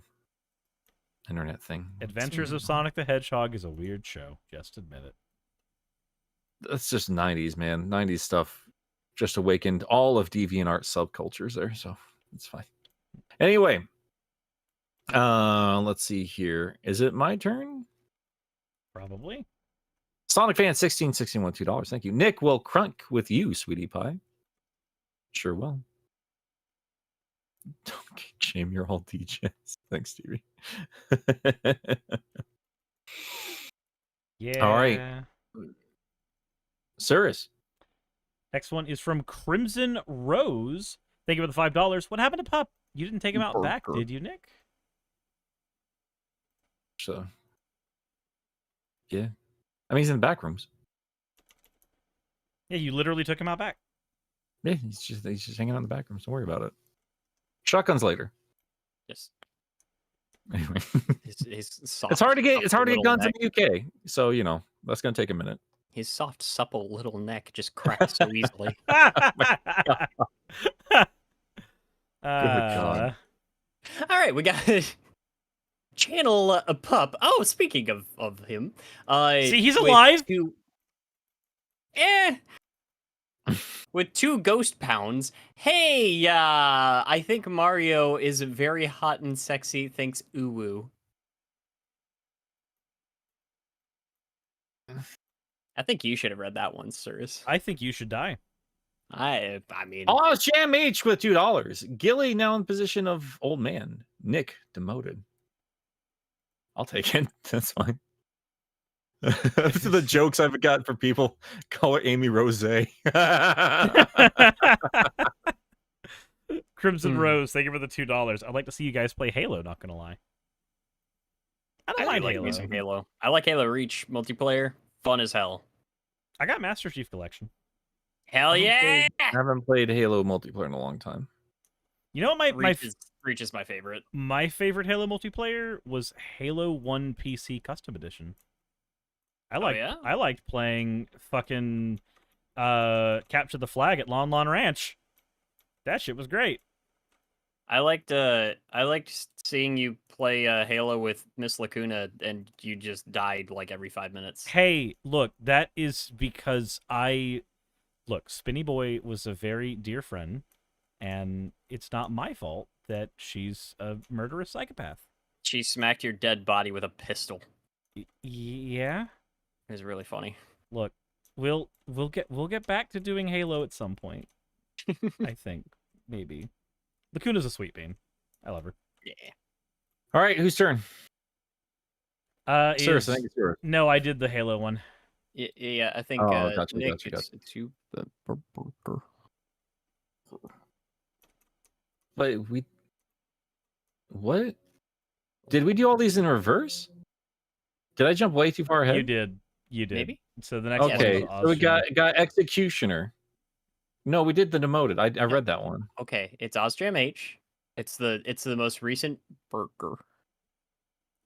internet thing. Adventures of Sonic the Hedgehog is a weird show. Just admit it. That's just 90s, man. 90s stuff just awakened all of DeviantArt subcultures there, so it's fine. Anyway, let's see here. Is it my turn? Probably. Sonic fan 1661 $2. Thank you. Nick will crunk with you, sweetie pie. Sure will. Don't kink shame, you're all DJs. Thanks, Stevie. Yeah. All right. Suris. Next one is from Crimson Rose. Thank you for the $5. What happened to Pup? You didn't take him out back, did you, Nick? So, yeah. I mean, he's in the back rooms. Yeah, you literally took him out back. Yeah, he's just hanging out in the back rooms. Don't worry about it. Shotguns later. Just Anyway, his soft, it's hard to get little guns neck. in the UK, so you know that's gonna take a minute. His soft, supple little neck just cracks so easily. God. All right, we got Channel Pup. Oh, speaking of him, See, he's with alive. With 2 ghost pounds. Hey, I think Mario is very hot and sexy. Thanks, uwu. I think you should have read that one, sirs. I think you should die. I mean, Oh, Jam H with $2. Gilly now in position of old man. Nick demoted. I'll take it. That's fine. Those are the jokes I've got for people. Call her Amy Rose. Crimson Rose, thank you for the $2. I'd like to see you guys play Halo, not gonna lie. I don't mind like Halo. me some Halo. I like Halo Reach multiplayer. Fun as hell. I got Master Chief Collection. Hell yeah! I haven't played Halo multiplayer in a long time. You know what Reach is my favorite. my favorite Halo multiplayer was Halo 1 PC Custom Edition. I liked playing fucking Capture the Flag at Lon Lon Ranch. That shit was great. I liked seeing you play Halo with Miss Lacuna, and you just died like every 5 minutes. Hey, look, that is because Spinny Boy was a very dear friend, and it's not my fault that she's a murderous psychopath. She smacked your dead body with a pistol. Yeah. It was really funny. Look, we'll get back to doing Halo at some point. I think maybe. Lacuna's a sweet bean. I love her. Yeah. All right, whose turn? Suris, I think it's yours. No, I did the Halo one. Yeah, I think Gotcha, Nick, gotcha. it's you. But what? Did we do all these in reverse? Did I jump way too far ahead? You did. Maybe. So the next Okay, one so we got Executioner. No, we did the demoted. I read that one. Okay, it's Ozjam H. It's the most recent burger.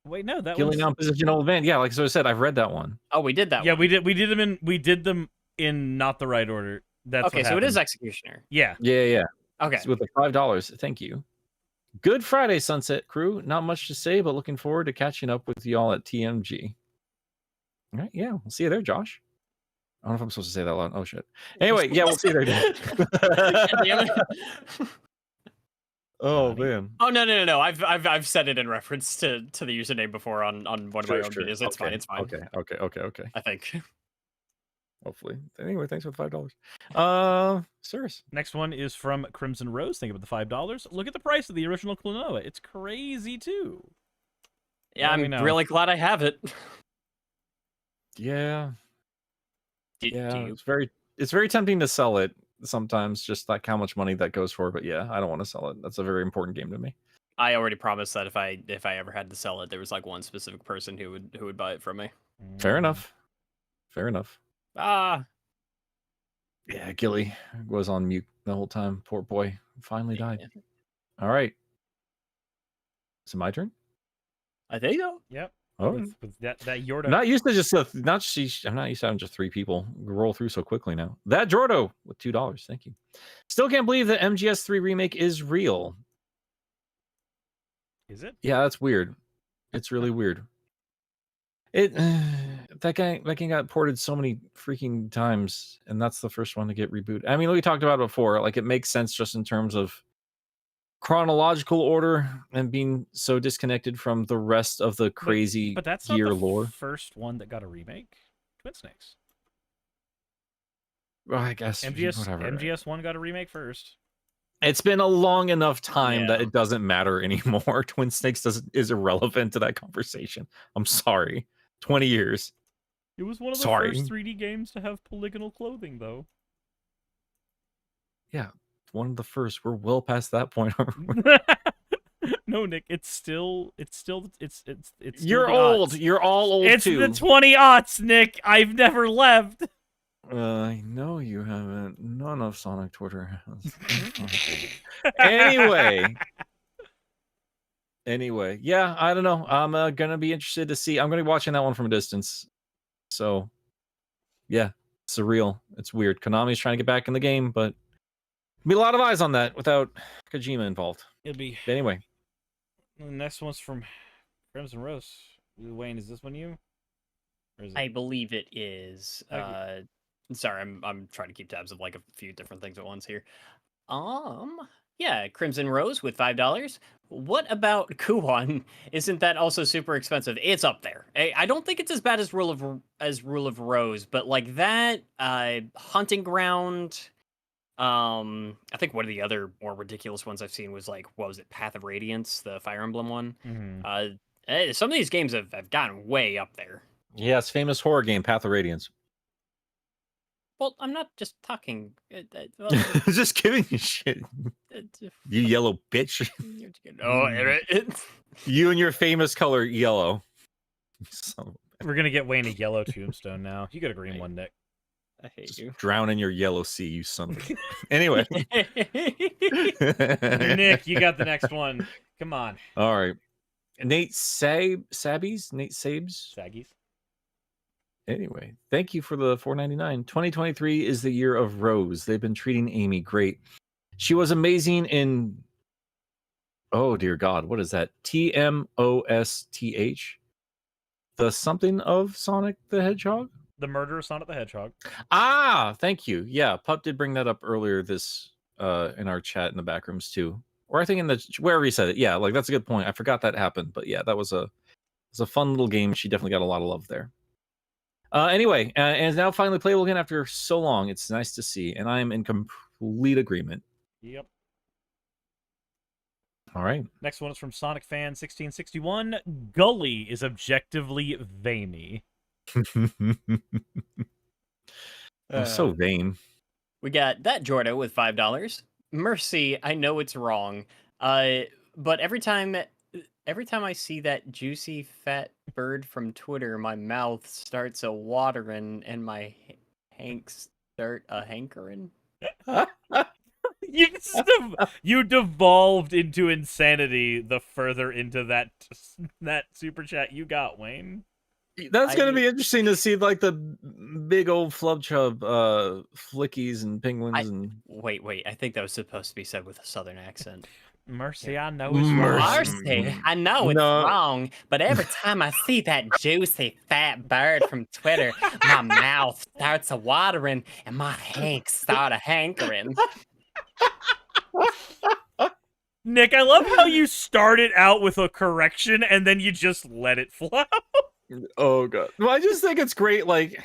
Wait, no, that Killing was on position old man. Yeah, like so I said, I've read that one. Oh, we did that Yeah, one. we did them in not the right order. That's Okay, what so it is happened. Executioner. Yeah. Yeah. Okay. It's with the $5. Thank you. Good Friday, Sunset Crew. Not much to say, but looking forward to catching up with y'all at TMG. All right, yeah, we'll see you there, Josh. I don't know if I'm supposed to say that loud. Oh shit. Anyway, yeah, we'll see you there. Dan. Oh Johnny. man. Oh no! I've said it in reference to the username before on one of my own videos. It's fine. It's fine. Okay. I think. Hopefully. Anyway, thanks for the $5. Suris. Next one is from Crimson Rose. Think about the $5. Look at the price of the original Klonoa. It's crazy too. Yeah, Let me I'm know. really glad I have it. Yeah. Do Yeah. you? It's very tempting to sell it sometimes, just like how much money that goes for. But yeah, I don't want to sell it. That's a very important game to me. I already promised that if I ever had to sell it, there was like one specific person who would buy it from me. Fair enough. Fair enough. Ah, Yeah, Gilly was on mute the whole time. Poor boy. Finally died. All right. Is it my turn? I think so. Yep. Oh. With that Yorda. I'm not used to just I'm not used to having just 3 people roll through so quickly now. That Jordo with $2. Thank you. Still can't believe that MGS3 remake is real. Is it? Yeah, that's weird. It's really weird. It that game got ported so many freaking times, and that's the first one to get rebooted. I mean, we talked about it before. Like, it makes sense just in terms of chronological order and being so disconnected from the rest of the crazy But that's gear not the lore. first one that got a remake. Twin Snakes. Well, I guess whatever. MGS1 got a remake first. It's been a long enough time that Yeah. it doesn't matter anymore. Twin Snakes is irrelevant to that conversation. I'm sorry. 20 years. It was one of the Sorry. first 3D games to have polygonal clothing, though. Yeah, one of the first. We're well past that point. No, Nick, it's still still You're the old. aughts. You're all old It's too. the 20-aughts, Nick. I've never left. I know you haven't. None of Sonic Twitter has. Anyway, yeah, I don't know. I'm gonna be interested to see. I'm gonna be watching that one from a distance. So, yeah, surreal. It's weird. Konami's trying to get back in the game, but be a lot of eyes on that without Kojima involved. It'll be. But anyway, The next one's from Crimson Rose. Wayne, is this one you? Or is it... I believe it is. Okay. Sorry, I'm trying to keep tabs of like a few different things at once here. Yeah, Crimson Rose with $5. What about Kuon? Isn't that also super expensive? It's up there. I don't think it's as bad as Rule of Rose, but like that Hunting Ground. I think one of the other more ridiculous ones I've seen was like, what was it, Path of Radiance, the Fire Emblem one. Mhm. Some of these games have gotten way up there. yes, famous horror game Path of Radiance. Well, I'm not just talking. Just giving you shit. You yellow bitch. You and your famous color yellow. So We're gonna get Wayne a yellow tombstone now. You got a green Right. one, Nick. I hate just you. drown in your yellow sea, you son of a... Anyway. Nick, you got the next one. Come on. All right. Nate Sabbies? Nate Sabes? Saggies. Anyway, thank you for the $4.99. 2023 is the year of Rose. They've been treating Amy great. She was amazing in... Oh, dear God. What is that? TMOSTH? The something of Sonic the Hedgehog? The Murder of Sonic the Hedgehog. Ah, thank you. Yeah, Pup did bring that up earlier this in our chat in the back rooms too. Or I think in the wherever he said it. Yeah, like that's a good point. I forgot that happened, but yeah, that was a fun little game. She definitely got a lot of love there. Anyway, and is now finally playable again after so long. It's nice to see, and I am in complete agreement. Yep. All right. Next one is from Sonic Fan 1661. Gully is objectively veiny. I'm so vain. We got that Jordo with $5. Mercy, I know it's wrong. But every time I see that juicy fat bird from Twitter, my mouth starts a watering and my hanks start a hankering. You devolved into insanity the further into that super chat you got, Wayne. That's going to be interesting to see, like, the big old flub chub flickies and penguins. And Wait, I think that was supposed to be said with a southern accent. Mercy, I know it's wrong. Mercy, I know it's wrong, but every time I see that juicy fat bird from Twitter, my mouth starts a watering and my hanks start a hankering. Nick, I love how you started out with a correction and then you just let it flow. Oh god. Well, I just think it's great. Like,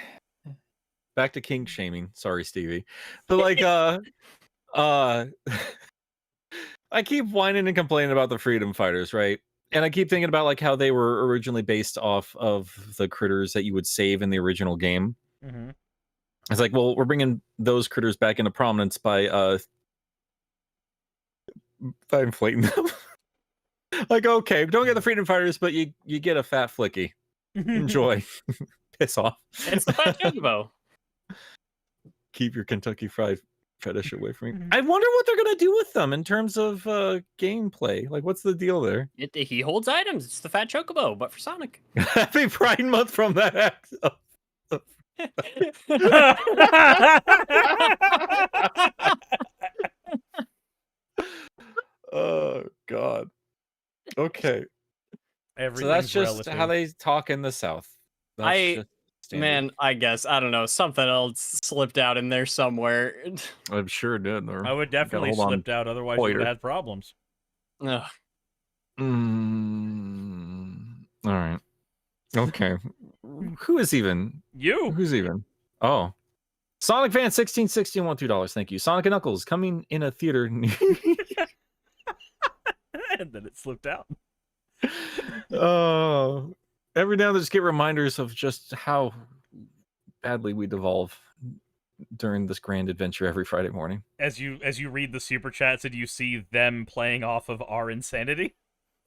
back to kink shaming. Sorry, Stevie, but like, I keep whining and complaining about the freedom fighters, right? And I keep thinking about like how they were originally based off of the critters that you would save in the original game. Mm-hmm. It's like, well, we're bringing those critters back into prominence by inflating them. Like, okay, don't get the freedom fighters, but you get a fat flicky. Enjoy. Piss off. It's the fat chocobo. Keep your Kentucky Fried fetish away from me. I wonder what they're gonna do with them in terms of gameplay. Like, what's the deal there? He holds items. It's the fat chocobo, but for Sonic. Happy Pride Month from that. Oh god. Okay. So that's just how they talk in the South. That's Man, I guess I don't know. Something else slipped out in there somewhere. I'm sure it did. I would definitely slipped out. Otherwise, you would have had problems. Ugh. All right. Okay. Who is even? You. Who's even? Oh. Sonic Fan 1661 $2. Thank you. Sonic and Knuckles coming in a theater. And then it slipped out. Oh. Every now and then just get reminders of just how badly we devolve during this grand adventure every Friday morning. As you read the super chats and you see them playing off of our insanity.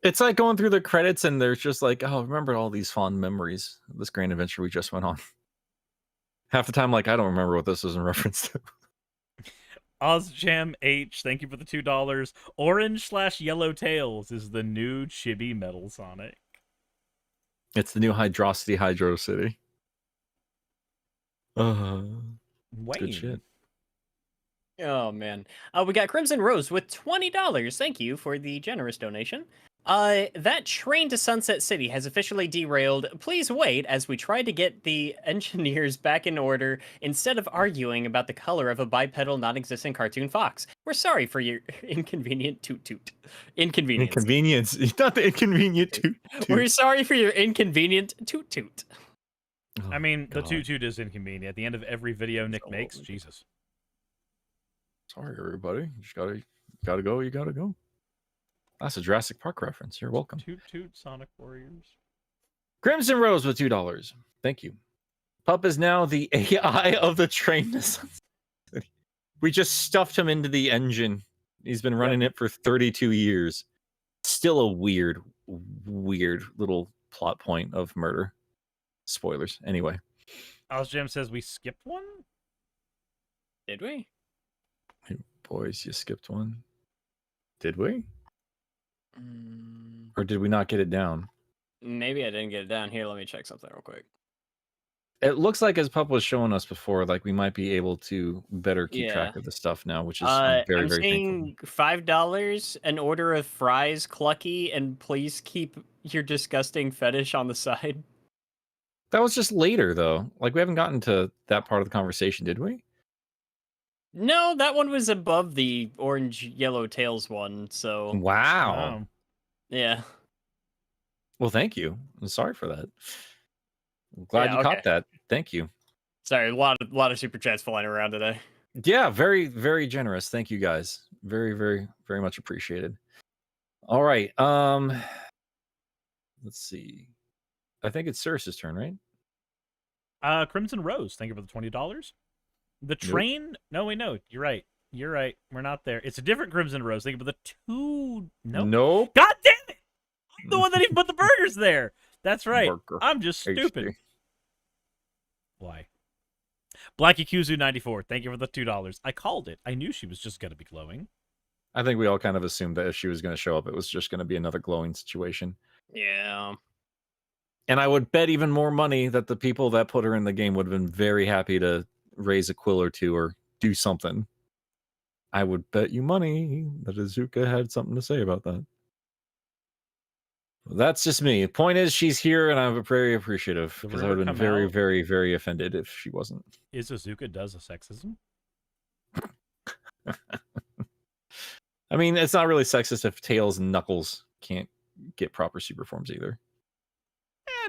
It's like going through the credits and there's just like, oh, remember all these fond memories of this grand adventure we just went on. Half the time, like, I don't remember what this is in reference to. OzJam H, thank you for the $2. Orange/Yellow Tails is the new chibi Metal Sonic. It's the new Hydrocity Hydro City. Wayne. Good shit. Oh man. We got Crimson Rose with $20. Thank you for the generous donation. That train to Sunset City has officially derailed. Please wait as we try to get the engineers back in order instead of arguing about the color of a bipedal non-existent cartoon fox. We're sorry for your inconvenient toot-toot. Inconvenience. Inconvenience. Not the inconvenient toot-toot. We're sorry for your inconvenient toot-toot. Oh, I mean, God. the toot-toot is inconvenient. At the end of every video Nick makes, Jesus. Sorry, everybody. You just gotta go. You gotta go. That's a Jurassic Park reference. You're welcome. Toot-toot Sonic Warriors. Crimson Rose with $2. Thank you. Pup is now the AI of the train to Sunset City. We just stuffed him into the engine. He's been running it for 32 years. Still a weird little plot point of murder. Spoilers. Anyway. OzJam says we skipped one? Did we? Hey, boys, you skipped one. Did we? Or did we not get it down? Maybe I didn't get it down. Here, let me check something real quick. It looks like, as Pup was showing us before, like we might be able to better keep track of the stuff now, which is I'm very seeing thankful. $5, an order of fries, Clucky, and please keep your disgusting fetish on the side. That was just later, though. Like, we haven't gotten to that part of the conversation, did we? No, that one was above the orange yellow tails one, so Wow. yeah. Well, thank you. I'm sorry for that. I'm glad you caught that. Thank you. Sorry, a lot of super chats flying around today. Yeah, very, very generous. Thank you guys. Very, very, very much appreciated. All right. Let's see. I think it's Suris' turn, right? Crimson Rose, thank you for the $20. The train? No, wait, no. You're right. You're right. We're not there. It's a different Crimson Rose. Thank you for the two. Nope. God damn it! I'm the one that even put the burgers there. That's right. Burger. I'm just stupid. HD. Why? Blackie Kuzu 94. Thank you for the $2. I called it. I knew she was just gonna be glowing. I think we all kind of assumed that if she was going to show up, it was just going to be another glowing situation. Yeah. And I would bet even more money that the people that put her in the game would have been very happy to raise a quill or two or do something. I would bet you money that Azuka had something to say about that. That's just me. The point is, she's here, and I'm very appreciative because I would have been very, very, very offended if she wasn't. Is Azuka does a sexism? I mean, it's not really sexist if Tails and Knuckles can't get proper super forms either.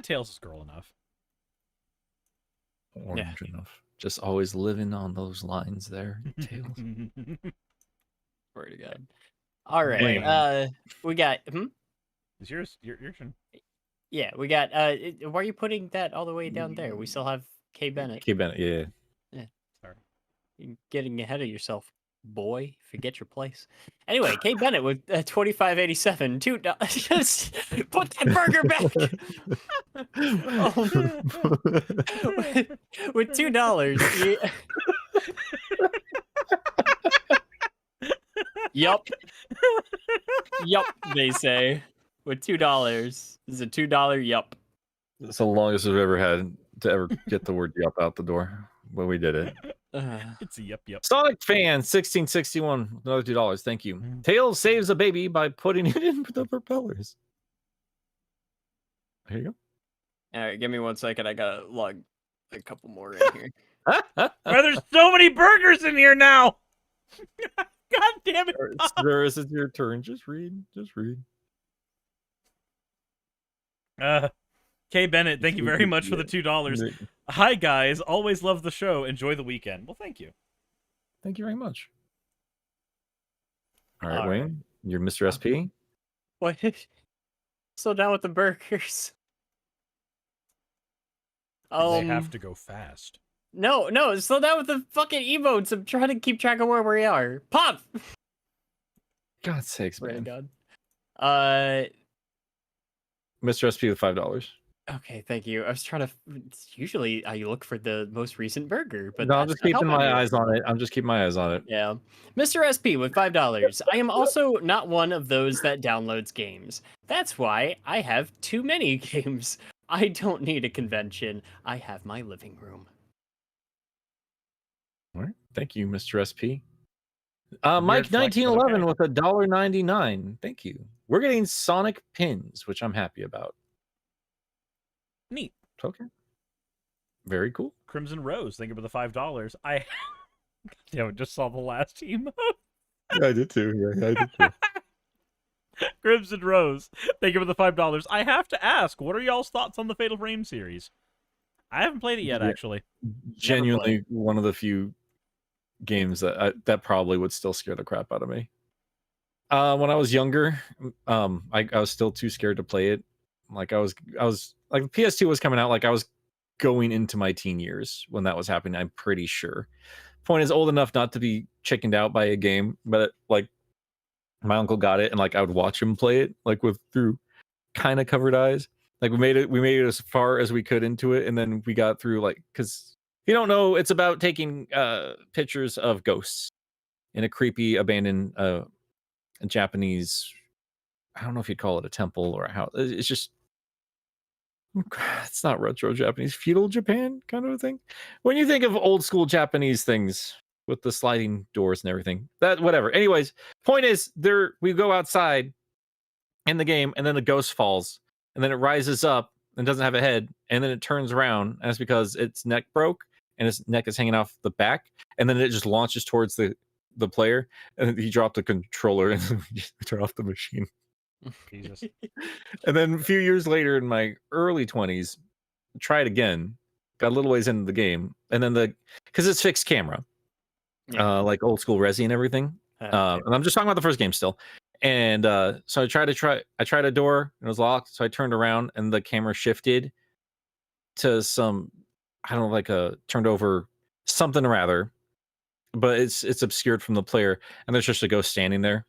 Tails is girl enough. Orange enough. Just always living on those lines there, Tails. Swear to God. All right. Wayne. We got. Is yours your turn? Yeah, we got. Why are you putting that all the way down there? We still have K Bennett. K Bennett, yeah. Sorry. You're getting ahead of yourself, boy. Forget your place. Anyway, K Bennett with $25.87. Just put that burger back. With $2. Yup. Yup, they say. With $2. This is a $2 yup. It's the longest we've ever had to ever get the word yup out the door when we did it. It's a yep. Sonic fan 1661, another $2. Thank you. Tails saves a baby by putting it in the propellers. Here you go. All right, give me 1 second. I gotta lug a couple more in here. There's so many burgers in here now. God damn it! Suris, it's your turn. Just read. K Bennett, thank you very much for the $2. Hi guys, always love the show. Enjoy the weekend. Well, thank you. Thank you very much. All right, All Wayne, you're Mr. SP. What? Slow down with the burgers. They have to go fast. No, slow down with the fucking emotes. I'm trying to keep track of where we are. Pop! God's sakes, Swear to man. God. Mr. SP with $5. Okay, thank you. I was trying to. Usually, I look for the most recent burger, but No, I'm that's just not keeping helping my me. eyes on it. I'm just keeping my eyes on it. Yeah. Mr. SP with $5. I am also not one of those that downloads games. That's why I have too many games. I don't need a convention. I have my living room. All right. Thank you, Mr. SP. Weird Mike flex, but 1911 okay. with $1.99. Thank you. We're getting Sonic pins, which I'm happy about. Neat. Okay. Very cool. Crimson Rose, thank you for the $5. I damn it, just saw the last emote. Yeah, I did too. Yeah, I did too. Crimson Rose, thank you for the $5. I have to ask, what are y'all's thoughts on the Fatal Frame series? I haven't played it yet, Yeah. actually. Genuinely one of the few games that probably would still scare the crap out of me. When I was younger, I was still too scared to play it. Like I was like PS2 was coming out, like I was going into my teen years when that was happening, I'm pretty sure. Point is, old enough not to be chickened out by a game, but like my uncle got it and like I would watch him play it like through kind of covered eyes. Like we made it as far as we could into it, and then we got through, like, because if you don't know, it's about taking pictures of ghosts in a creepy abandoned Japanese, I don't know if you'd call it a temple or a house. It's just, it's not retro Japanese, feudal Japan kind of a thing. When you think of old school Japanese things with the sliding doors and everything, that whatever. Anyways, point is, we go outside in the game, and then the ghost falls, and then it rises up and doesn't have a head, and then it turns around, and it's because its neck broke and its neck is hanging off the back, and then it just launches towards the player, and he dropped the controller and turn off the machine. Jesus. And then a few years later, in my early 20s, tried again, got a little ways into the game, and then because it's fixed camera, like old school Resi and everything. And I'm just talking about the first game still. And so I tried a door, and it was locked, so I turned around and the camera shifted to some, I don't know, like turned over something or rather, but it's obscured from the player, and there's just a ghost standing there.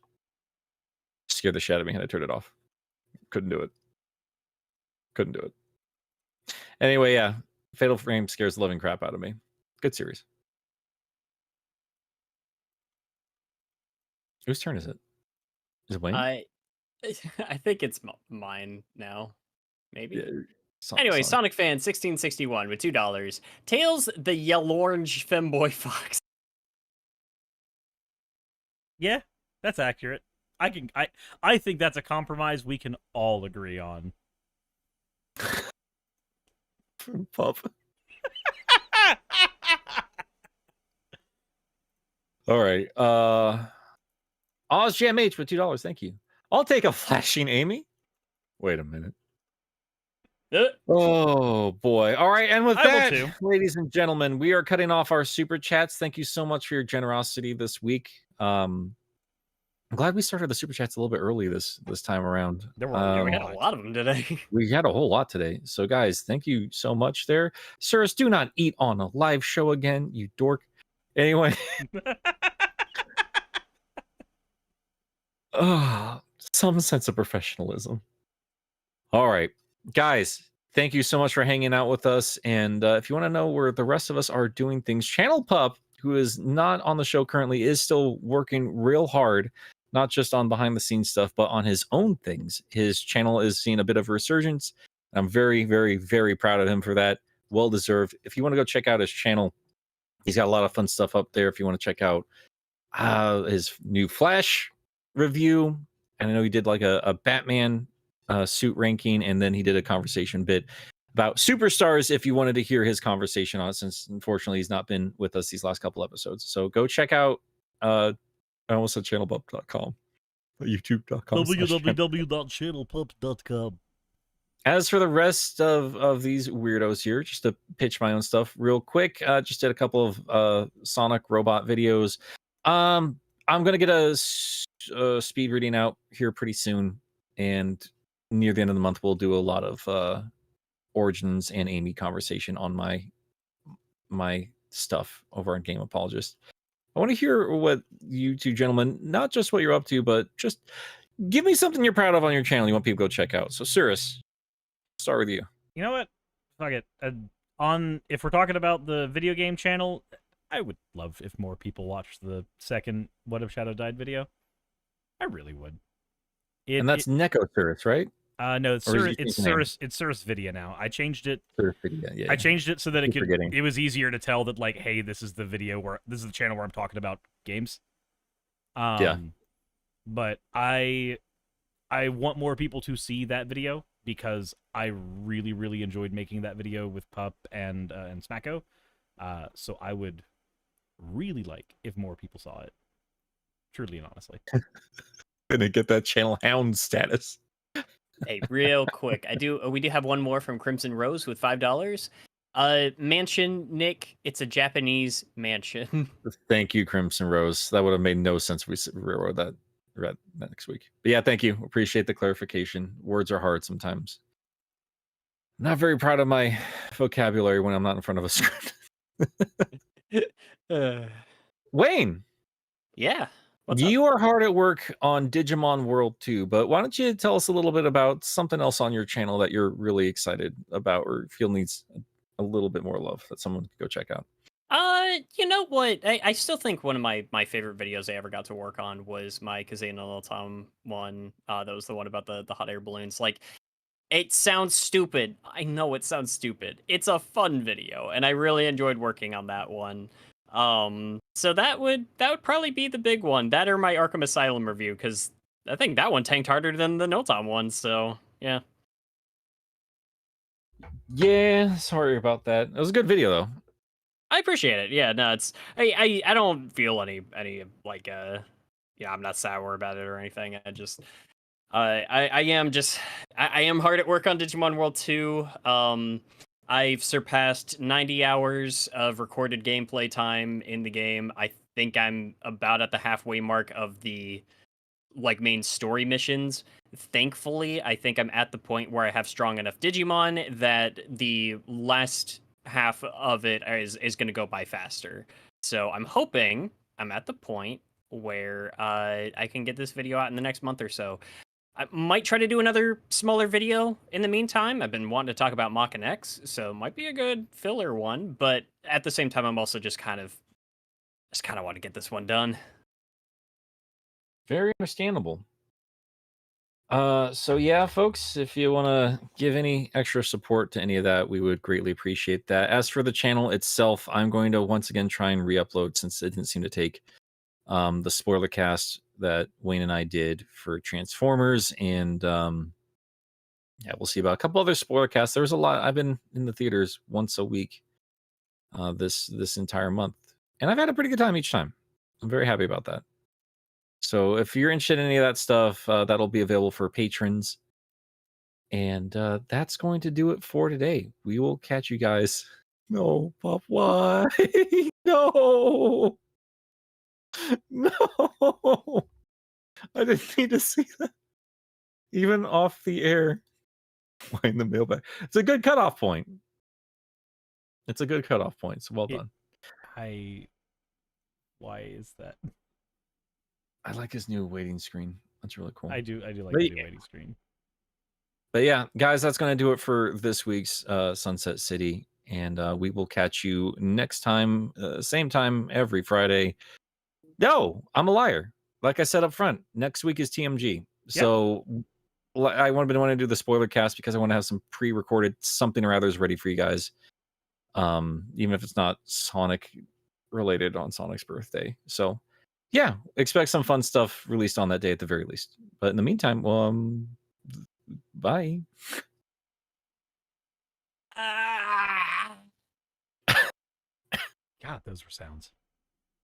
Scared the shit out of me, and I turned it off. Couldn't do it. Anyway, yeah, Fatal Frame scares the living crap out of me. Good series. Whose turn is it? Is it Wayne? I think it's mine now. Maybe. Yeah, Anyway, Sonic fan 1661 with $2. Tails the yellow-orange femboy fox. Yeah, that's accurate. I think that's a compromise we can all agree on. Pup. All right. OzGMH with $2. Thank you. I'll take a flashing Amy. Wait a minute. Oh boy. All right. And with I will that, too. ladies and gentlemen, we are cutting off our super chats. Thank you so much for your generosity this week. I'm glad we started the super chats a little bit early this time around. There were We had a lot of them today. We had a whole lot today. So guys, thank you so much there. Suris, do not eat on a live show again, you dork. Anyway. Some sense of professionalism. All right, guys, thank you so much for hanging out with us. And if you want to know where the rest of us are doing things, Channel Pup, who is not on the show currently, is still working real hard, not just on behind the scenes stuff, but on his own things. His channel is seeing a bit of a resurgence. I'm very, very, very proud of him for that. Well deserved. If you want to go check out his channel, he's got a lot of fun stuff up there. If you want to check out his new Flash review, and I know he did like a Batman suit ranking, and then he did a conversation bit about superstars if you wanted to hear his conversation on it, since unfortunately he's not been with us these last couple episodes. So go check out I almost said channelpup.com, youtube.com www.channelpup.com. As for the rest of these weirdos here, just to pitch my own stuff real quick, just did a couple of Sonic robot videos. I'm gonna get a speed reading out here pretty soon, and near the end of the month we'll do a lot of Origins and Amy conversation on my stuff over on Game Apologist. I want to hear what you two gentlemen, not just what you're up to, but just give me something you're proud of on your channel you want people to go check out. So Suris, start with you. You know what? Fuck it. If we're talking about the video game channel, I would love if more people watched the second What If Shadow Died video. I really would. And that's NekoSuris, right? No, it's Or is Suris, he it's changing Suris, it's Suris Vidya now. I changed it. Suris Vidya, yeah. I changed it so that Keep forgetting. it was easier to tell that, like, hey, this is the channel where I'm talking about games. Yeah. But I want more people to see that video because I really, really enjoyed making that video with Pup and Smacko. So I would really like if more people saw it. Truly and honestly. Gonna get that channel hound status. Hey, real quick, we do have one more from Crimson Rose with $5. Mansion, Nick. It's a Japanese mansion. Thank you, Crimson Rose. That would have made no sense if we railroad that next week. But yeah, thank you. Appreciate the clarification. Words are hard sometimes. Not very proud of my vocabulary when I'm not in front of a script. Wayne. Yeah. What's You are hard at work on Digimon World 2, but why don't you tell us a little bit about something else on your channel that you're really excited about or feel needs a little bit more love that someone could go check out? You know what? I still think one of my favorite videos I ever got to work on was my Kazay and Little Tom one. That was the one about the hot air balloons. Like, it sounds stupid. I know it sounds stupid. It's a fun video, and I really enjoyed working on that one. So that would probably be the big one. That or my Arkham Asylum review, because I think that one tanked harder than the No Tom one. So yeah. Yeah, sorry about that. It was a good video though. I appreciate it. Yeah, no, it's I don't feel any like yeah, I'm not sour about it or anything. I just I am hard at work on Digimon World 2. I've surpassed 90 hours of recorded gameplay time in the game. I think I'm about at the halfway mark of the main story missions. Thankfully, I think I'm at the point where I have strong enough Digimon that the last half of it is going to go by faster. So I'm hoping I'm at the point where I can get this video out in the next month or so. I might try to do another smaller video in the meantime. I've been wanting to talk about Mach and X, so it might be a good filler one. But at the same time, I'm also just kind of want to get this one done. Very understandable. So yeah, folks, if you want to give any extra support to any of that, we would greatly appreciate that. As for the channel itself, I'm going to once again try and re-upload, since it didn't seem to take, the spoiler cast that Wayne and I did for Transformers, and yeah, we'll see about a couple other spoiler casts. There was a lot. I've been in the theaters once a week this entire month, and I've had a pretty good time each time. I'm very happy about that. So if you're interested in any of that stuff, that'll be available for patrons. And that's going to do it for today. We will catch you guys. No, Pop, why? No. No. I didn't need to see that. Even off the air. Why in the mailbag? It's a good cutoff point. It's a good cutoff point. So well done. Why is that? I like his new waiting screen. That's really cool. I do like But the yeah. new waiting screen. But yeah, guys, that's going to do it for this week's Sunset City. And we will catch you next time, same time every Friday. No, I'm a liar. Like I said up front, next week is TMG. So I want to do the spoiler cast because I want to have some pre-recorded something or others ready for you guys. Even if it's not Sonic related on Sonic's birthday. So yeah, expect some fun stuff released on that day at the very least. But in the meantime, bye. God, those were sounds.